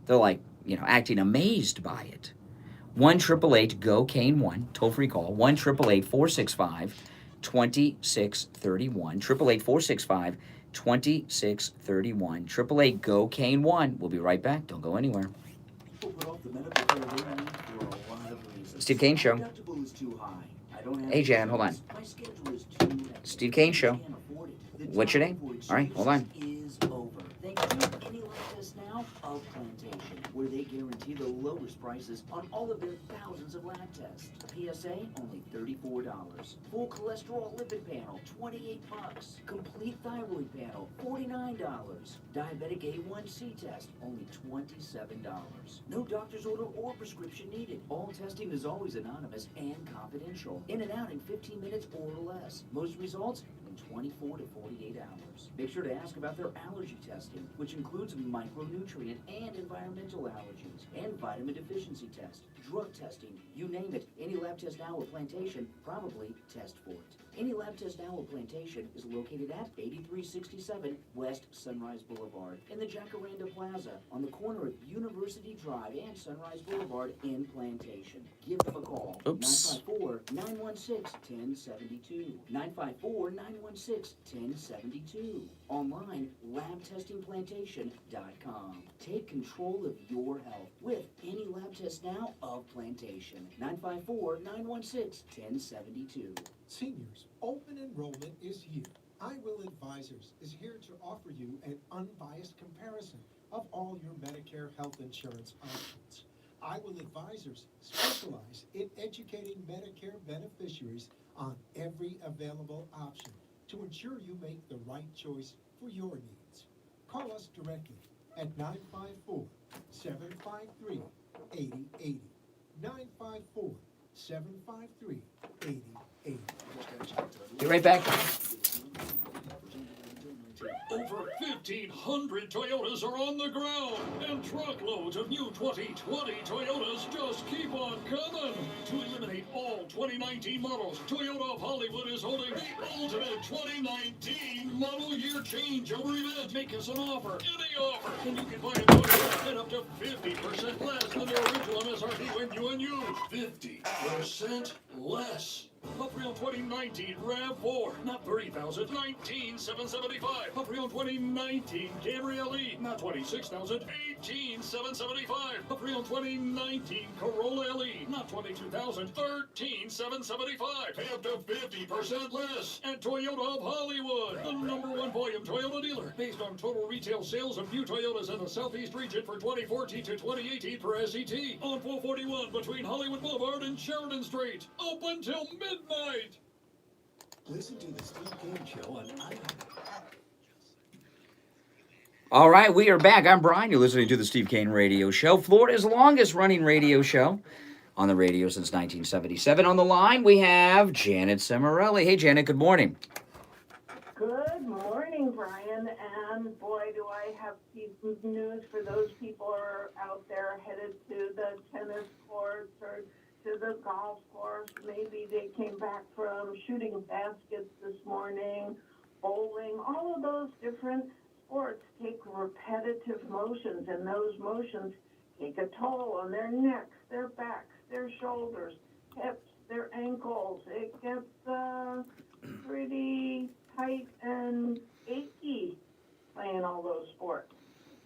They're like, acting amazed by it. 1-888-GO-CANE-1, toll-free call, 1-888-465-2631, 1-888-465-2631, 888-GO-CANE-1. We'll be right back. Don't go anywhere. Steve Kane Show. Hey, Jan, hold on. Steve Kane Show. What's your name? All right, hold on. Where they guarantee you the lowest prices on all of their thousands of lab tests. PSA, only $34. Full cholesterol lipid panel, $28. Complete thyroid panel, $49. Diabetic A1C test, only $27. No doctor's order or prescription needed. All testing is always anonymous and confidential. In and out in 15 minutes or less. Most results in 24 to 48 hours. Make sure to ask about their allergy testing, which includes micronutrient and environmental allergens, and vitamin deficiency test, drug testing, you name it. Any Lab Test Now or Plantation probably test for it. Any Lab Test Now or Plantation is located at 8367 West Sunrise Boulevard in the Jacaranda Plaza on the corner of University Drive and Sunrise Boulevard in Plantation. Give them a call. Oops. 954-916-1072. 954-916-1072. Online, labtestingplantation.com. Take control of your health with Any Lab Test Now of Plantation. 954-916-1072. Seniors, open enrollment is here. I Will Advisors is here to offer you an unbiased comparison of all your Medicare health insurance options. I Will Advisors specialize in educating Medicare beneficiaries on every available option to ensure you make the right choice for your needs. Call us directly at 954-753-8080. 954-753-8080. Be right back. Over 1,500 Toyotas are on the ground, and truckloads of new 2020 Toyotas just keep on coming. To eliminate all 2019 models, Toyota of Hollywood is holding the ultimate 2019 model year changeover event. Make us an offer, any offer, and you can buy a Toyota at up to 50% less than their original MSRP when you and use 50% less. A pre-owned 2019 RAV4, not $30,000, $19,775. A pre-owned 2019 Camry LE, not $26,000, $18,775. A pre-owned 2019 Corolla LE, not $22,000, $13,775. Pay up to 50% less at Toyota of Hollywood, the #1 volume Toyota dealer, based on total retail sales of new Toyotas in the Southeast region for 2014 to 2018 per SET, on 441 between Hollywood Boulevard and Sheridan Street. Open till midnight. Listen to the Steve Kane Show on iHeart. All right, we are back. I'm Brian. You're listening to the Steve Kane Radio Show, Florida's longest running radio show on the radio since 1977. On the line, we have Janet Cimarelli. Hey, Janet, good morning. Good morning, Brian. And boy, do I have news for those people who are out there headed to the tennis courts or to the golf course. Maybe they came back from shooting baskets this morning, bowling. All of those different sports take repetitive motions, and those motions take a toll on their necks, their backs, their shoulders, hips, their ankles. It gets pretty tight and achy playing all those sports.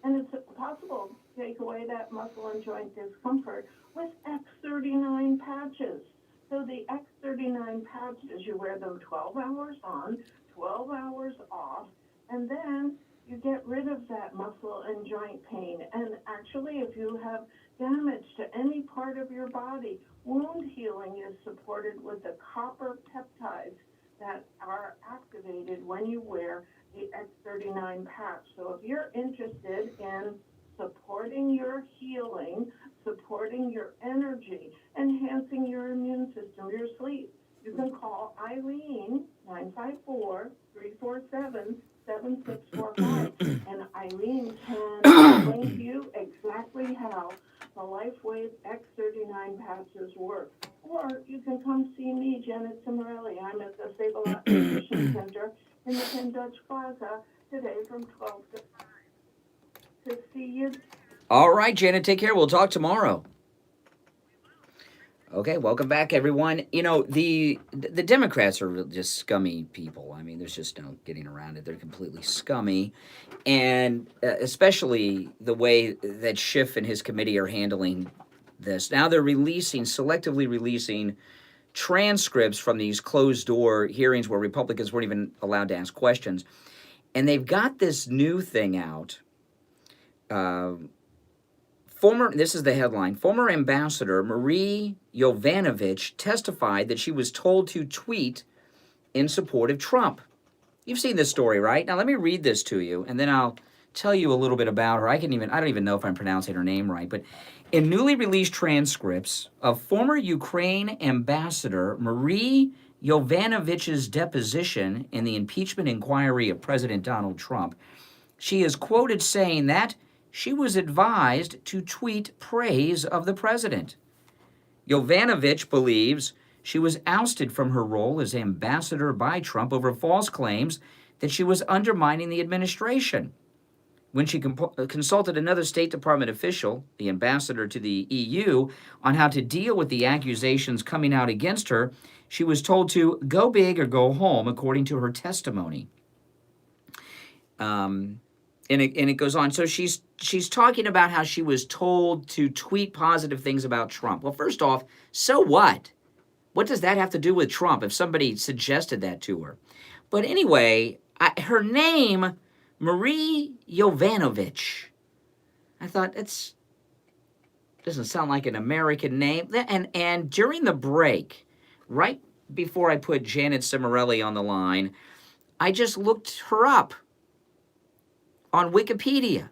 And it's possible to take away that muscle and joint discomfort with X39 patches. So the X39 patches, you wear them 12 hours on, 12 hours off, and then you get rid of that muscle and joint pain. And actually, if you have damage to any part of your body, wound healing is supported with the copper peptides that are activated when you wear the X39 patch. So if you're interested in supporting your healing, supporting your energy, enhancing your immune system, your sleep, you can call Eileen, 954-347-7645. And Eileen can explain to you exactly how the LifeWave X39 patches work. Or you can come see me, Janet Cimarelli. I'm at the Save-A-Lot Nutrition Center in the Penn Dutch Plaza today from 12 to 5. To see you. All right, Janet, take care. We'll talk tomorrow. Okay, welcome back, everyone. You know, the Democrats are just scummy people. I mean, there's just no getting around it. They're completely scummy. And especially the way that Schiff and his committee are handling this. Now they're selectively releasing transcripts from these closed-door hearings where Republicans weren't even allowed to ask questions. And they've got this new thing out This is the headline, former ambassador Marie Yovanovitch testified that she was told to tweet in support of Trump. You've seen this story, right? Now let me read this to you, and then I'll tell you a little bit about her. I don't even know if I'm pronouncing her name right, but in newly released transcripts of former Ukraine ambassador Marie Yovanovitch's deposition in the impeachment inquiry of President Donald Trump, she is quoted saying that she was advised to tweet praise of the president. Yovanovitch believes she was ousted from her role as ambassador by Trump over false claims that she was undermining the administration. When she consulted another State Department official, the ambassador to the EU, on how to deal with the accusations coming out against her, she was told to go big or go home, according to her testimony. And it goes on. So she's talking about how she was told to tweet positive things about Trump. Well, first off, so what? What does that have to do with Trump if somebody suggested that to her? But anyway, her name, Marie Yovanovitch. I thought, it doesn't sound like an American name. And during the break, right before I put Janet Cimarelli on the line, I just looked her up on Wikipedia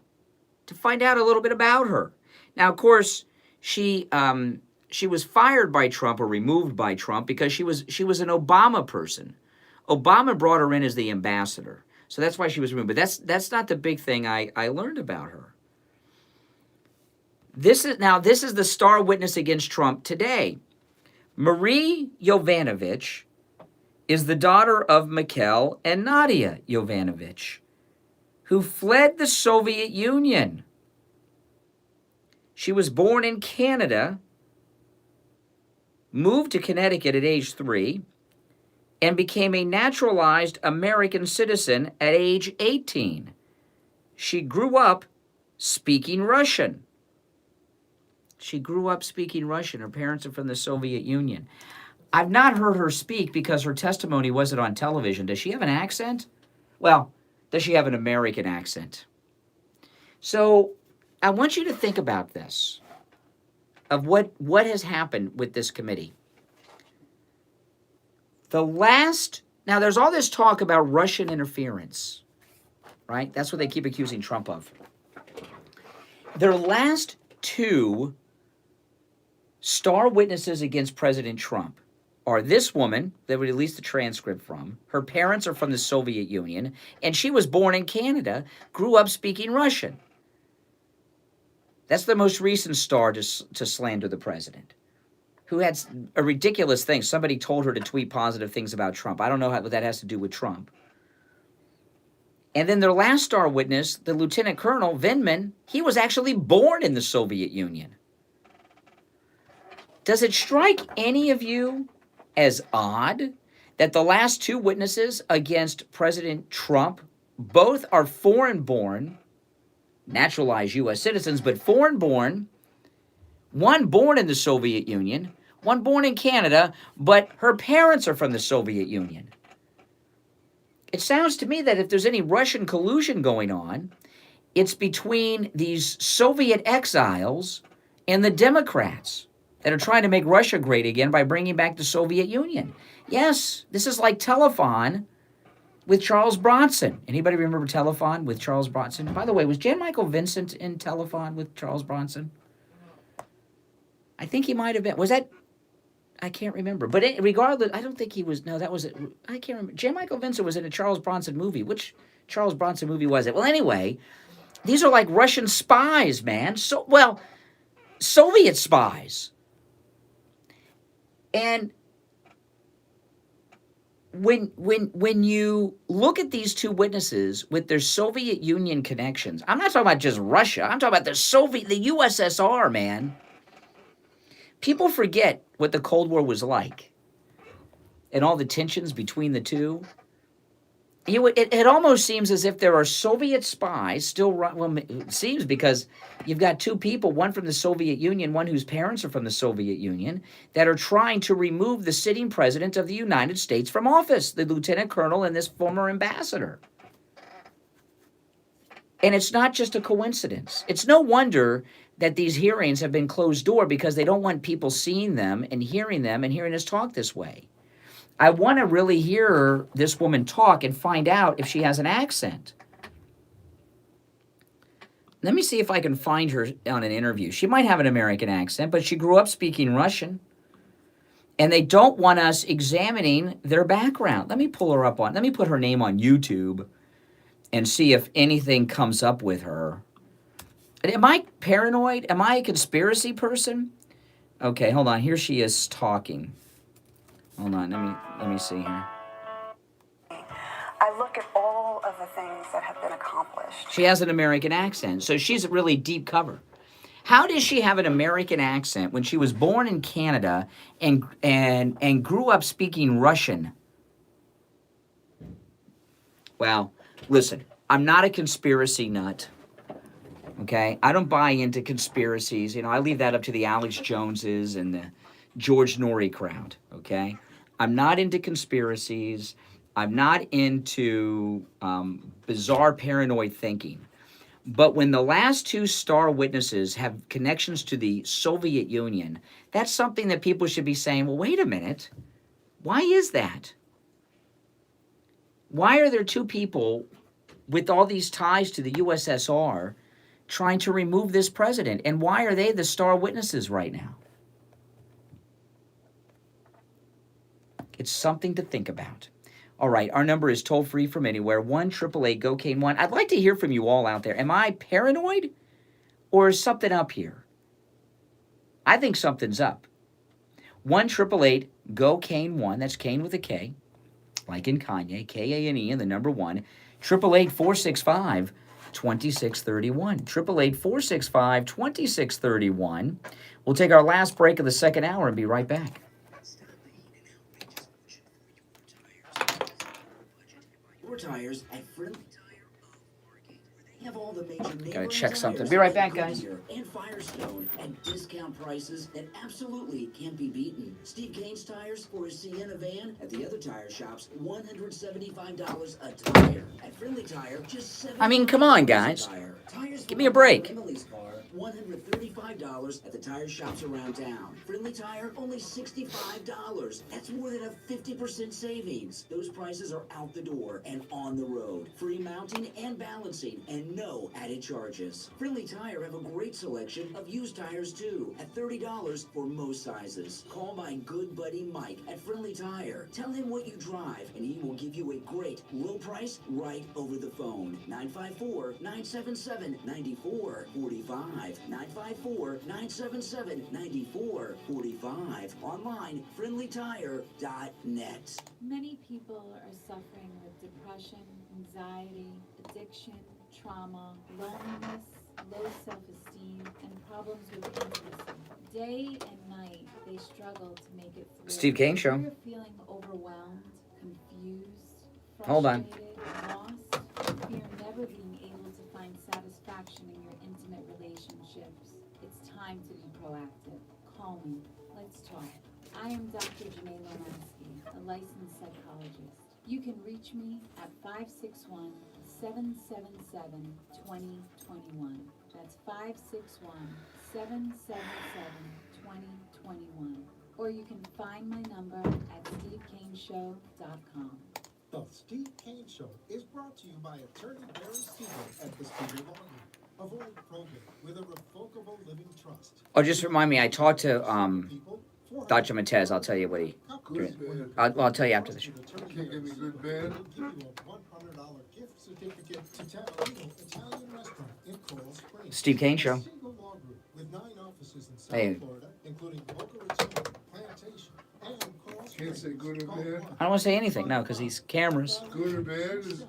to find out a little bit about her. Now, of course, she was fired by Trump or removed by Trump because she was an Obama person. Obama brought her in as the ambassador, so that's why she was removed. But that's not the big thing I learned about her. This is the star witness against Trump today. Marie Yovanovitch is the daughter of Mikhail and Nadia Yovanovitch, who fled the Soviet Union. She was born in Canada, moved to Connecticut at age 3, and became a naturalized American citizen at age 18. She grew up speaking Russian. Her parents are from the Soviet Union. I've not heard her speak because her testimony wasn't on television. Does she have an accent? Well, does she have an American accent? So I want you to think about this, of what has happened with this committee. Now there's all this talk about Russian interference, right? That's what they keep accusing Trump of. Their last 2 star witnesses against President Trump are this woman that we released the transcript from. Her parents are from the Soviet Union, and she was born in Canada, grew up speaking Russian. That's the most recent star to slander the president, who had a ridiculous thing. Somebody told her to tweet positive things about Trump. I don't know what that has to do with Trump. And then their last star witness, the Lieutenant Colonel Vindman, he was actually born in the Soviet Union. Does it strike any of you as odd that the last 2 witnesses against President Trump both are foreign-born, naturalized U.S. citizens, but foreign-born, one born in the Soviet Union, one born in Canada, but her parents are from the Soviet Union? It sounds to me that if there's any Russian collusion going on, it's between these Soviet exiles and the Democrats that are trying to make Russia great again by bringing back the Soviet Union. Yes, this is like Telefon with Charles Bronson. Anybody remember Telefon with Charles Bronson? By the way, was Jan Michael Vincent in Telefon with Charles Bronson? I think he might have been. Was that? I can't remember. But regardless, I don't think he was. No, that was it. I can't remember. Jan Michael Vincent was in a Charles Bronson movie. Which Charles Bronson movie was it? Well, anyway, these are like Russian spies, man. Soviet spies. And when you look at these 2 witnesses with their Soviet Union connections, I'm not talking about just Russia. I'm talking about the USSR, man. People forget what the Cold War was like and all the tensions between the 2. It almost seems as if there are Soviet spies still. Well, it seems because you've got 2 people, one from the Soviet Union, one whose parents are from the Soviet Union, that are trying to remove the sitting president of the United States from office, the lieutenant colonel and this former ambassador. And it's not just a coincidence. It's no wonder that these hearings have been closed door because they don't want people seeing them and hearing us talk this way. I want to really hear this woman talk and find out if she has an accent. Let me see if I can find her on an interview. She might have an American accent, but she grew up speaking Russian. And they don't want us examining their background. Let me put her name on YouTube and see if anything comes up with her. Am I paranoid? Am I a conspiracy person? Okay, hold on. Here she is talking. Hold on. Let me see here. I look at all of the things that have been accomplished. She has an American accent, so she's a really deep cover. How does she have an American accent when she was born in Canada and grew up speaking Russian? Well, listen, I'm not a conspiracy nut. Okay? I don't buy into conspiracies. I leave that up to the Alex Joneses and the George Norrie crowd. Okay? I'm not into conspiracies. I'm not into bizarre paranoid thinking. But when the last two star witnesses have connections to the Soviet Union, that's something that people should be saying, well, wait a minute. Why is that? Why are there two people with all these ties to the USSR trying to remove this president? And why are they the star witnesses right now? It's something to think about. All right, our number is toll-free from anywhere, 1-888-GO-CANE-1. I'd like to hear from you all out there. Am I paranoid or is something up here? I think something's up. 1-888-GO-CANE-1. That's Kane with a K, like in Kanye, K-A-N-E, and the number 1. 888-465-2631. 888-465-2631. We'll take our last break of the second hour and be right back. Tires at Friendly Tire of Margate. They have all the major Gotta check something. Be right back, guys. And Firestone at discount prices that absolutely can't be beaten. Steve Kane's tires for a Sienna van at the other tire shops, $175 a tire. At Friendly Tire, just $7. I mean, come on, guys. Give me a break. $135 at the tire shops around town. Friendly Tire, only $65. That's more than a 50% savings. Those prices are out the door and on the road. Free mounting and balancing and no added charges. Friendly Tire have a great selection of used tires too at $30 for most sizes. Call my good buddy Mike at Friendly Tire. Tell him what you drive and he will give you a great low price right over the phone. 954-977-9445. 954-977-9445. Online, friendlytire.net. Many people are suffering with depression, anxiety, addiction, trauma, loneliness, low self-esteem, and problems with intimacy. Day and night, they struggle to make it through. Steve Kane Show. If you're feeling overwhelmed, confused, Hold on. lost, fear never being able to find satisfaction in your intimate relationships, it's time to be proactive. Call me. Let's talk. I am Dr. Janae Lomansky, a licensed psychologist. You can reach me at 561-777-2021. That's 561-777-2021. Or you can find my number at stevecaneshow.com. The Steve Kane Show is brought to you by Attorney Barry Siegel at the Siegel Law Group. Avoid probate with a revocable living trust. Oh, just remind me, I talked to Dr. Matez. I'll tell you what he... I'll tell you after the show. Can't give me good bed. Give you a $100 gift certificate to Italian restaurant in Coral Springs. Steve Kane Show. Siegel Law Group with 9 offices in South Hey. Florida, including Boca Raton, Plantation, and Coral Springs. Can't say good or bad. I don't want to say anything, no, because these cameras. Good or bad is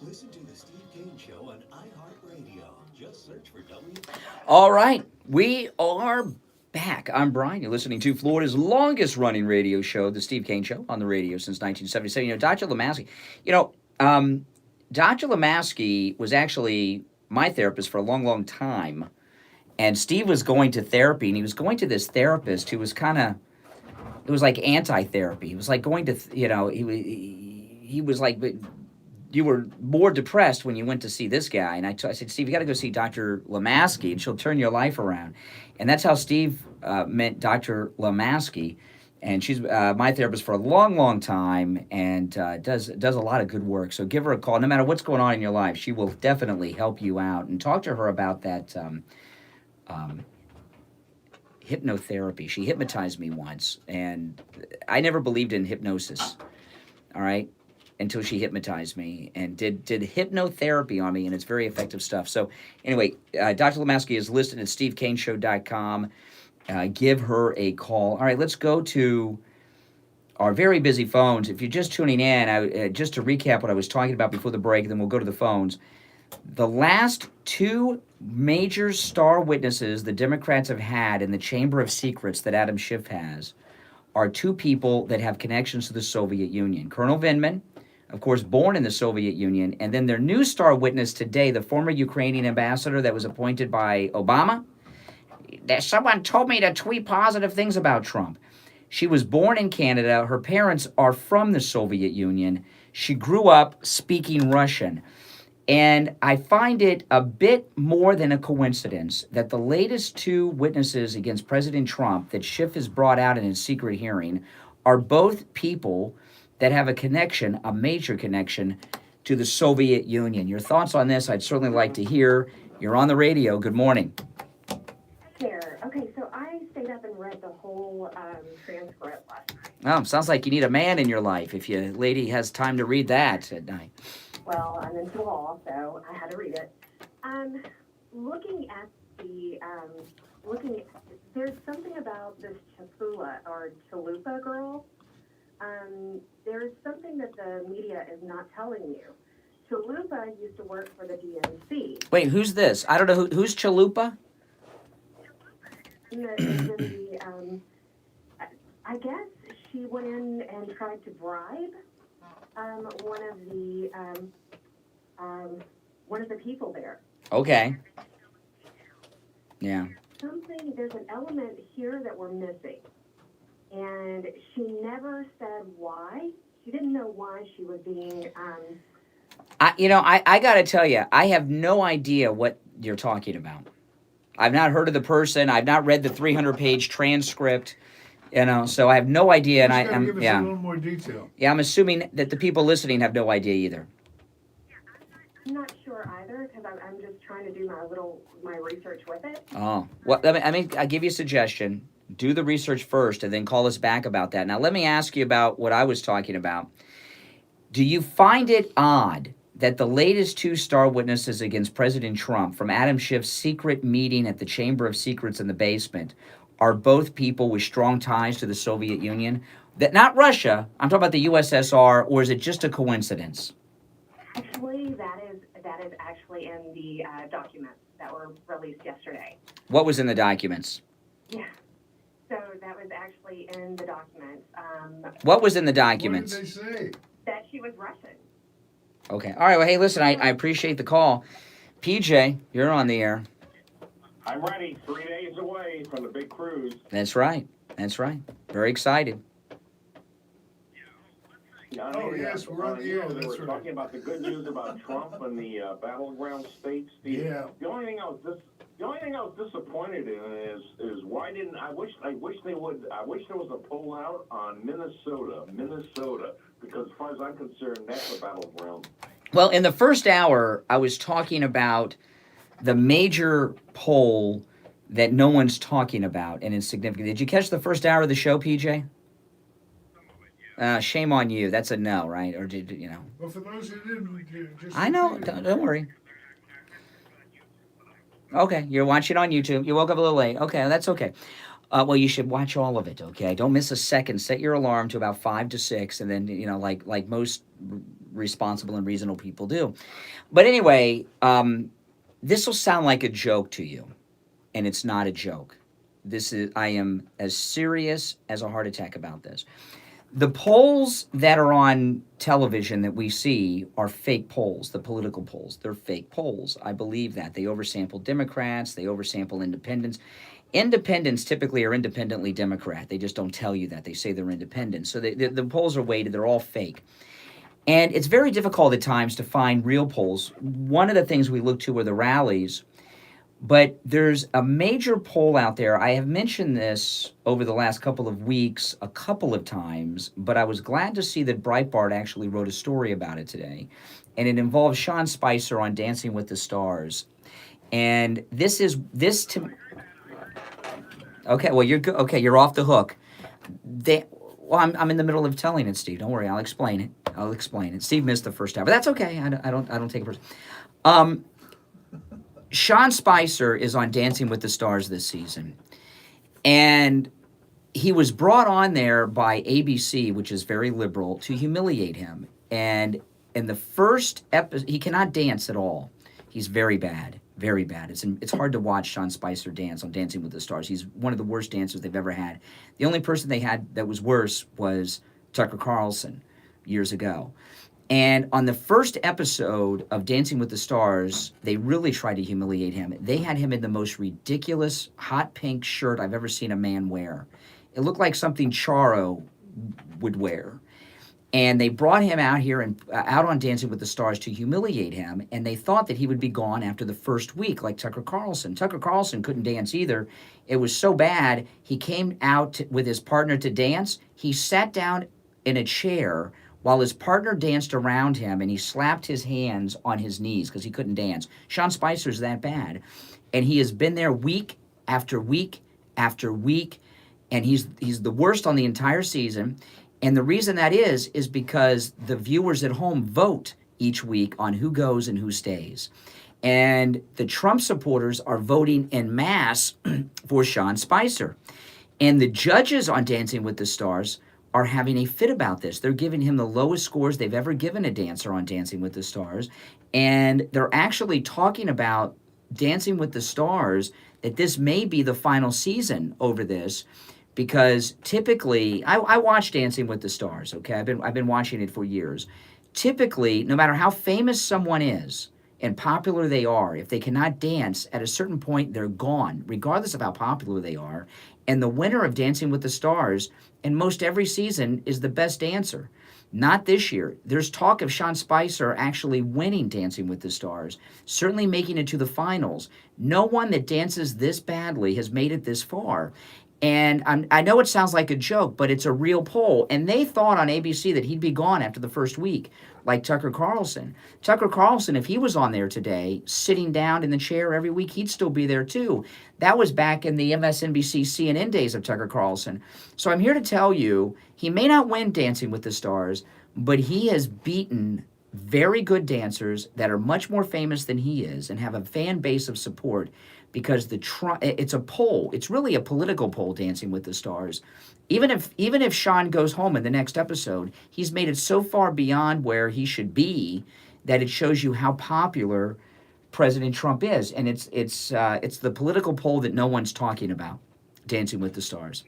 Listen to the Steve Kane Show on iHeartRadio. Just search for W. All right, we are back. I'm Brian. You're listening to Florida's longest running radio show, The Steve Kane Show, on the radio since 1977. Dr. Lomansky, Dr. Lomansky was actually my therapist for a long, long time. And Steve was going to therapy, and he was going to this therapist who was it was like anti-therapy. It was like going to, he was like more depressed when you went to see this guy. And I said, Steve, you got to go see Dr. Lamaski, and she'll turn your life around. And that's how Steve met Dr. Lamaski. And she's my therapist for a long, long time, and does a lot of good work. So give her a call. No matter what's going on in your life, she will definitely help you out. And talk to her about that hypnotherapy. She hypnotized me once, and I never believed in hypnosis, all right, until she hypnotized me and did hypnotherapy on me, and it's very effective stuff. So anyway, Dr. Lamaski is listed at stevekaneshow.com. Give her a call. All right, let's go to our very busy phones. If you're just tuning in, just to recap what I was talking about before the break, then we'll go to the phones. The last two major star witnesses the Democrats have had in the Chamber of Secrets that Adam Schiff has are two people that have connections to the Soviet Union. Colonel Vindman, of course, born in the Soviet Union, and then their new star witness today, the former Ukrainian ambassador that was appointed by Obama. Someone told me to tweet positive things about Trump. She was born in Canada. Her parents are from the Soviet Union. She grew up speaking Russian. And I find it a bit more than a coincidence that the latest two witnesses against President Trump that Schiff has brought out in his secret hearing are both people that have a connection, a major connection, to the Soviet Union. Your thoughts on this, I'd certainly like to hear. You're on the radio. Good morning. There. Okay, so I stayed up and read the whole transcript last night. Oh, sounds like you need a man in your life if your lady has time to read that at night. Well, I'm into law, so I had to read it. Looking at there's something about this Chalupa girl. There's something that the media is not telling you. Chalupa used to work for the DNC. Wait, who's this? I don't know. Who's Chalupa? I guess she went in and tried to bribe one of the people there. Okay. Yeah. There's an element here that we're missing. And she never said why. She didn't know why she was being, I got to tell you, I have no idea what you're talking about. I've not heard of the person. I've not read the 300-page transcript. So I have no idea. And I'm give us a little more detail. Yeah, I'm assuming that the people listening have no idea either. I'm not sure either because I'm just trying to do my research with it. Oh, well, I'll give you a suggestion. Do the research first and then call us back about that. Now, let me ask you about what I was talking about. Do you find it odd that the latest two star witnesses against President Trump from Adam Schiff's secret meeting at the Chamber of Secrets in the basement are both people with strong ties to the Soviet Union? That not Russia, I'm talking about the USSR, or is it just a coincidence? Actually, that is actually in the documents that were released yesterday. What was in the documents? Yeah. So that was actually in the documents. What was in the documents? What did they say? That she was Russian. Okay. All right. Well, hey, listen, I appreciate the call. PJ, you're on the air. I'm ready. 3 days away from the big cruise. That's right. Very excited. Yeah, yes, we're on the air. That's we're right. talking about the good news about Trump and the battleground states. Yeah. The only thing I was disappointed in is why didn't I wish there was a poll out on Minnesota, because as far as I'm concerned, that's a battleground. Well, in the first hour, I was talking about the major poll that no one's talking about and is significant. Did you catch the first hour of the show, PJ? Shame on you. That's a no, right? Or did you know? Well, for those who didn't, just I know. Don't worry. Okay, you're watching on YouTube. You woke up a little late. Okay, that's okay. Well, you should watch all of it. Okay, don't miss a second. Set your alarm to about 5 to 6, and then like most responsible and reasonable people do. But anyway, this will sound like a joke to you, and it's not a joke. I am as serious as a heart attack about this. The polls that are on television that we see are fake polls, the political polls. They're fake polls. I believe that. They oversample Democrats. They oversample independents. Independents typically are independently Democrat. They just don't tell you that. They say they're independent. So the polls are weighted. They're all fake. And it's very difficult at times to find real polls. One of the things we look to are the rallies. But there's a major poll out there. I have mentioned this over the last couple of weeks a couple of times, but I was glad to see that Breitbart actually wrote a story about it today. And it involves Sean Spicer on Dancing with the Stars. And this to... Okay, well, you're good. Okay, you're off the hook. I'm in the middle of telling it, Steve. Don't worry, I'll explain it. Steve missed the first half, but that's okay. I don't take it personally. Sean Spicer is on Dancing with the Stars this season, and he was brought on there by ABC, which is very liberal, to humiliate him. And in the first episode, he cannot dance at all. He's very bad, very bad. It's hard to watch Sean Spicer dance on Dancing with the Stars. He's one of the worst dancers they've ever had. The only person they had that was worse was Tucker Carlson years ago. And on the first episode of Dancing with the Stars, they really tried to humiliate him. They had him in the most ridiculous hot pink shirt I've ever seen a man wear. It looked like something Charo would wear. And they brought him out here and out on Dancing with the Stars to humiliate him. And they thought that he would be gone after the first week, like Tucker Carlson. Tucker Carlson couldn't dance either. It was so bad, he came out with his partner to dance. He sat down in a chair while his partner danced around him, and he slapped his hands on his knees because he couldn't dance. Sean Spicer's that bad. And he has been there week after week after week, and he's the worst on the entire season. And the reason that is because the viewers at home vote each week on who goes and who stays. And the Trump supporters are voting en masse for Sean Spicer. And the judges on Dancing with the Stars are having a fit about this. They're giving him the lowest scores they've ever given a dancer on Dancing with the Stars. And they're actually talking about Dancing with the Stars, that this may be the final season over this, because typically, I watch Dancing with the Stars, okay? I've been watching it for years. Typically, no matter how famous someone is and popular they are, if they cannot dance, at a certain point, they're gone, regardless of how popular they are. And the winner of Dancing with the Stars, in most every season, is the best dancer. Not this year. There's talk of Sean Spicer actually winning Dancing with the Stars, certainly making it to the finals. No one that dances this badly has made it this far. And I know it sounds like a joke, but it's a real poll. And they thought on ABC that he'd be gone after the first week, like Tucker Carlson. Tucker Carlson, if he was on there today, sitting down in the chair every week, he'd still be there too. That was back in the MSNBC CNN days of Tucker Carlson. So I'm here to tell you, he may not win Dancing with the Stars, but he has beaten very good dancers that are much more famous than he is and have a fan base of support, because it's a poll. It's really a political poll, Dancing with the Stars. Even if Sean goes home in the next episode, he's made it so far beyond where he should be that it shows you how popular President Trump is. And it's the political poll that no one's talking about, Dancing with the Stars.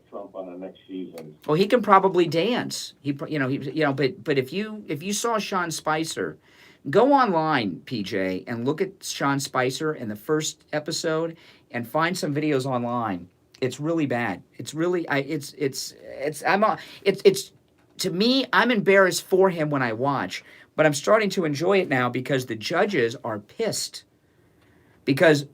Trump on the next season. Well, he can probably dance. But if you saw Sean Spicer, go online, PJ, and look at Sean Spicer in the first episode and find some videos online. It's really bad. It's really to me, I'm embarrassed for him when I watch, but I'm starting to enjoy it now because the judges are pissed because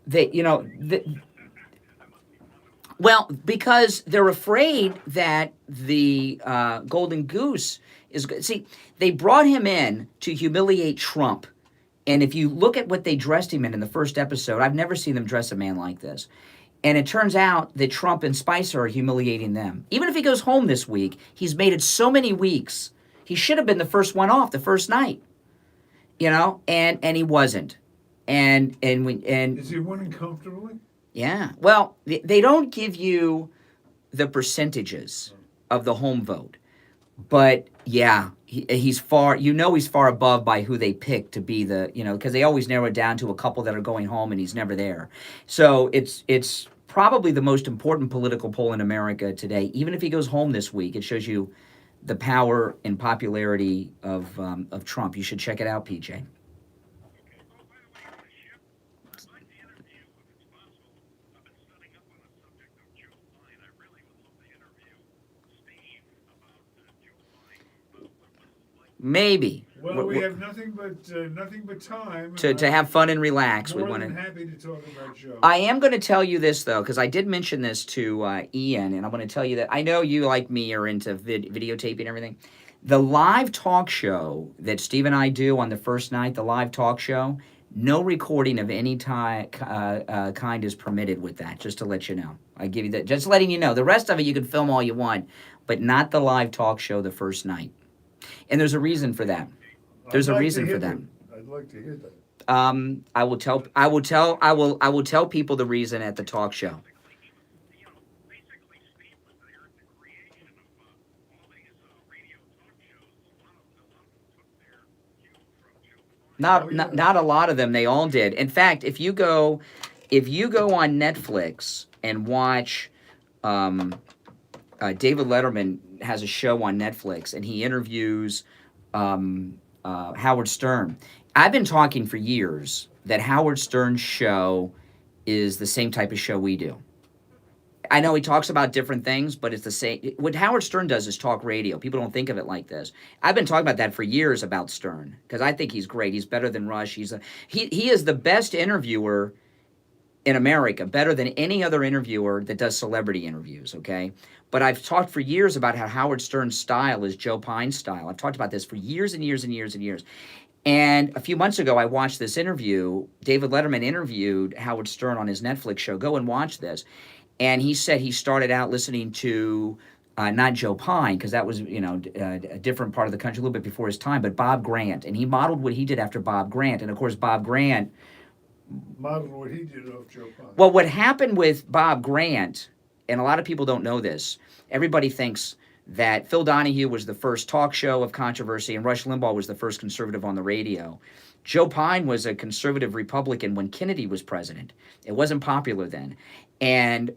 because they're afraid that the Golden Goose is good. See, they brought him in to humiliate Trump. And if you look at what they dressed him in the first episode, I've never seen them dress a man like this. And it turns out that Trump and Spicer are humiliating them. Even if he goes home this week, he's made it so many weeks. He should have been the first one off the first night. And he wasn't. And is he winning comfortably? Yeah. Well, they don't give you the percentages of the home vote. But yeah, he's far above by who they pick to be because they always narrow it down to a couple that are going home and he's never there. So it's probably the most important political poll in America today. Even if he goes home this week, it shows you the power and popularity of Trump. You should check it out, PJ. Maybe. Well, we have nothing but time. To have fun and relax. More We want than to. happy to talk about Joe. I am going to tell you this, though, because I did mention this to Ian, and I'm going to tell you that I know you, like me, are into videotaping and everything. The live talk show that Steve and I do on the first night, the live talk show, no recording of any kind is permitted with that, just to let you know. I give you that, just letting you know. The rest of it you can film all you want, but not the live talk show the first night. And there's a reason for that. There's a reason for that. I'd like to hear that. I will tell people the reason at the talk show. Not a lot of them. They all did. In fact, if you go on Netflix and watch, David Letterman has a show on Netflix, and he interviews Howard Stern. I've been talking for years that Howard Stern's show is the same type of show we do. I know he talks about different ththings, but it's the same. What Howard Stern does is talk radio. People don't think of it like this. I've been talking about that for years about Stern because I think he's great. He's better than Rush. He is the best interviewer in America, better than any other interviewer that does celebrity interviews, okay? But I've talked for years about how Howard Stern's style is Joe Pine's style. I've talked about this for years and years and years and years. And a few months ago, I watched this interview. David Letterman interviewed Howard Stern on his Netflix show. Go and watch this. And he said he started out listening to not Joe Pine, because that was, a different part of the country, a little bit before his time, but Bob Grant. And he modeled what he did after Bob Grant. And, of course, Bob Grant modeled what he did off Joe Pine. Well, what happened with Bob Grant, and a lot of people don't know this, everybody thinks that Phil Donahue was the first talk show of controversy and Rush Limbaugh was the first conservative on the radio. Joe Pine was a conservative Republican when Kennedy was president. It wasn't popular then. And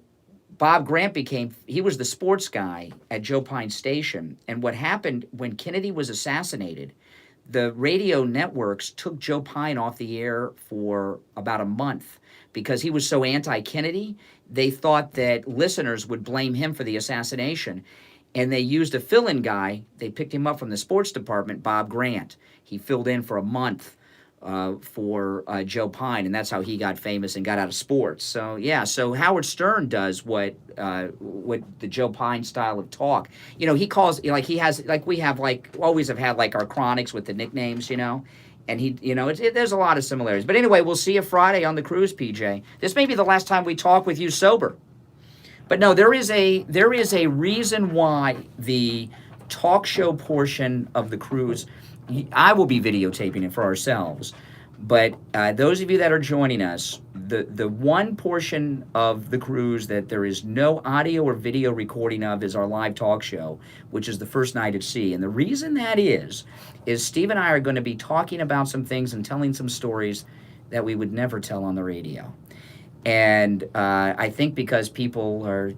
Bob Grant he was the sports guy at Joe Pine's station. And what happened when Kennedy was assassinated, the radio networks took Joe Pine off the air for about a month because he was so anti-Kennedy. They thought that listeners would blame him for the assassination. And they used a fill-in guy. They picked him up from the sports department, Bob Grant. He filled in for a month for Joe Pine, and that's how he got famous and got out of sports. So, yeah, so Howard Stern does what the Joe Pine style of talk. He calls, we always have had, our chronics with the nicknames, and there's a lot of similarities. But anyway, we'll see you Friday on the cruise, PJ. This may be the last time we talk with you sober. But no, there is a reason why the talk show portion of the cruise, I will be videotaping it for ourselves. But those of you that are joining us, the one portion of the cruise that there is no audio or video recording of is our live talk show, which is the first night at sea. And the reason that is Steve and I are going to be talking about some things and telling some stories that we would never tell on the radio. And I think because people are,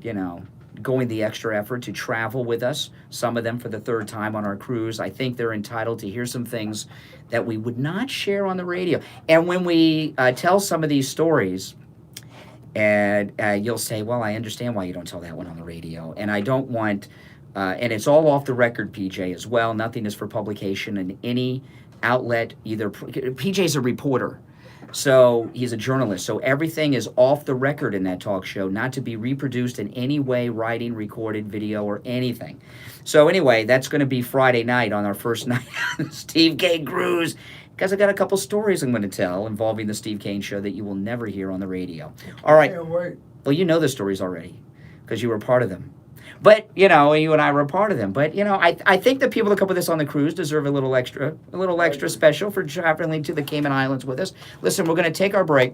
going the extra effort to travel with us, some of them for the third time on our cruise, I think they're entitled to hear some things that we would not share on the radio. And when we tell some of these stories, and you'll say, well, I understand why you don't tell that one on the radio. And I don't want, and it's all off the record, PJ, as well. Nothing is for publication in any outlet, either. PJ's a reporter. So he's a journalist. So everything is off the record in that talk show, not to be reproduced in any way, writing, recorded, video, or anything. So anyway, that's going to be Friday night on our first night on the Steve Kane Cruise, because I got a couple stories I'm going to tell involving the Steve Kane Show that you will never hear on the radio. All right. Can't wait. Well, you know the stories already because you were part of them. But, you and I were a part of them. But, I think the people that come with us on the cruise deserve a little extra special for traveling to the Cayman Islands with us. Listen, we're going to take our break.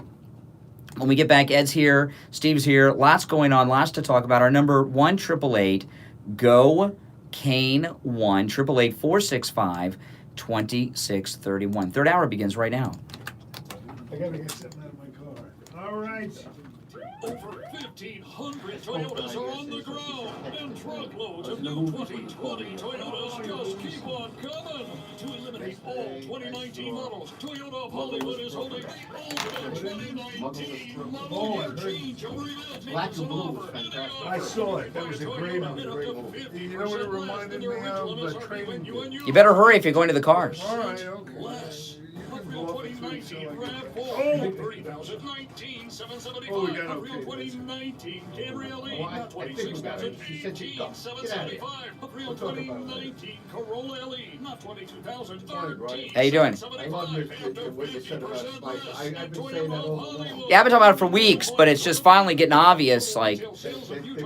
When we get back, Ed's here, Steve's here, lots going on, lots to talk about. Our number 1-888-GO-KANE-1, 888-465-2631. Third hour begins right now. I got to get something out of my car. All right. Over 1,500 Toyotas are on the ground, and truckloads of new 2020 Toyotas just keep on coming. To eliminate all 2019 models, Toyota of Hollywood is holding the ultimate 2019 model year changeover event. Black and blue was fantastic. I saw it. That was a great movie. You know what it reminded me of? The training. You better hurry if you're going to the cars. All right, okay. Less. Real 2019 RAV4, 3,019, 775. Oh, we got Real 2019 Cabriolet, Well, I think about it. She said she'd go. 775. Real 2019 Corolla LE, not 22,000, 13. How you doing? I love the way they said about Spice. I've been saying that all along. Yeah, I've been talking about it for weeks, but it's just finally getting obvious. Like, They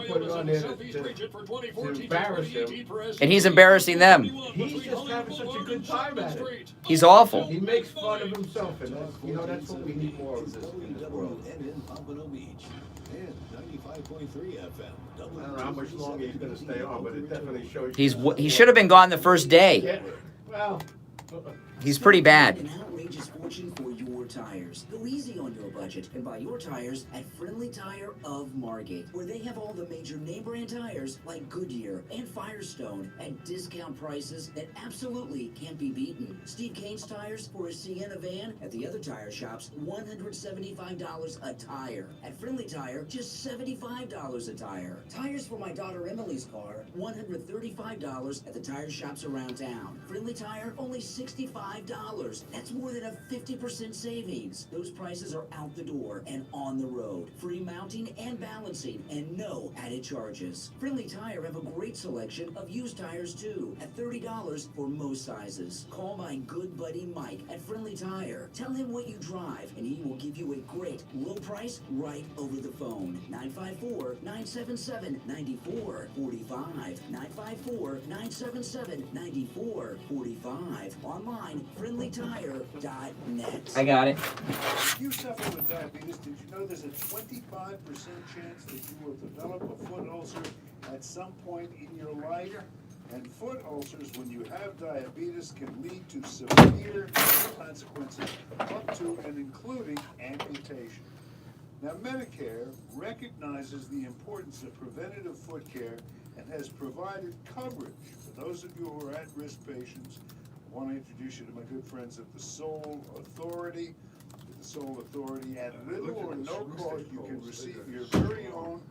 put it on there to embarrass him. and he's embarrassing them. He's just having such a good time at it. He's awful. He makes fun of himself, and that's, that's what we need more of this in this world. WNN Pompano Beach and 95.3 FM. I don't know how much longer he's going to stay on, but it definitely shows. He should have been gone the first day. Yeah. Well. He's pretty bad. An outrageous fortune for your tires. Go easy on your budget and buy your tires at Friendly Tire of Margate, where they have all the major name brand tires like Goodyear and Firestone at discount prices that absolutely can't be beaten. Steve Kane's tires for his Sienna van at the other tire shops, $175 a tire. At Friendly Tire, just $75 a tire. Tires for my daughter Emily's car, $135 at the tire shops around town. Friendly Tire, only $65. That's more than a 50% savings. Those prices are out the door and on the road. Free mounting and balancing and no added charges. Friendly Tire have a great selection of used tires too at $30 for most sizes. Call my good buddy Mike at Friendly Tire. Tell him what you drive and he will give you a great low price right over the phone. 954-977-9445. 954-977-9445. Online, friendlytire.net. I got it. If you suffer with diabetes, did you know there's a 25% chance that you will develop a foot ulcer at some point in your life? And foot ulcers, when you have diabetes, can lead to severe consequences, up to and including amputation. Now, Medicare recognizes the importance of preventative foot care and has provided coverage for those of you who are at-risk patients. I want to introduce you to my good friends at the Soul Authority. With the Soul Authority, at little or no cost, you can receive your very own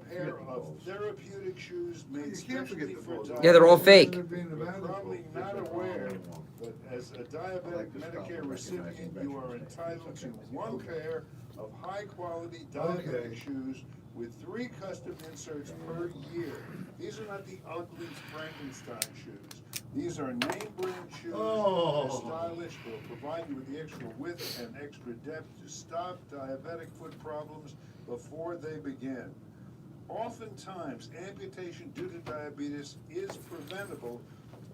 pair of therapeutic shoes made specially for diabetes. Yeah, they're all fake. You're probably not aware, but as a diabetic Medicare recipient, you are entitled to one pair of high-quality diabetic shoes with 3 custom inserts per year. These are not the ugly Frankenstein shoes. These are name brand shoes. They're stylish. They'll provide you with the extra width and extra depth to stop diabetic foot problems before they begin. Oftentimes, amputation due to diabetes is preventable,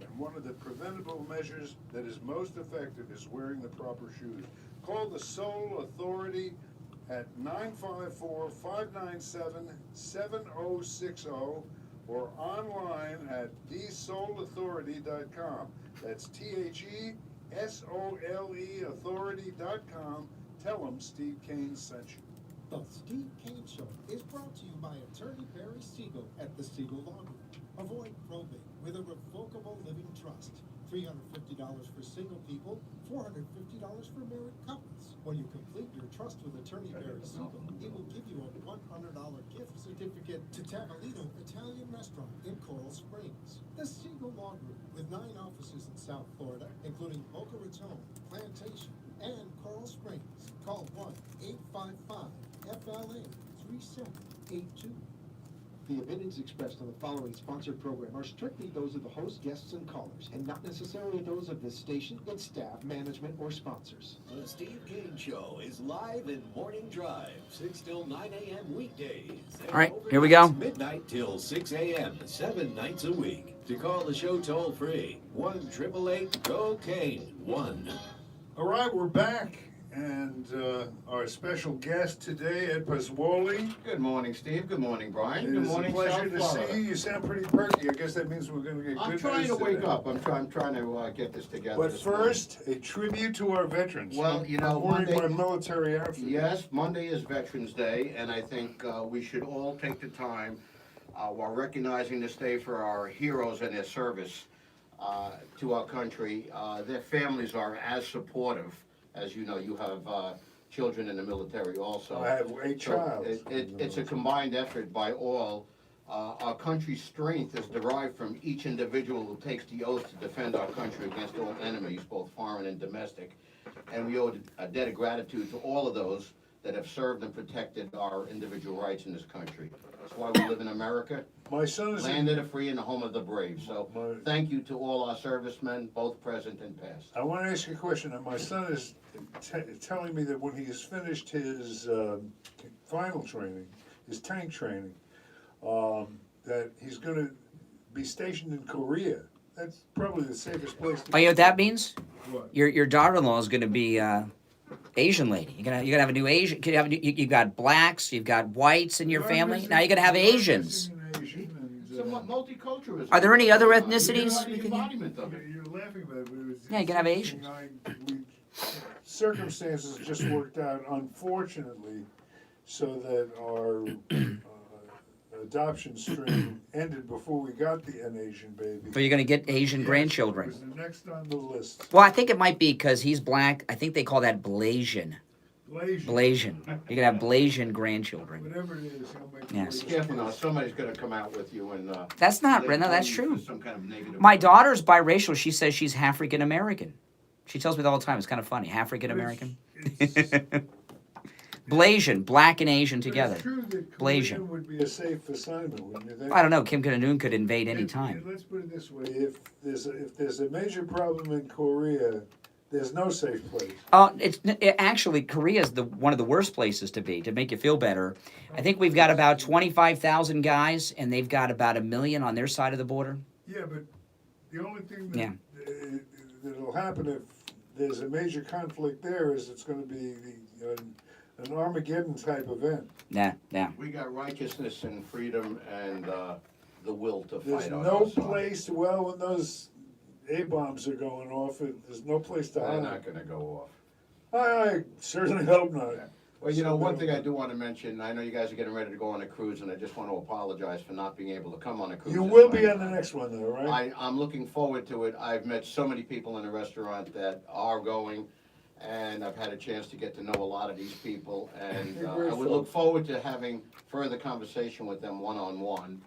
and one of the preventable measures that is most effective is wearing the proper shoes. Call the Soul Authority at 954-597-7060 or online at thesoulauthority.com. That's THESOLE authority.com. Tell them Steve Kane sent you. The Steve Kane Show is brought to you by Attorney Barry Siegel at the Siegel Law Group. Avoid probate with a revocable living trust. $350 for single people, $450 for married couples. When you complete your trust with Attorney Barry Siegel, he will give you a $100 gift certificate to Tavolino Italian Restaurant in Coral Springs. The Siegel Law Group, with 9 offices in South Florida, including Boca Raton, Plantation, and Coral Springs. Call 1-855-FLA-3782. The opinions expressed on the following sponsored program are strictly those of the host, guests, and callers, and not necessarily those of this station, its staff, management, or sponsors. The Steve Kane Show is live in Morning Drive, 6 till 9 a.m. weekdays. All right, here we go. Midnight till 6 a.m., 7 nights a week. To call the show toll-free, 1-888-GO-KANE, 1. All right, we're back. And our special guest today, Ed Pasquale. Good morning, Steve. Good morning, Brian. Good It's morning, a pleasure South to Florida. see you. You sound pretty perky. I guess that means we're going to get I'm good trying news to wake today. up. I'm trying to get this together. But this morning. first, a tribute to our veterans. Well, you know, I'm wearing Monday- my military outfit. Yes, Monday is Veterans Day, and I think we should all take the time while recognizing this day for our heroes and their service to our country. Their families are as supportive. As you know, you have children in the military also. I have a child. It's a combined effort by all. Our country's strength is derived from each individual who takes the oath to defend our country against all enemies, both foreign and domestic. And we owe a debt of gratitude to all of those that have served and protected our individual rights in this country. That's why we live in America. My son is land of the free and the home of the brave. So thank you to all our servicemen, both present and past. I want to ask you a question. And my son is telling me that when he has finished his final training, his tank training, that he's going to be stationed in Korea. That's probably the safest place to Oh, you know what that means? What? Your daughter-in-law is going to be Asian lady. You're gonna have a new Asian. You've got blacks, you've got whites in your family. Now you're gonna have Asians. It's a multiculturalism. Are there any other ethnicities? The embodiment of it. You're laughing about it, but it was Yeah, you can have Asians. Circumstances just worked out, unfortunately, so that our adoption stream ended before we got an Asian baby. So you're gonna get Asian Yes, grandchildren. it was the next on the list. Well, I think it might be because he's black. I think they call that Blasian. Blasian. Blasian. You're gonna have Blasian grandchildren. Whatever it is, he'll make Yes. Careful now, somebody's gonna come out with you and. That's not, blame no, that's you true. for some kind of negative. My daughter's biracial. She says she's African American. She tells me that all the time. It's kind of funny. African American. Blasian, black and Asian together. It's true that Blasian. Korea would be a safe assignment, wouldn't you think? I don't know. Kim Jong-un could invade any time. Let's put it this way: if there's a major problem in Korea, there's no safe place. Actually, Korea is one of the worst places to be. To make you feel better, I think we've got about 25,000 guys, and they've got about 1 million on their side of the border. Yeah, but the only thing that'll happen if there's a major conflict there is it's going to be an Armageddon type event. Yeah. We got righteousness and freedom and the will to There's fight on no our side. place. Well, when those A-bombs are going off, there's no place to They're hide. not gonna go off. I certainly hope not. Well, you know, one thing I do want to mention, I know you guys are getting ready to go on a cruise, and I just want to apologize for not being able to come on a cruise. You this will time. be on the next one, though, right? I'm looking forward to it. I've met so many people in the restaurant that are going, and I've had a chance to get to know a lot of these people, and They're I great would look folks. forward to having further conversation with them one-on-one.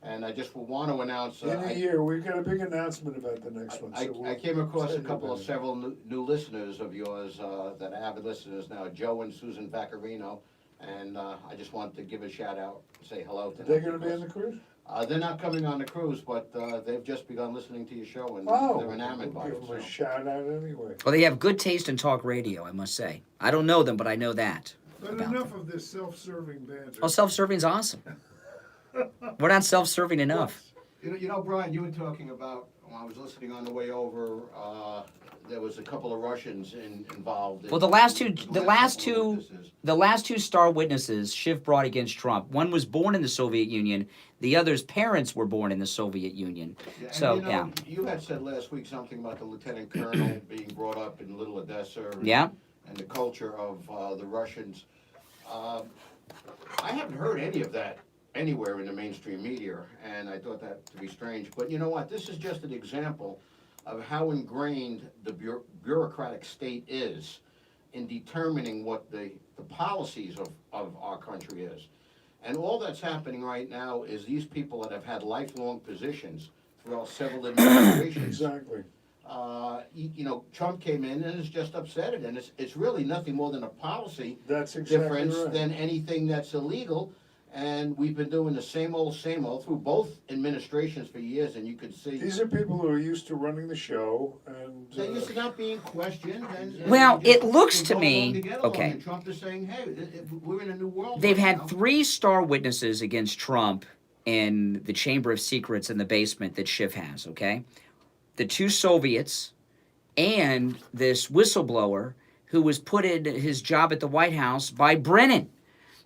And I just want to announce. In a year, we've got a big announcement about the next one. I so we'll came across tell a you couple about of it. several new listeners of yours that are avid listeners now, Joe and Susan Vaccarino, and I just wanted to give a shout out, say hello to them. They're going to be on the cruise? They're not coming on the cruise, but they've just begun listening to your show, and Oh, they're enamored by we'll it. give them a so. shout out anyway. Well, they have good taste in talk radio, I must say. I don't know them, but I know that. But enough of this self-serving banter. Oh, self-serving's awesome. We're not self-serving enough. You know, Brian, you were talking about, when I was listening on the way over, there was a couple of Russians involved. Well, the last two star witnesses Schiff brought against Trump. One was born in the Soviet Union. The other's parents were born in the Soviet Union. Yeah, and So you know, yeah, you had said last week something about the lieutenant colonel being brought up in Little Odessa. And, Yeah. And the culture of the Russians. I haven't heard any of that anywhere in the mainstream media, and I thought that to be strange. But you know what? This is just an example of how ingrained the bureaucratic state is in determining what the policies of our country is. And all that's happening right now is these people that have had lifelong positions throughout several administrations. Exactly. You know, Trump came in and has just upset it, and it's really nothing more than a policy That's exactly difference right. than anything that's illegal. And we've been doing the same old through both administrations for years, and you could see These are people who are used to running the show, and they're used to not being questioned. And Well, they just it looks to go me- along to get along. okay. And Trump is saying, "Hey, we're in a new world." they've right had now. 3 star witnesses against Trump in the Chamber of Secrets in the basement that Schiff has. Okay, the 2 Soviets and this whistleblower who was put in his job at the White House by Brennan.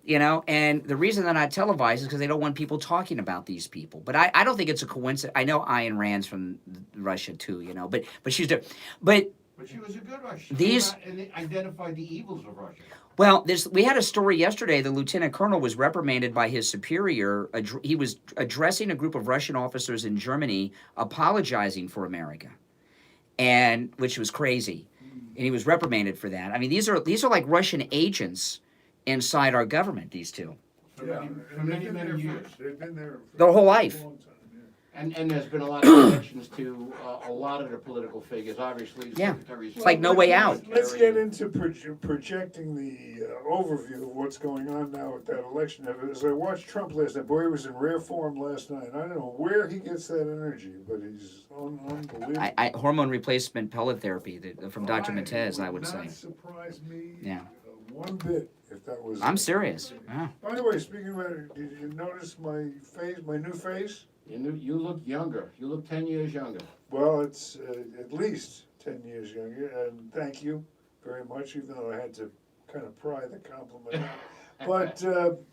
You know, and the reason they're not televised is because they don't want people talking about these people. But I don't think it's a coincidence. I know Ayn Rand's from Russia too, you know, but she's different. But she was a good Russian. These, and identified the evils of Russia. well, we had a story yesterday. The lieutenant colonel was reprimanded by his superior. He was addressing a group of Russian officers in Germany, apologizing for America, and which was crazy, and he was reprimanded for that. I mean, these are like Russian agents inside our government. These two, For many years. They've been there their whole life. And there's been a lot of connections to a lot of the political figures, obviously. Yeah. Secretaries. It's like No Way Out. Let's get into projecting the overview of what's going on now with that election. As I watched Trump last night, boy, he was in rare form last night. I don't know where he gets that energy, but he's unbelievable. Hormone replacement pellet therapy from Dr. Matez, I would say. Not surprise me Yeah. One bit if that was. I'm serious. Yeah. By the way, speaking of it, did you notice my face, my new face? You look younger. You look 10 years younger. Well, it's at least 10 years younger, and thank you very much, even though I had to kind of pry the compliment out. But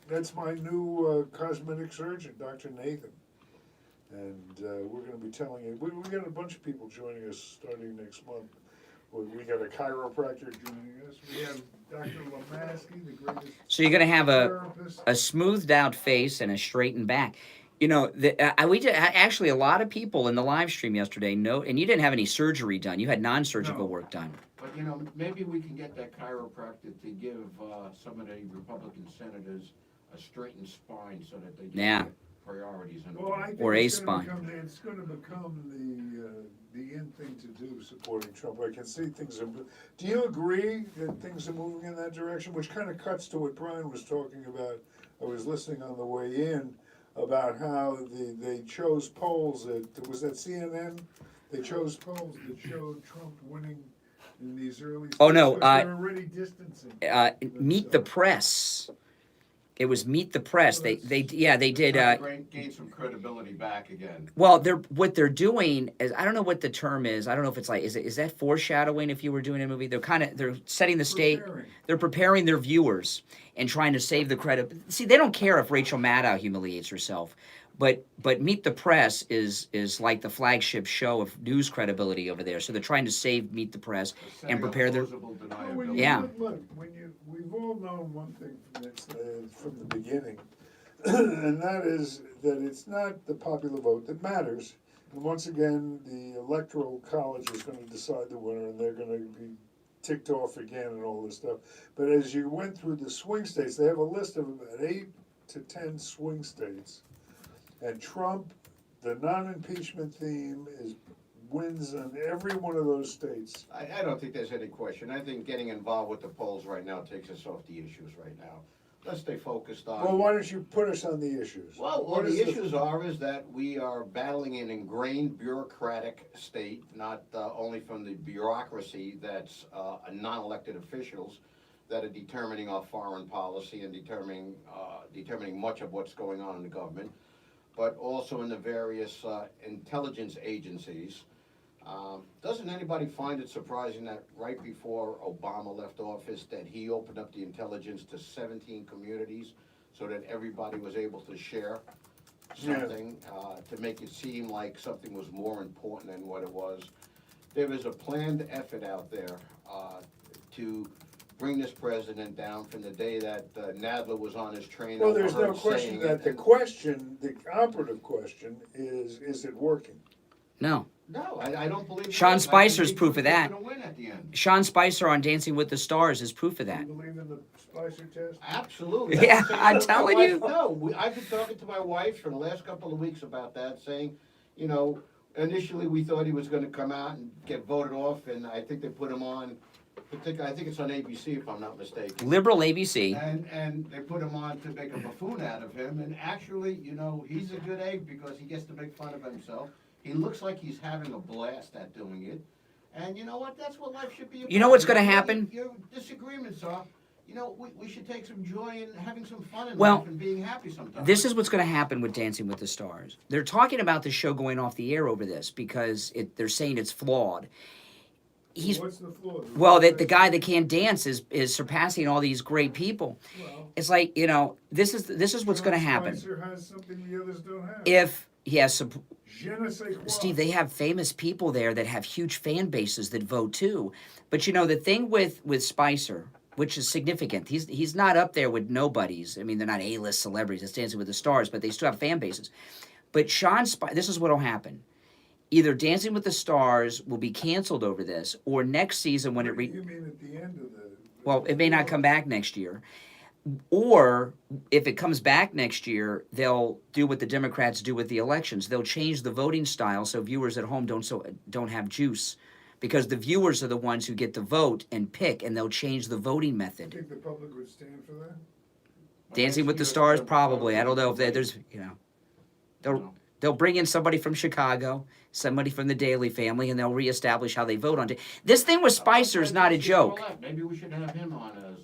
that's my new cosmetic surgeon, Dr. Nathan. And we're going to be telling you, we got a bunch of people joining us starting next month. We got a chiropractor joining us. We have Dr. Lemansky, the greatest. So you're going to have therapist. a smoothed out face and a straightened back. You know, we did actually a lot of people in the live stream yesterday. And you didn't have any surgery done. You had non-surgical work done. But, you know, maybe we can get that chiropractor to give some of the Republican senators a straightened spine so that they get their priorities in Well, I think or a it's spine. It's going to become the in thing to do, supporting Trump. I can see things are. Do you agree that things are moving in that direction? Which kind of cuts to what Brian was talking about. I was listening on the way in about how they chose polls was that CNN? They chose polls that showed Trump winning in these early. Oh no! They're already distancing. Meet the Press. It was Meet the Press. They did. Gain some credibility back again. Well, what they're doing is, I don't know what the term is. I don't know if it's like is that foreshadowing? If you were doing a movie, they're setting the stage. They're preparing their viewers and trying to save the credit. See, they don't care if Rachel Maddow humiliates herself, but Meet the Press is like the flagship show of news credibility over there. So they're trying to save Meet the Press and prepare their. Yeah. Look, we've all known one thing from the beginning, and that is that it's not the popular vote that matters. And once again, the Electoral College is going to decide the winner, and they're going to be ticked off again and all this stuff. But as you went through the swing states, they have a list of about 8 to 10 swing states, and Trump, the non-impeachment theme wins in every one of those states. I don't think there's any question. I think getting involved with the polls right now takes us off the issues right now. Let's stay focused on. Well, why don't you put us on the issues? Well, the issues is that we are battling an ingrained bureaucratic state, not only from the bureaucracy that's non-elected officials that are determining our foreign policy and determining much of what's going on in the government, but also in the various intelligence agencies. Doesn't anybody find it surprising that right before Obama left office that he opened up the intelligence to 17 communities so that everybody was able to share something to make it seem like something was more important than what it was? There is a planned effort out there to bring this president down from the day that Nadler was on his train. Well, there's no question that the operative question is it working? No. No, I don't believe. Sean Spicer's proof of that. Win at the end. Sean Spicer on Dancing with the Stars is proof of that. You believe in the Spicer test? Absolutely. Yeah, I'm telling you. No, I've been talking to my wife for the last couple of weeks about that, saying, you know, initially we thought he was going to come out and get voted off, and I think they put him on. I think it's on ABC, if I'm not mistaken. Liberal ABC. And they put him on to make a buffoon out of him, and actually, you know, he's a good egg because he gets to make fun of himself. He looks like he's having a blast at doing it. And you know what? That's what life should be about. You know what's going to happen? Your disagreements are, you know, we should take some joy in having some fun in Well, life and being happy sometimes. This is what's going to happen with Dancing with the Stars. They're talking about the show going off the air over this because they're saying it's flawed. he's What's the flaw? well, that the guy that can't dance is surpassing all these great people. It's like, you know, this is what's going to happen. Spicer has something the others don't have. If he has support. Je ne sais quoi. Steve, they have famous people there that have huge fan bases that vote too. But you know, the thing with Spicer, which is significant, he's not up there with nobodies. I mean, they're not A-list celebrities that's Dancing with the Stars, but they still have fan bases. But Sean Spicer, this is what will happen. Either Dancing with the Stars will be canceled over this, or next season when You mean at the end of the... well, it may not come back next year. Or if it comes back next year, they'll do what the Democrats do with the elections. They'll change the voting style so viewers at home don't have juice, because the viewers are the ones who get to vote and pick, and they'll change the voting You method. think the public would stand for that? Dancing with the Stars, probably. I don't know if there's, you know, they'll bring in somebody from Chicago, somebody from the Daily family, and they'll reestablish how they vote on it. This thing with Spicer is not a joke. Maybe we should have him on as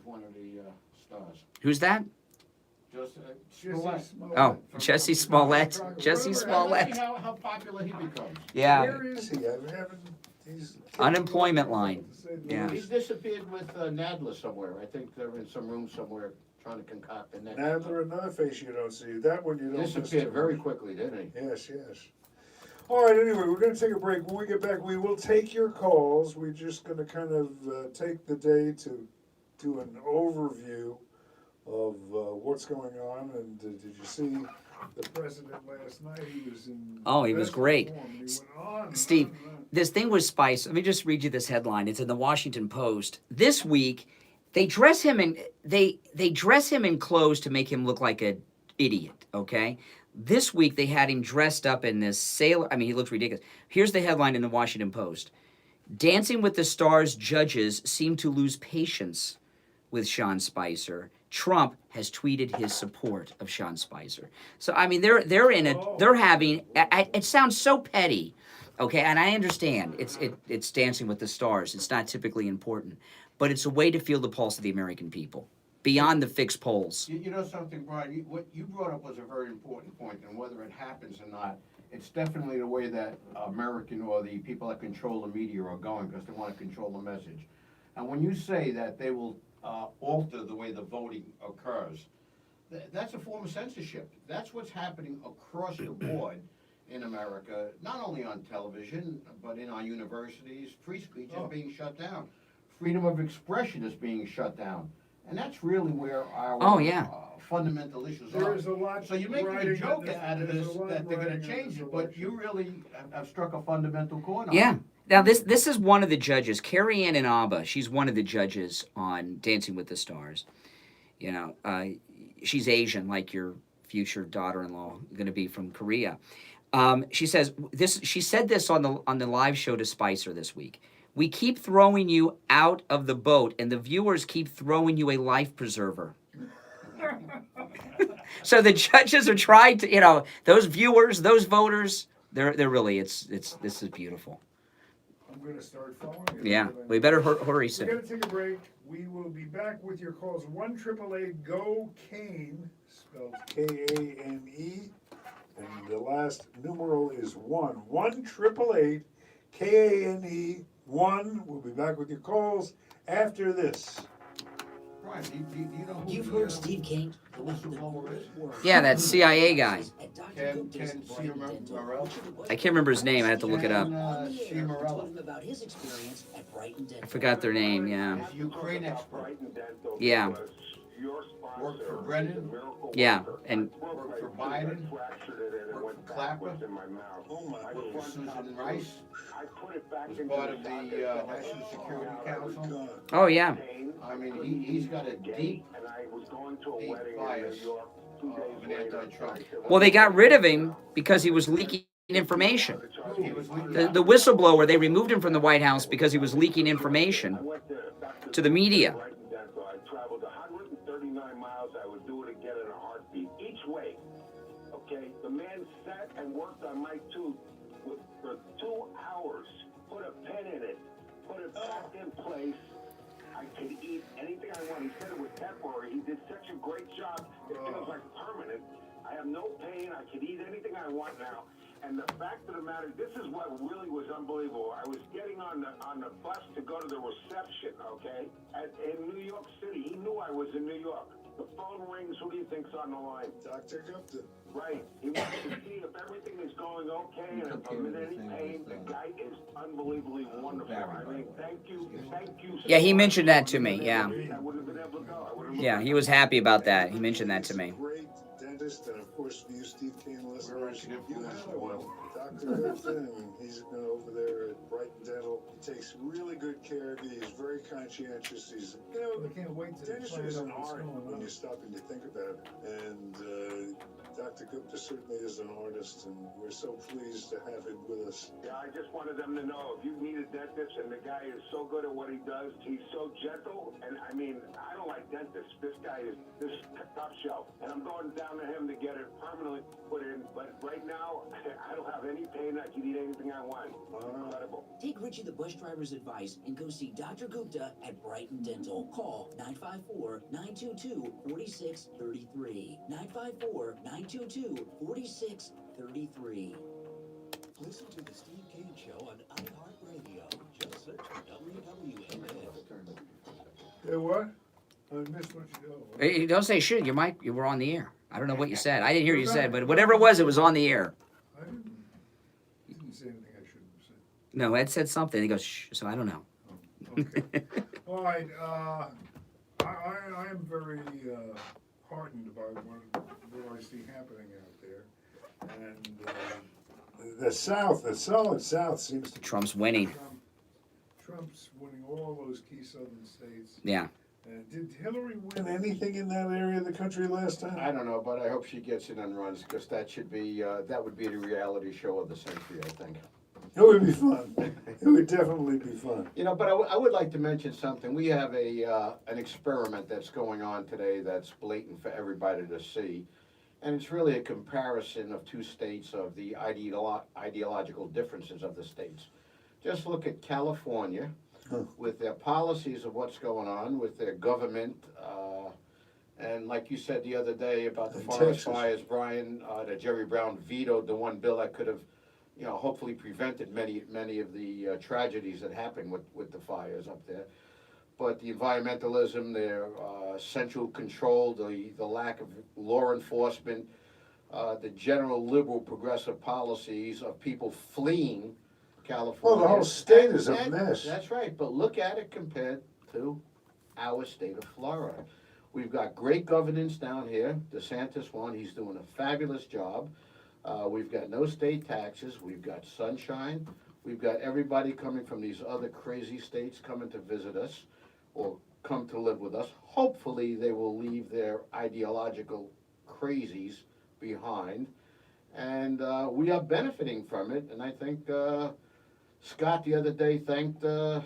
one of the stars. Who's that? Just Smollett. Oh, Jesse Smollett. Jesse Smollett. See how popular he becomes. Yeah. Where is he? I haven't... He's... Unemployment line. Yeah. He's disappeared with Nadler somewhere. I think they're in some room somewhere trying to concoct the next. Nadler, another face you don't see. That one you don't Disappeared very quickly, didn't he? Yes, yes. All right, anyway, we're going to take a break. When we get back, we will take your calls. We're just going to kind of take the day to do an overview of what's going on. And did you see the president last night? He was in... Oh, he was great. Form. He went on and Steve, on and on. this thing with Spice, let me just read you this headline. It's in the Washington Post. This week, they dress him in clothes to make him look like an idiot, okay? This week, they had him dressed up in this sailor... I mean, he looks ridiculous. Here's the headline in the Washington Post. Dancing with the Stars judges seem to lose patience with Sean Spicer. Trump has tweeted his support of Sean Spicer. So, I mean, they're in a... They're having... it sounds so petty, okay? And I understand. It's Dancing with the Stars. It's not typically important. But it's a way to feel the pulse of the American people. Beyond the fixed polls. You know something, Brian? What you brought up was a very important point, and whether it happens or not, it's definitely the way that American or the people that control the media are going, because they want to control the message. And when you say that they will alter the way the voting occurs, that's a form of censorship. That's what's happening across the board in America, not only on television, but in our universities. Free speech is being shut down. Freedom of expression is being shut down. And that's really where our fundamental issues are. There is a lot So you're making a riding joke on this- out of there's this a lot that they're going riding to on change this it, but you really have struck a fundamental chord on Yeah. it. Now, this is one of the judges, Carrie Ann Inaba. She's one of the judges on Dancing with the Stars. You know, she's Asian, like your future daughter-in-law, going to be from Korea. She says this. She said this on the live show to Spicer this week. We keep throwing you out of the boat, and the viewers keep throwing you a life preserver. So the judges are trying to, you know, those viewers, those voters, they're really, this is beautiful. I'm going to start following it. Yeah, we better hurry We're soon. going to take a break. We will be back with your calls. 1-888-GO-CANE, spelled K-A-N-E, and the last numeral is 1. 1-888-KANE, 1. We'll be back with your calls after this. Brian, do you know who You've the, heard Steve King, the whistleblower is? Yeah, that CIA guy. Ken Ciamarella? I can't remember his name. I have to look it up. Ciamarella. about his experience at Brighton Dental. I forgot their name. Yeah. He's a Ukraine expert. Yeah. Worked for Brennan. Yeah. And Worked for Biden. Worked for Clapper. Worked for Susan Rice. Was part of the National Security Council. oh yeah. I mean, he's got a deep bias of an anti-Trump. Well, they got rid of him because he was leaking information. He was leaking The whistleblower, they removed him from the White House because he was leaking information to the media. I traveled 139 miles. I would do it again in a heartbeat, each way. Okay? The man sat and worked on my tooth for 2 hours. Put a pen in it. Put it back in place. I could eat anything I want. He said it was temporary. He did such a great job. It feels like permanent. I have no pain. I can eat anything I want now. And the fact of the matter, this is what really was unbelievable. I was getting on the bus to go to the reception, okay, in New York City. He knew I was in New York. The phone rings. Who do you think's on the line? Dr. Gupta. Right. He wants to see if everything is going okay and if I'm in any pain. The guy is unbelievably wonderful. I mean, thank you. Yeah, he mentioned that to me. Yeah. I wouldn't have been able to go. I would've Yeah, he was happy about that. He mentioned that to me. Great dentist, and of course, you, Steve Kane, listeners, you have one. Dr. Gupta, and he's been over there at Brighton Dental. He takes really good care of you. He's very conscientious. He's, you know, I can't wait to dentistry find is out an what's art going when on. you stop and you think about it. And Dr. Gupta certainly is an artist, and we're so pleased to have him with us. Yeah, I just wanted them to know if you need a dentist, and the guy is so good at what he does, he's so gentle, and I mean, I don't like dentists. This guy is top shelf, and I'm going down to him to get it permanently put in, but right now, I don't have any pain. I can eat anything I want. Incredible. Take Richie the bus driver's advice and go see Dr. Gupta at Brighton Dental. Call 954-922-4633. 954-922-4633. Listen to the Steve Kane Show on iHeartRadio. Just search for WWNS. Hey, what? I missed what you know. Hey, don't say shit. You were on the air. I don't know what you said. I didn't hear you said, but whatever it was on the air. I didn't say anything I shouldn't have said. No, Ed said something. He goes, shh. So I don't know. Okay. All right. I am very heartened by what I see happening out there, and the South, the solid South, seems to. Trump's winning. Trump's winning all those key southern states. Yeah. Did Hillary win anything in that area of the country last time? I don't know, but I hope she gets in and runs, because that should be, that would be the reality show of the century, I think. It would be fun. It would definitely be fun. You know, but I would like to mention something. We have an experiment that's going on today that's blatant for everybody to see. And it's really a comparison of two states, of the ideological differences of the states. Just look at California with their policies of what's going on, with their government. And like you said the other day about the forest fires, Brian, that Jerry Brown vetoed the one bill that could have, you know, hopefully prevented many of the tragedies that happened with the fires up there. But the environmentalism, their central control, the lack of law enforcement, the general liberal progressive policies of people fleeing California. Well, the whole state is a mess. That's right, but look at it compared to our state of Florida. We've got great governance down here. DeSantis won. He's doing a fabulous job. We've got no state taxes. We've got sunshine. We've got everybody coming from these other crazy states coming to visit us or come to live with us. Hopefully they will leave their ideological crazies behind. And we are benefiting from it. And I think Scott the other day thanked, Governor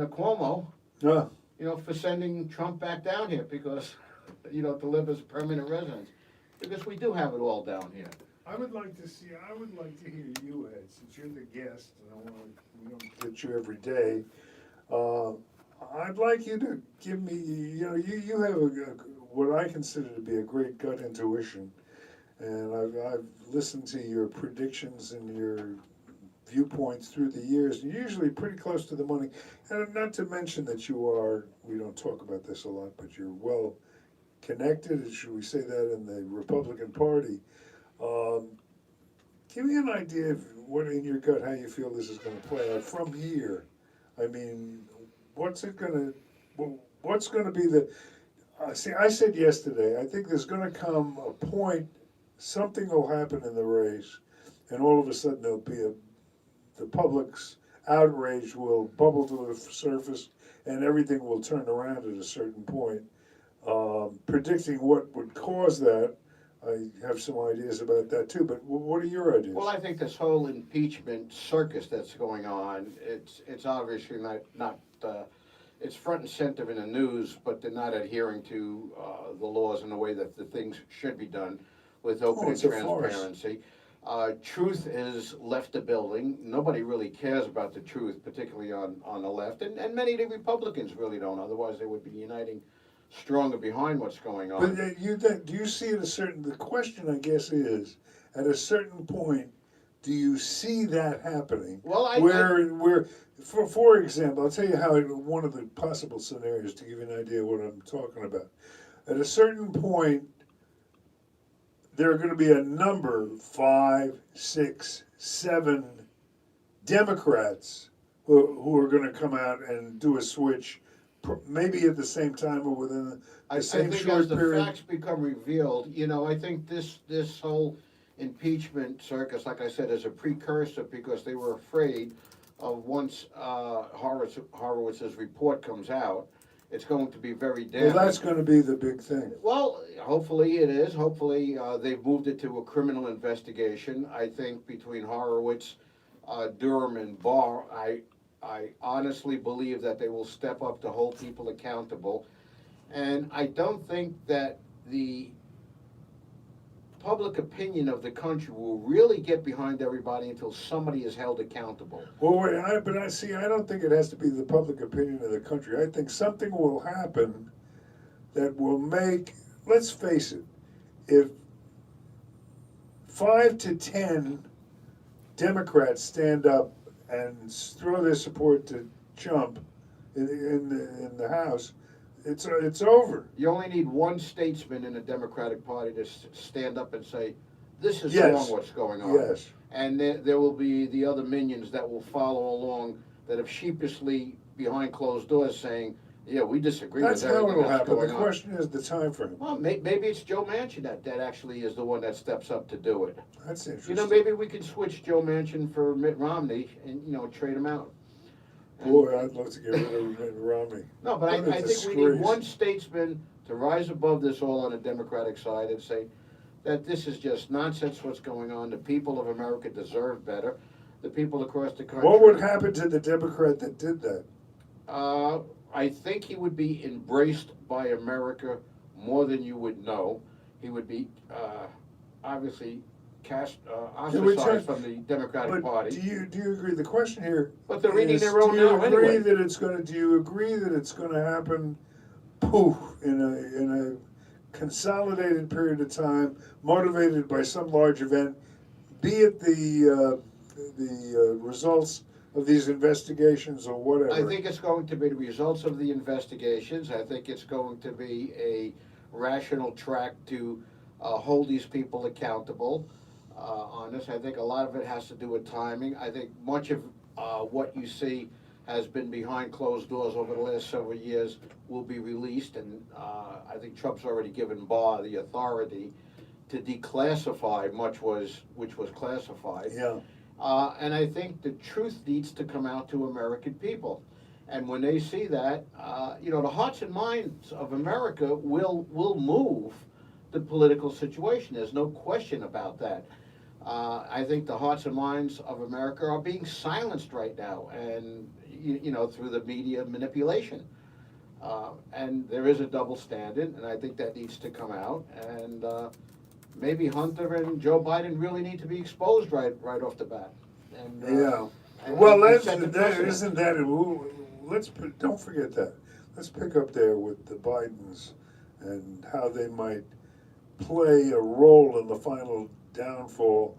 Cuomo, for sending Trump back down here because, to live as a permanent resident. Because we do have it all down here. I would like to hear you, Ed, since you're the guest, and we don't get you every day. I'd like you to give me, you have what I consider to be a great gut intuition. And I've listened to your predictions and your viewpoints through the years, and you're usually pretty close to the money. And not to mention that we don't talk about this a lot, but you're well connected, should we say that, in the Republican Party. Give me an idea of what in your gut, how you feel this is going to play out from here. I mean, what's going to be the, see, I said yesterday, I think there's going to come a point, something will happen in the race, and all of a sudden there'll be the public's outrage will bubble to the surface, and everything will turn around at a certain point. Predicting what would cause that, I have some ideas about that too, but what are your ideas? Well, I think this whole impeachment circus that's going on, it's obviously not it's front and center in the news, but they're not adhering to the laws in the way that the things should be done with open and transparency. Truth has left the building. Nobody really cares about the truth, particularly on the left, and many of the Republicans really don't, otherwise they would be uniting stronger behind what's going on. But do you see at a certain, the question I guess is, at a certain point, do you see that happening? Well, for example, I'll tell you how one of the possible scenarios to give you an idea of what I'm talking about. At a certain point, there are going to be a number, 5, 6, 7 Democrats who are going to come out and do a switch, maybe at the same time or within the same think short as the period. facts become revealed, you know, I think this whole impeachment circus, like I said, is a precursor because they were afraid of once Horowitz's report comes out, it's going to be very damaging. Well, that's going to be the big thing. Well, hopefully it is. Hopefully they've moved it to a criminal investigation. I think between Horowitz, Durham, and Barr, I honestly believe that they will step up to hold people accountable. And I don't think that the public opinion of the country will really get behind everybody until somebody is held accountable. Well, wait, I don't think it has to be the public opinion of the country. I think something will happen that will make, let's face it, if 5 to 10 Democrats stand up and throw their support to Trump in the House, it's over. You only need one statesman in the Democratic Party to stand up and say, this is Yes. wrong what's going on. Yes. And there will be the other minions that will follow along that have sheepishly behind closed doors saying, yeah, we disagree That's with how everything it'll that's happen. going The on. question is the time frame. Well, maybe it's Joe Manchin that actually is the one that steps up to do it. That's interesting. You know, maybe we could switch Joe Manchin for Mitt Romney and, you know, trade him out. Boy, I'd love to get rid of Mitt Romney. No, but What a I think we need disgrace. one statesman to rise above this all on the Democratic side and say that this is just nonsense what's going on. The people of America deserve better. The people across the country. What would happen to the Democrat that did that? I think he would be embraced by America more than you would know. He would be obviously ostracized from the Democratic Party. Do you agree? The question here. But they're reading is, their own now Do anyway. you agree that it's going to happen? Poof! In a consolidated period of time, motivated by some large event, be it the results of these investigations or whatever. I think it's going to be the results of the investigations. I think it's going to be a rational track to hold these people accountable on this. I think a lot of it has to do with timing. I think much of what you see has been behind closed doors over the last several years will be released, and I think Trump's already given Barr the authority to declassify which was classified. Yeah. And I think the truth needs to come out to American people. And when they see that, you know, the hearts and minds of America will move the political situation. There's no question about that. I think the hearts and minds of America are being silenced right now, and you know, through the media manipulation. And there is a double standard, and I think that needs to come out. And maybe Hunter and Joe Biden really need to be exposed right off the bat. And, Yeah. and- Well, and that's, set the that, precedent. isn't that, don't forget that. Let's pick up there with the Bidens and how they might play a role in the final downfall.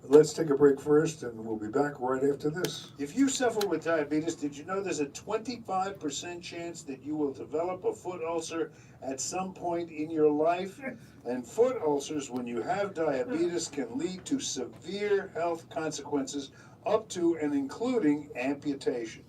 Let's take a break first, and we'll be back right after this. If you suffer with diabetes, did you know there's a 25% chance that you will develop a foot ulcer at some point in your life? And foot ulcers, when you have diabetes, can lead to severe health consequences, up to and including amputation.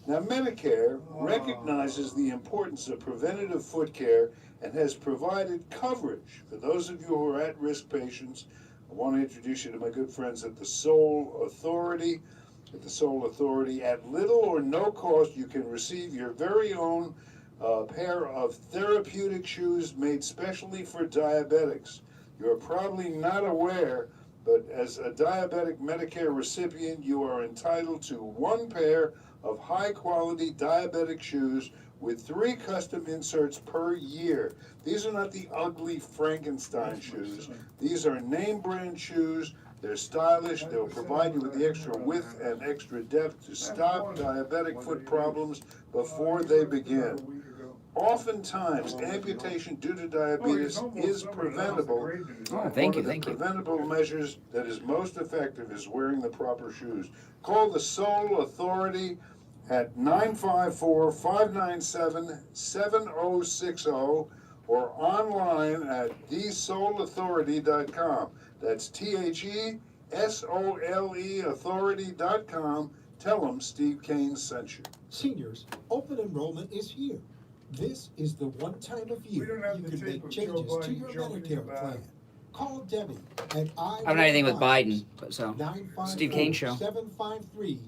Now, Medicare recognizes the importance of preventative foot care and has provided coverage for those of you who are at-risk patients. I want to introduce you to my good friends at the Sole Authority. At the Sole Authority, at little or no cost, you can receive your very own pair of therapeutic shoes made specially for diabetics. You're probably not aware, but as a diabetic Medicare recipient, you are entitled to one pair of high-quality diabetic shoes with 3 custom inserts per year. These are not the ugly Frankenstein shoes. These are name brand shoes. They're stylish. They'll provide you with the extra width and extra depth to stop diabetic foot problems before they begin. Oftentimes, amputation due to diabetes is preventable. Oh, thank you, One of thank the you. preventable measures that is most effective is wearing the proper shoes. Call the Soul Authority at 954-597-7060 or online at thesouleauthority.com. That's THESOLE authority.com. Tell them Steve Kane sent you. Seniors, open enrollment is here. This is the one time of year you can make changes to your Medicare plan. Call Debbie at I don't know anything with Biden, but so. Steve Kane Show. 753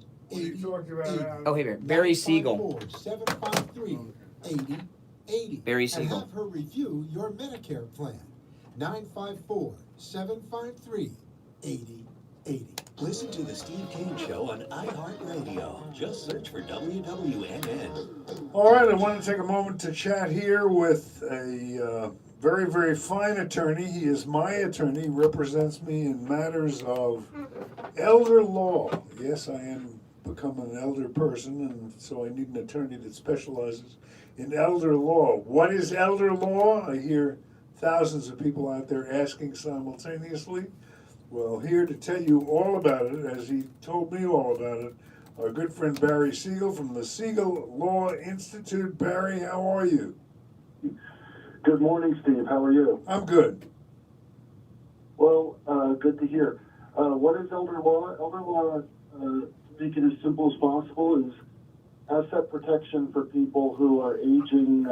Oh, hey, Barry Siegel. 753-8080. Barry And Siegel. have her review your Medicare plan. 954-753-8080. Listen to the Steve Kane Show on iHeartRadio. Just search for WWNN. All right, I want to take a moment to chat here with a very, very fine attorney. He is my attorney, represents me in matters of elder law. Yes, I am become an elder person, and so I need an attorney that specializes in elder law. What is elder law? I hear thousands of people out there asking simultaneously. Well, here to tell you all about it, as he told me all about it, our good friend Barry Siegel from the Siegel Law Institute. Barry, how are you? Good morning, Steve. How are you? I'm good. Well, good to hear. What is elder law? Elder law, to make it as simple as possible, is asset protection for people who are aging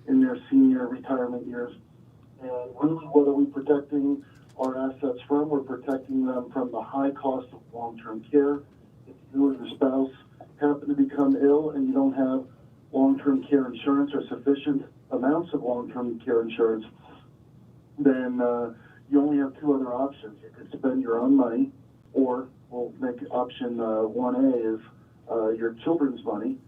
in their senior retirement years. And really, what are we protecting our assets from? We're protecting them from the high cost of long-term care. If you or your spouse happen to become ill and you don't have long-term care insurance or sufficient amounts of long-term care insurance, then you only have two other options. You could spend your own money, or we'll make option 1A is your children's money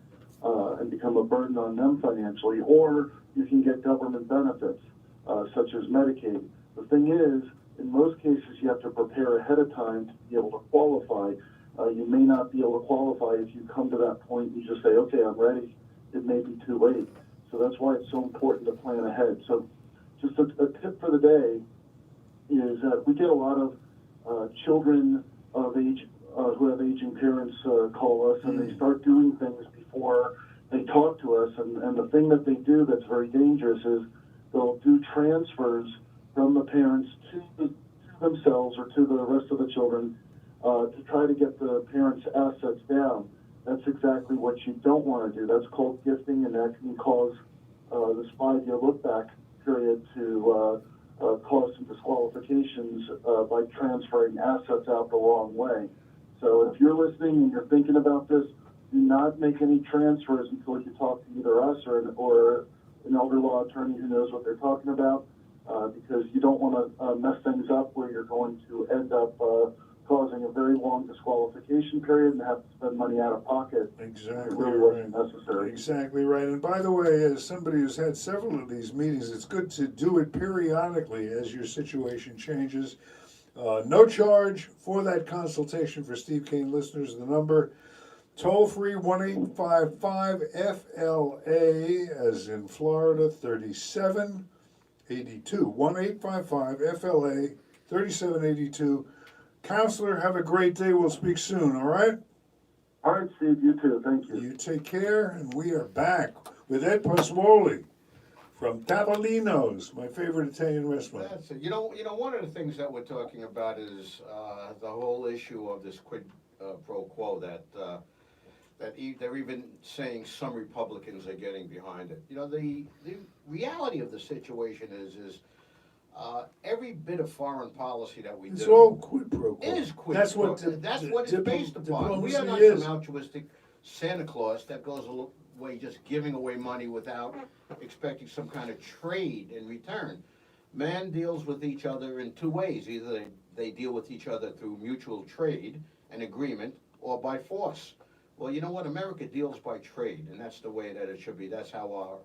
and become a burden on them financially, or you can get government benefits such as Medicaid. The thing is, in most cases, you have to prepare ahead of time to be able to qualify. You may not be able to qualify if you come to that point and you just say, okay, I'm ready. It may be too late. So that's why it's so important to plan ahead. So just a tip for the day is that we get a lot of children of age who have aging parents call us, and they start doing things before they talk to us. And the thing that they do that's very dangerous is they'll do transfers from the parents to themselves or to the rest of the children to try to get the parents' assets down. That's exactly what you don't want to do. That's called gifting, and that can cause this 5-year look-back period to cause some disqualifications by transferring assets out the wrong way. So if you're listening and you're thinking about this, do not make any transfers until you talk to either us or an elder law attorney who knows what they're talking about, because you don't want to mess things up where you're going to end up causing a very long disqualification period and have to spend money out of pocket. Exactly It really right. wasn't necessary. Exactly right. And by the way, as somebody who's had several of these meetings, it's good to do it periodically as your situation changes. No charge for that consultation for Steve Kane listeners. The number, toll-free 1-855-FLA, as in Florida, 3782. 1-855-FLA, 3782. Counselor, have a great day. We'll speak soon, all right? All right, Steve, you too. Thank you. You take care, and we are back with Ed Pasquale from Tavolino's, my favorite Italian restaurant. That's it. You know, one of the things that we're talking about is the whole issue of this quid pro quo that they're even saying some Republicans are getting behind it. You know, the reality of the situation is every bit of foreign policy that we It's do all quid pro quo. is quid That's pro what quo. That's what it's based upon. We are not diplomacy is. some altruistic Santa Claus that goes away just giving away money without expecting some kind of trade in return. Man deals with each other in two ways. Either they deal with each other through mutual trade and agreement, or by force. Well, you know what? America deals by trade, and that's the way that it should be. That's how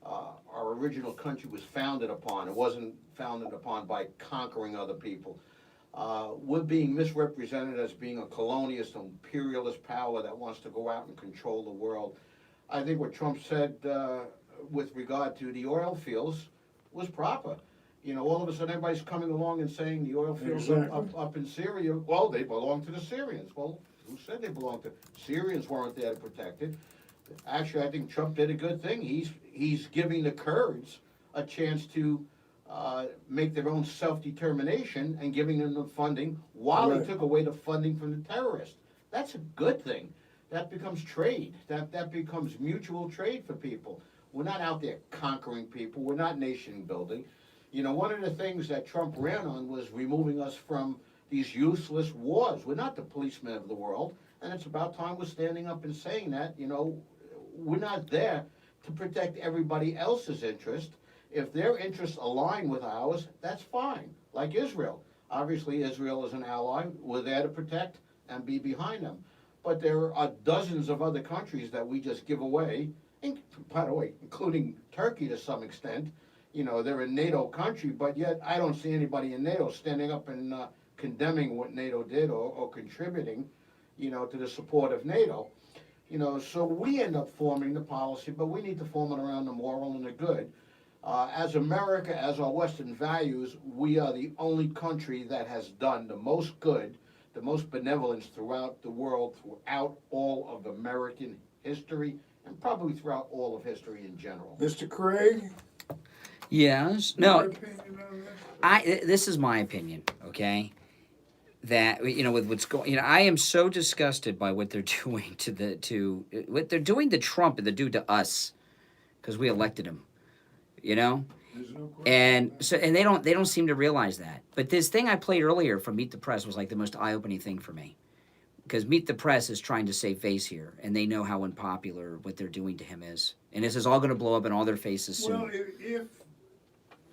our original country was founded upon. It wasn't founded upon by conquering other people. We're being misrepresented as being a colonialist, imperialist power that wants to go out and control the world. I think what Trump said with regard to the oil fields was proper. You know, all of a sudden, everybody's coming along and saying the oil fields up in Syria, well, they belong to the Syrians. Well, who said they belong to? Syrians weren't there to protect it. Actually, I think Trump did a good thing. He's giving the Kurds a chance to make their own self-determination and giving them the funding while he took away the funding from the terrorists. That's a good thing. That becomes trade. That becomes mutual trade for people. We're not out there conquering people. We're not nation building. You know, one of the things that Trump ran on was removing us from these useless wars. We're not the policemen of the world, and it's about time we're standing up and saying that, you know, we're not there to protect everybody else's interest. If their interests align with ours, that's fine, like Israel. Obviously, Israel is an ally. We're there to protect and be behind them. But there are dozens of other countries that we just give away, by the way, including Turkey to some extent. You know, they're a NATO country, but yet I don't see anybody in NATO standing up and condemning what NATO did or contributing, you know, to the support of NATO. You know, so we end up forming the policy, but we need to form it around the moral and the good. As America, as our Western values, we are the only country that has done the most good, the most benevolence throughout the world, throughout all of American history, and probably throughout all of history in general. Mr. Craig? Yes. No. This is my opinion, okay? That, you know, with what's going, you know, I am so disgusted by what they're doing to what they're doing to Trump and they do to us, because we elected him, you know? And so, and they don't seem to realize that. But this thing I played earlier from Meet the Press was like the most eye-opening thing for me, because Meet the Press is trying to save face here, and they know how unpopular what they're doing to him is, and this is all going to blow up in all their faces soon. Well,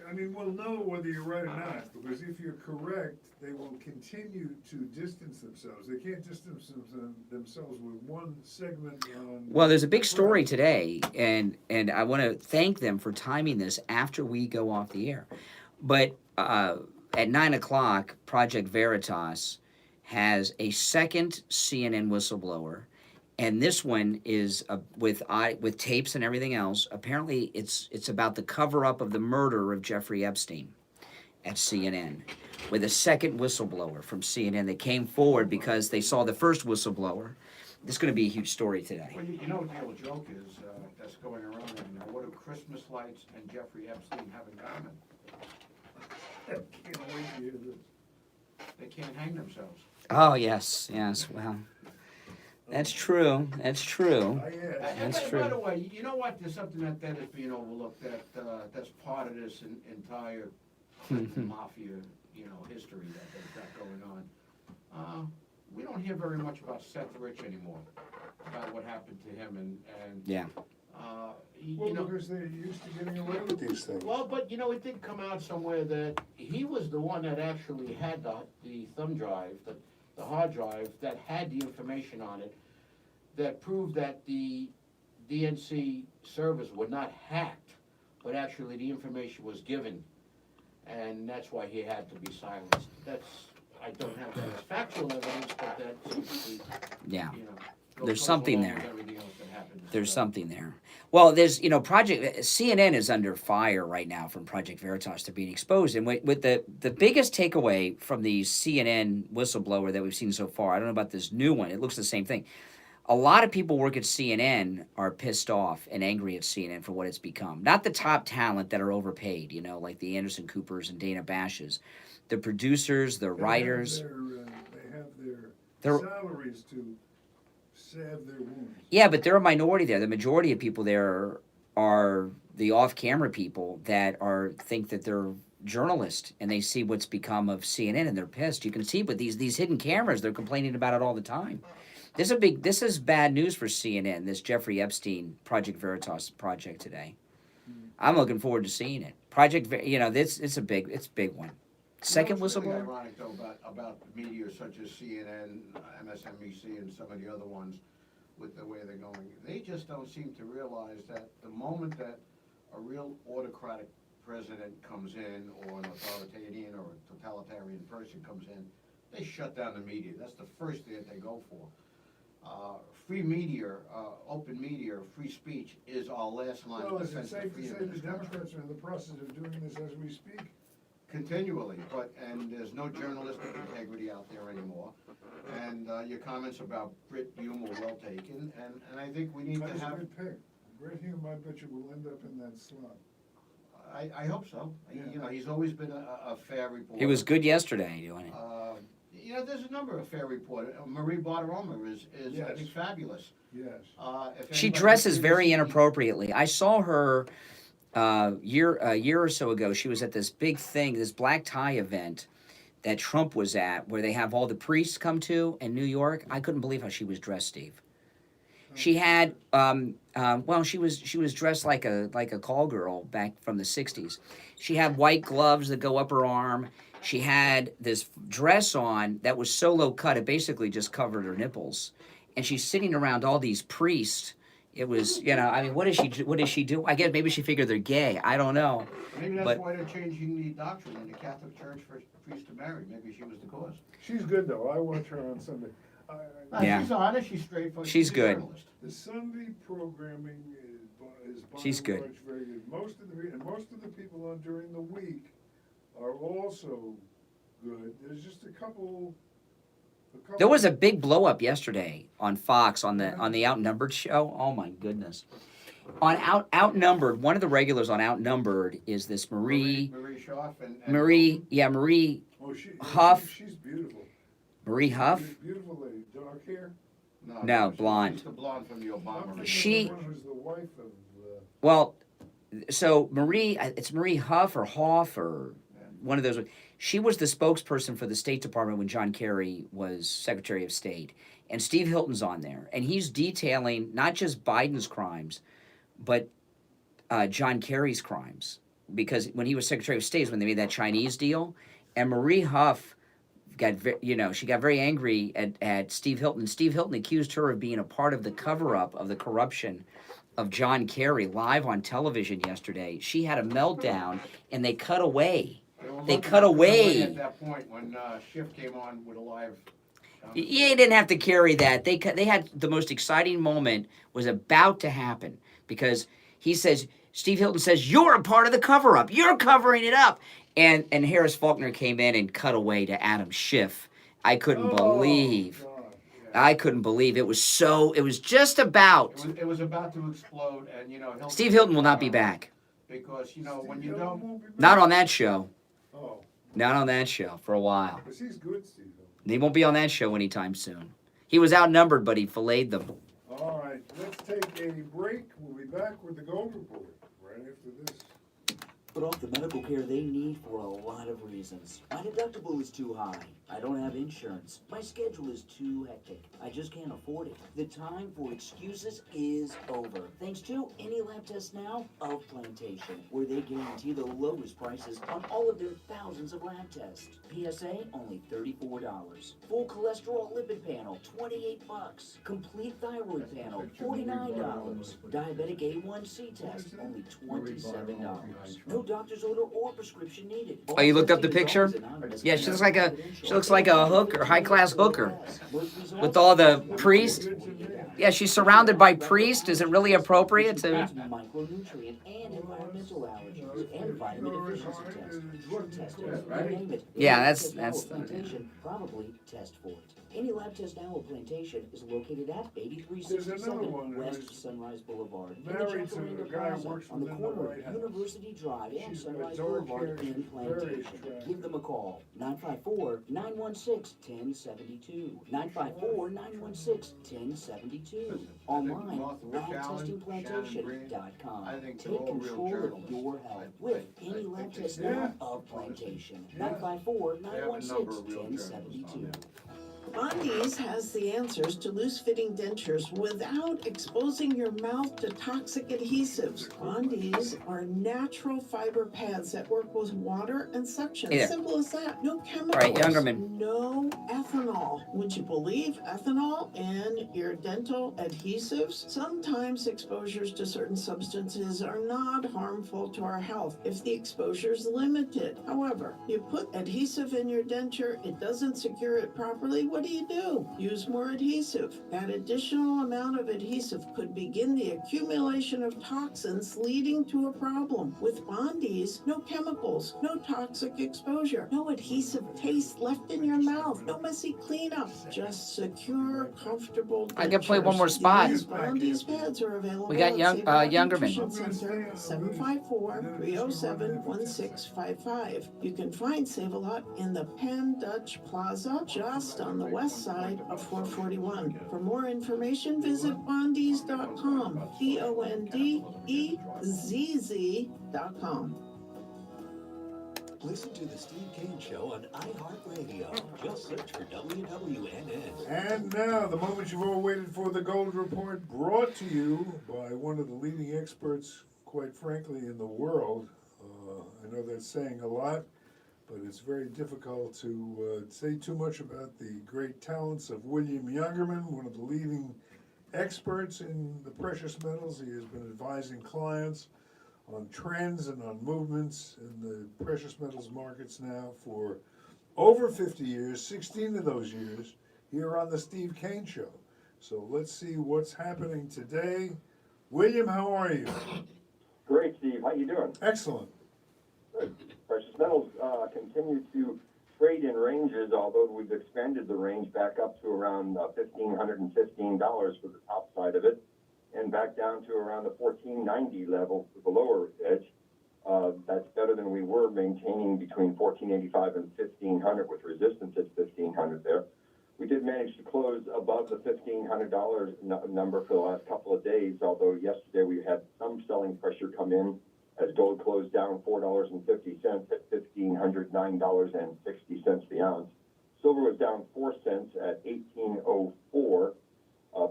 I mean, we'll know whether you're right or not, because if you're correct, they will continue to distance themselves. They can't distance themselves with one segment on... Well, there's a big story today, and I want to thank them for timing this after we go off the air. But at 9 o'clock, Project Veritas has a second CNN whistleblower, and this one is with tapes and everything else. Apparently, it's about the cover-up of the murder of Jeffrey Epstein at CNN, with a second whistleblower from CNN that came forward because they saw the first whistleblower. This is going to be a huge story today. Well, you know what the old joke is that's going around right now? What do Christmas lights and Jeffrey Epstein have in common? I can't wait to hear this. They can't hang themselves. Oh, yes, well, that's true, that's true. That's By true. the way, you know what? There's something that is being overlooked. That's part of this entire mafia, you know, history that they've got going on. We don't hear very much about Seth Rich anymore, about what happened to him, and yeah. Well, because they're used to getting away with these things. Well, but you know, it did come out somewhere that he was the one that actually had the thumb drive, the hard drive that had the information on it, that proved that the DNC servers were not hacked, but actually the information was given, and that's why he had to be silenced. I don't have that as factual evidence, but that seems to be, Yeah. you know, There's goes something along there. with everything else that happened. There's something there. Well, there's, you know, CNN is under fire right now from Project Veritas. They're being exposed. And with the biggest takeaway from the CNN whistleblower that we've seen so far, I don't know about this new one, it looks the same thing. A lot of people work at CNN are pissed off and angry at CNN for what it's become. Not the top talent that are overpaid, you know, like the Anderson Coopers and Dana Bashes. The producers, the writers. They have their salaries to salve their wounds. Yeah, but they're a minority there. The majority of people there are the off-camera people that think that they're journalists, and they see what's become of CNN, and they're pissed. You can see, but these hidden cameras, they're complaining about it all the time. This is bad news for CNN. This Jeffrey Epstein Project Veritas project today. I'm looking forward to seeing it. You know, it's a big one. Second you know, it's whistleblower. really ironic though about media such as CNN, MSNBC, and some of the other ones, with the way they're going. They just don't seem to realize that the moment that a real autocratic president comes in, or an authoritarian or a totalitarian person comes in, they shut down the media. That's the first thing that they go for. free media, open media, free speech is our last line Well, of is it defense. safe of to freedom say of the expression. Democrats are in the process of doing this as we speak? Continually, and there's no journalistic integrity out there anymore. And your comments about Brit Hume were well taken, and I think we need to That's a have, good pick. Brit Hume, I bet you will end up in that slot. I hope so. You know, he's always been a fair reporter. He was good yesterday doing it. You know, there's a number of fair reporters. Marie Bartiromo is I Yes. think, fabulous. Yes. If She anybody dresses didn't very see- inappropriately. I saw her a year or so ago. She was at this big thing, this black tie event that Trump was at, where they have all the priests come to in New York. I couldn't believe how she was dressed, Steve. She had well, she was dressed like a call girl back from the '60s. She had white gloves that go up her arm. She had this dress on that was so low cut it basically just covered her nipples, and she's sitting around all these priests. It was, you know, I mean, what does she do? I guess maybe she figured they're gay. I don't know. Maybe that's But why they're changing the doctrine in the Catholic Church for priests to marry. Maybe she was the cause. She's good, though. I watch her on Sunday. Yeah. She's honest, she's straightforward. She's a good. journalist. The Sunday programming is by She's and good. large very good. Most of the people on during the week are also good. There's just a couple. there was a big blow up yesterday on Fox on the Outnumbered show. Oh my goodness. On Outnumbered, one of the regulars on Outnumbered is this Marie Schaaf and Marie Huff. She's beautiful. Marie Huff? Beautiful lady. Dark hair. No, blonde. She's the blonde from the Obama. She- The one who's the wife of. Well, so it's Marie Huff or Hoff or one of those. She was the spokesperson for the State Department when John Kerry was Secretary of State. And Steve Hilton's on there. And he's detailing not just Biden's crimes, but John Kerry's crimes. Because when he was Secretary of State is when they made that Chinese deal. And Marie Huff she got very angry at Steve Hilton. Steve Hilton accused her of being a part of the cover-up of the corruption of John Kerry live on television yesterday. She had a meltdown, and they cut away. They cut away. At that point when Schiff came on with a live. Yeah, you didn't have to carry that. They had the most exciting moment was about to happen because Steve Hilton says, "You're a part of the cover-up. You're covering it up." And Harris Faulkner came in and cut away to Adam Schiff. I couldn't believe it was just about. It was about to explode, and Hilton, Steve Hilton will not be back. Because when you don't. Not on that show. Oh. Not on that show for a while. Because he's good, Steve. He won't be on that show anytime soon. He was outnumbered, but he filleted them. All right, let's take a break. We'll be back with the Gold Report right after this. Put off the medical care they need for a lot of reasons. My deductible is too high. I don't have insurance. My schedule is too hectic. I just can't afford it. The time for excuses is over. Thanks to Any Lab Test Now of Plantation, where they guarantee the lowest prices on all of their thousands of lab tests. PSA, only $34. Full cholesterol lipid panel, $28. Complete thyroid panel, $49. Diabetic A1C test, only $27. No doctor's order or prescription needed. Oh, you looked up the picture? Yeah, she looks like a hooker, high class hooker, with all the priests. Yeah, she's surrounded by priests. Is it really appropriate to? Micronutrient and environmental allergies and vitamin deficiency test. Drug test, you name it. Yeah, that's Plantation, probably test for it. Any Lab Test Now of Plantation is located at 8367 West Sunrise Boulevard in the Married to Jacaranda a guy who Plaza works on the within the corner White of House. University Drive and She's got Sunrise dark Boulevard hair, in she's very Plantation. attractive. Give them a call, 954-916-1072. 954-916-1072. Online, labtestingplantation.com. Take control of your health with Any Lab Test Now of Plantation. 954-916-1072. Bondi's has the answers to loose-fitting dentures without exposing your mouth to toxic adhesives. Bondi's are natural fiber pads that work with water and suction. Hey there. Simple as that. No chemicals. All right, Youngerman. No ethanol. Would you believe ethanol in your dental adhesives? Sometimes exposures to certain substances are not harmful to our health if the exposure is limited. However, you put adhesive in your denture, it doesn't secure it properly, what do? Use more adhesive. That additional amount of adhesive could begin the accumulation of toxins leading to a problem. With Bondi's, no chemicals, no toxic exposure, no adhesive taste left in your mouth, no messy cleanup, just secure, comfortable I can play one more spot. These Bondi's pads are available We got at young Save a Lot Youngerman. Nutrition Center, 754-307-1655. You can find Save a Lot in the Penn Dutch Plaza, just on the west side of 441. For more information, visit bondez.com, BONDEZZ.com. Listen to the Steve Kane Show on iHeartRadio. Just search for WWNN. And now, the moment you've all waited for, the Gold Report, brought to you by one of the leading experts, quite frankly, in the world. I know that's saying a lot, but it's very difficult to say too much about the great talents of William Youngerman, one of the leading experts in the precious metals. He has been advising clients on trends and on movements in the precious metals markets now for over 50 years, 16 of those years, here on the Steve Kane Show. So let's see what's happening today. William, how are you? Great, Steve. How you doing? Excellent. Good. Precious metals continue to trade in ranges, although we've expanded the range back up to around $1,515 for the top side of it, and back down to around the $1,490 level for the lower edge. That's better than we were maintaining between $1,485 and $1,500 with resistance at $1,500 there. We did manage to close above the $1,500 number for the last couple of days, although yesterday we had some selling pressure come in as gold closed down $4.50 at $1,509.60 the ounce. Silver was down 4 cents at $18.04.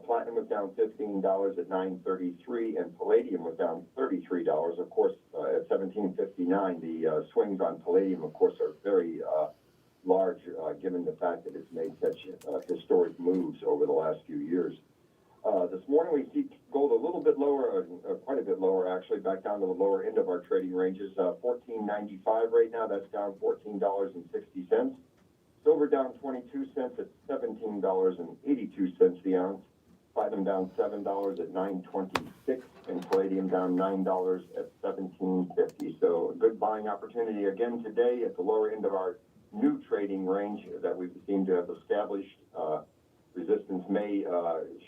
Platinum was down $15 at $9.33, and palladium was down $33. Of course, at $17.59, the swings on palladium, of course, are very large, given the fact that it's made such historic moves over the last few years. This morning we see gold a little bit lower, quite a bit lower actually, back down to the lower end of our trading ranges. $14.95 right now, that's down $14.60. Silver down 22 cents at $17.82 the ounce. Platinum down $7 at $9.26, and palladium down $9 at $17.50. So a good buying opportunity again today at the lower end of our new trading range that we seem to have established. Resistance may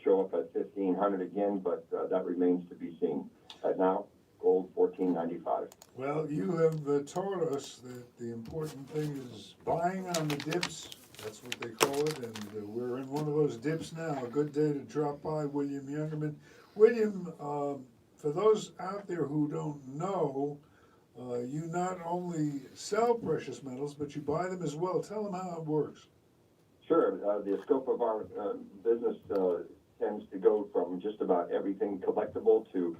show up at $1,500 again, but that remains to be seen. Right now, gold $14.95. Well, you have taught us that the important thing is buying on the dips. That's what they call it, and we're in one of those dips now. A good day to drop by William Youngerman. William, for those out there who don't know, you not only sell precious metals, but you buy them as well. Tell them how it works. Sure. The scope of our business tends to go from just about everything collectible to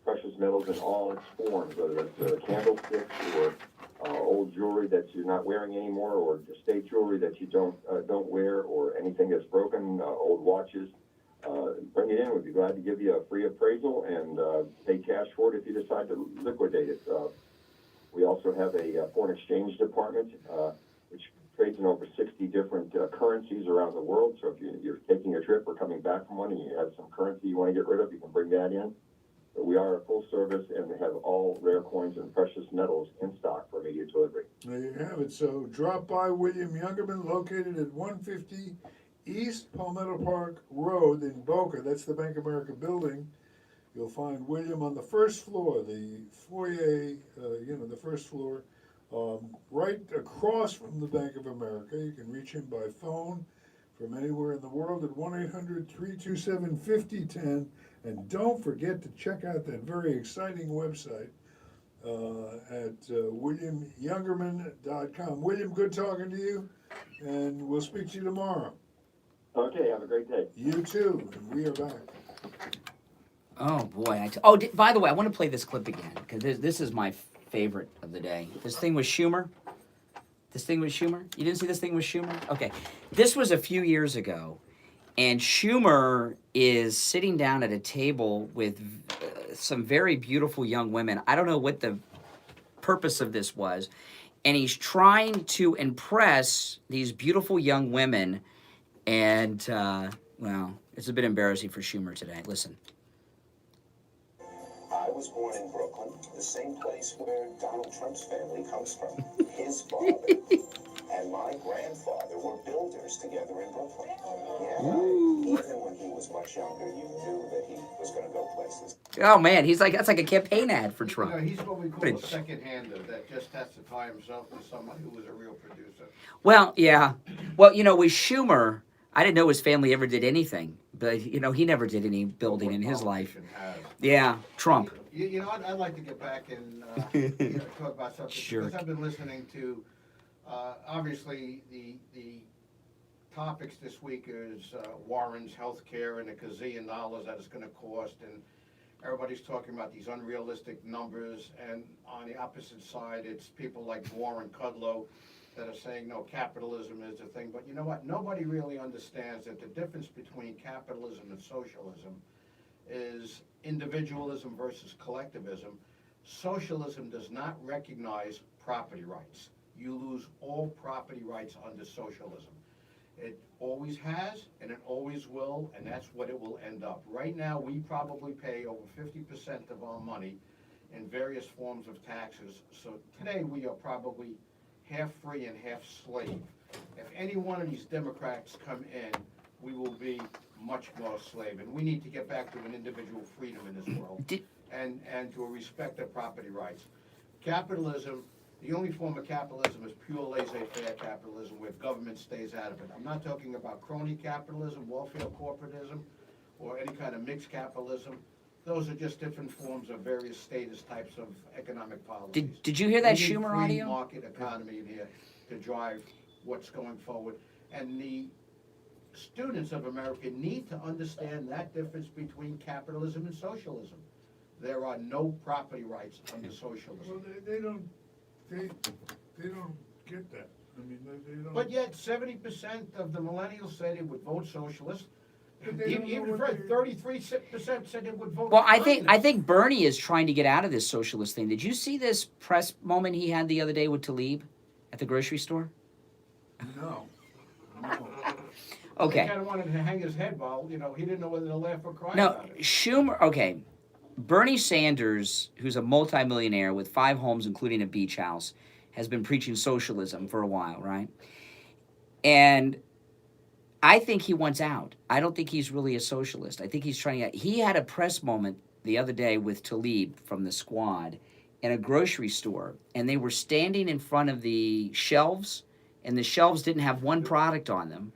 precious metals in all its forms, whether it's candlesticks or old jewelry that you're not wearing anymore, or estate jewelry that you don't wear, or anything that's broken, old watches. Bring it in. We'd be glad to give you a free appraisal and pay cash for it if you decide to liquidate it. We also have a foreign exchange department, which trades in over 60 different currencies around the world. So if you're taking a trip or coming back from one and you have some currency you want to get rid of, you can bring that in. But we are a full service, and we have all rare coins and precious metals in stock for immediate delivery. There you have it. So drop by William Youngerman, located at 150 East Palmetto Park Road in Boca. That's the Bank of America building. You'll find William on the first floor, the foyer, the first floor, right across from the Bank of America. You can reach him by phone from anywhere in the world at 1-800-327-5010. And don't forget to check out that very exciting website at williamyoungerman.com. William, good talking to you, and we'll speak to you tomorrow. Okay, have a great day. You too, and we are back. Oh, boy. By the way, I want to play this clip again, because this is my favorite of the day. This thing with Schumer. You didn't see this thing with Schumer? Okay. This was a few years ago, and Schumer is sitting down at a table with some very beautiful young women. I don't know what the purpose of this was. and he's trying to impress these beautiful young women. And, well, it's a bit embarrassing for Schumer today. Listen. I was born in Brooklyn, the same place where Donald Trump's family comes from. His father and my grandfather were builders together in Brooklyn. Yeah, even when he was much younger, you knew that he was going to go places. Oh, man, that's like a campaign ad for Trump. You know, he's what we call a second-hander that just testifies himself to someone who was a real producer. Well, yeah. Well, with Schumer, I didn't know his family ever did anything. But, he never did any building in his life. Yeah, Trump. You know, I'd like to get back and talk about something. Sure. Because I've been listening to, obviously, the topics this week is Warren's health care and $1 gazillion that it's going to cost. And everybody's talking about these unrealistic numbers. And on the opposite side, it's people like Warren Kudlow that are saying, no, capitalism is the thing. But you know what? Nobody really understands that the difference between capitalism and socialism is individualism versus collectivism. Socialism does not recognize property rights. You lose all property rights under socialism. It always has, and it always will, and that's what it will end up. Right now, we probably pay over 50% of our money in various forms of taxes. So today, we are probably half free and half slave. If any one of these Democrats come in, we will be much more slave. And we need to get back to an individual freedom in this world and to a respect of property rights. Capitalism, the only form of capitalism is pure laissez-faire capitalism where government stays out of it. I'm not talking about crony capitalism, welfare corporatism, or any kind of mixed capitalism. Those are just different forms of various status types of economic policies. Did you hear that We need Schumer free audio? market economy in here to drive what's going forward. And the students of America need to understand that difference between capitalism and socialism. There are no property rights under socialism. Well, they don't get that. I mean, they don't. But yet 70% of the millennials said they would vote socialist. But they don't know Even what 33% said they would vote Well, I communist. think Bernie is trying to get out of this socialist thing. Did you see this press moment he had the other day with Tlaib at the grocery store? No. Okay. He kind of wanted to hang his head while, he didn't know whether to laugh or cry No, about it. Schumer, okay. Bernie Sanders, who's a multimillionaire with 5 homes, including a beach house, has been preaching socialism for a while, right? And I think he wants out. I don't think he's really a socialist. I think he's trying to. He had a press moment the other day with Tlaib from the Squad in a grocery store, and they were standing in front of the shelves, and the shelves didn't have one product on them.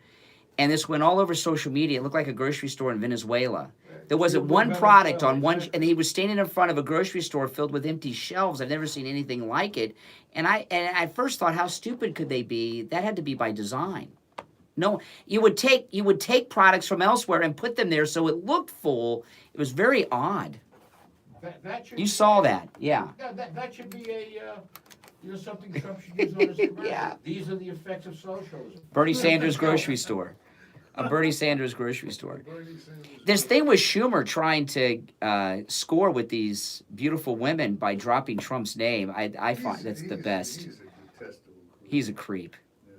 And this went all over social media. It looked like a grocery store in Venezuela. There wasn't one product on one, and he was standing in front of a grocery store filled with empty shelves. I've never seen anything like it. And I first thought, how stupid could they be? That had to be by design. No, you would take products from elsewhere and put them there so it looked full. It was very odd. That should You be- saw that, yeah. That should be something Trump should use on his commercial. Yeah. These are the effects of socialism. Bernie Sanders grocery store. A Bernie Sanders grocery store. This thing with Schumer trying to score with these beautiful women by dropping Trump's name, I find that's the best. He's a creep.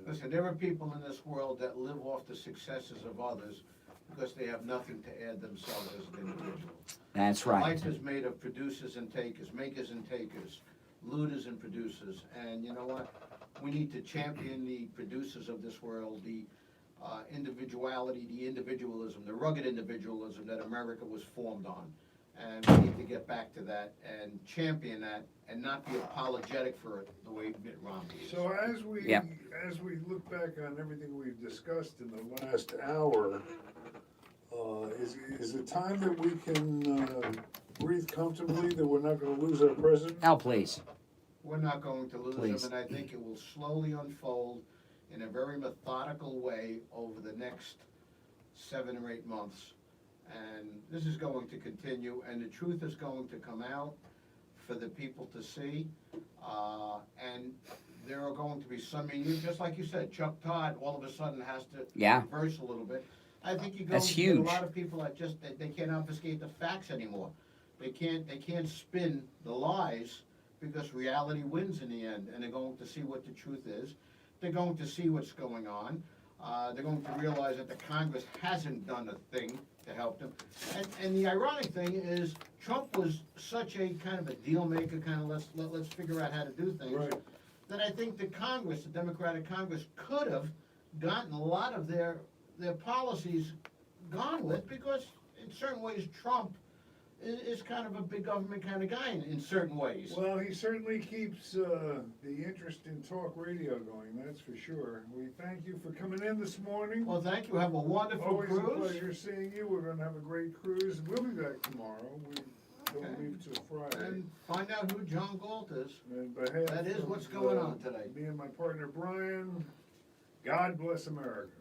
Listen, there are people in this world that live off the successes of others because they have nothing to add themselves as an individual. That's right. Life is made of producers and takers, makers and takers, looters and producers. And you know what? We need to champion the producers of this world, the individuality, the individualism, the rugged individualism that America was formed on. And we need to get back to that and champion that and not be apologetic for it the way Mitt Romney is. So as we look back on everything we've discussed in the last hour, is it time that we can breathe comfortably, that we're not going to lose our president? Now, please. We're not going to lose Please. him, and I think it will slowly unfold in a very methodical way over the next 7 or 8 months. And this is going to continue, and the truth is going to come out for the people to see. And there are going to be some, just like you said, Chuck Todd all of a sudden has to reverse a little bit. I think you're going That's to get a huge. lot of people that they can't obfuscate the facts anymore. They can't spin the lies because reality wins in the end, and they're going to see what the truth is. They're going to see what's going on. They're going to realize that the Congress hasn't done a thing to help them. And the ironic thing is, Trump was such a kind of a deal maker, kind of let's figure out how to do things, Right. that I think the Congress, the Democratic Congress, could have gotten a lot of their policies gone with, because in certain ways Trump is kind of a big government kind of guy in certain ways. Well, he certainly keeps the interest in talk radio going, that's for sure. We thank you for coming in this morning. Well, thank you. Have a wonderful Always cruise. a pleasure seeing you. We're gonna have a great cruise. We'll be back tomorrow. We don't leave till Friday. And find out who John Galt is. And behalf That is of, what's going on today. Me and my partner Brian, God bless America.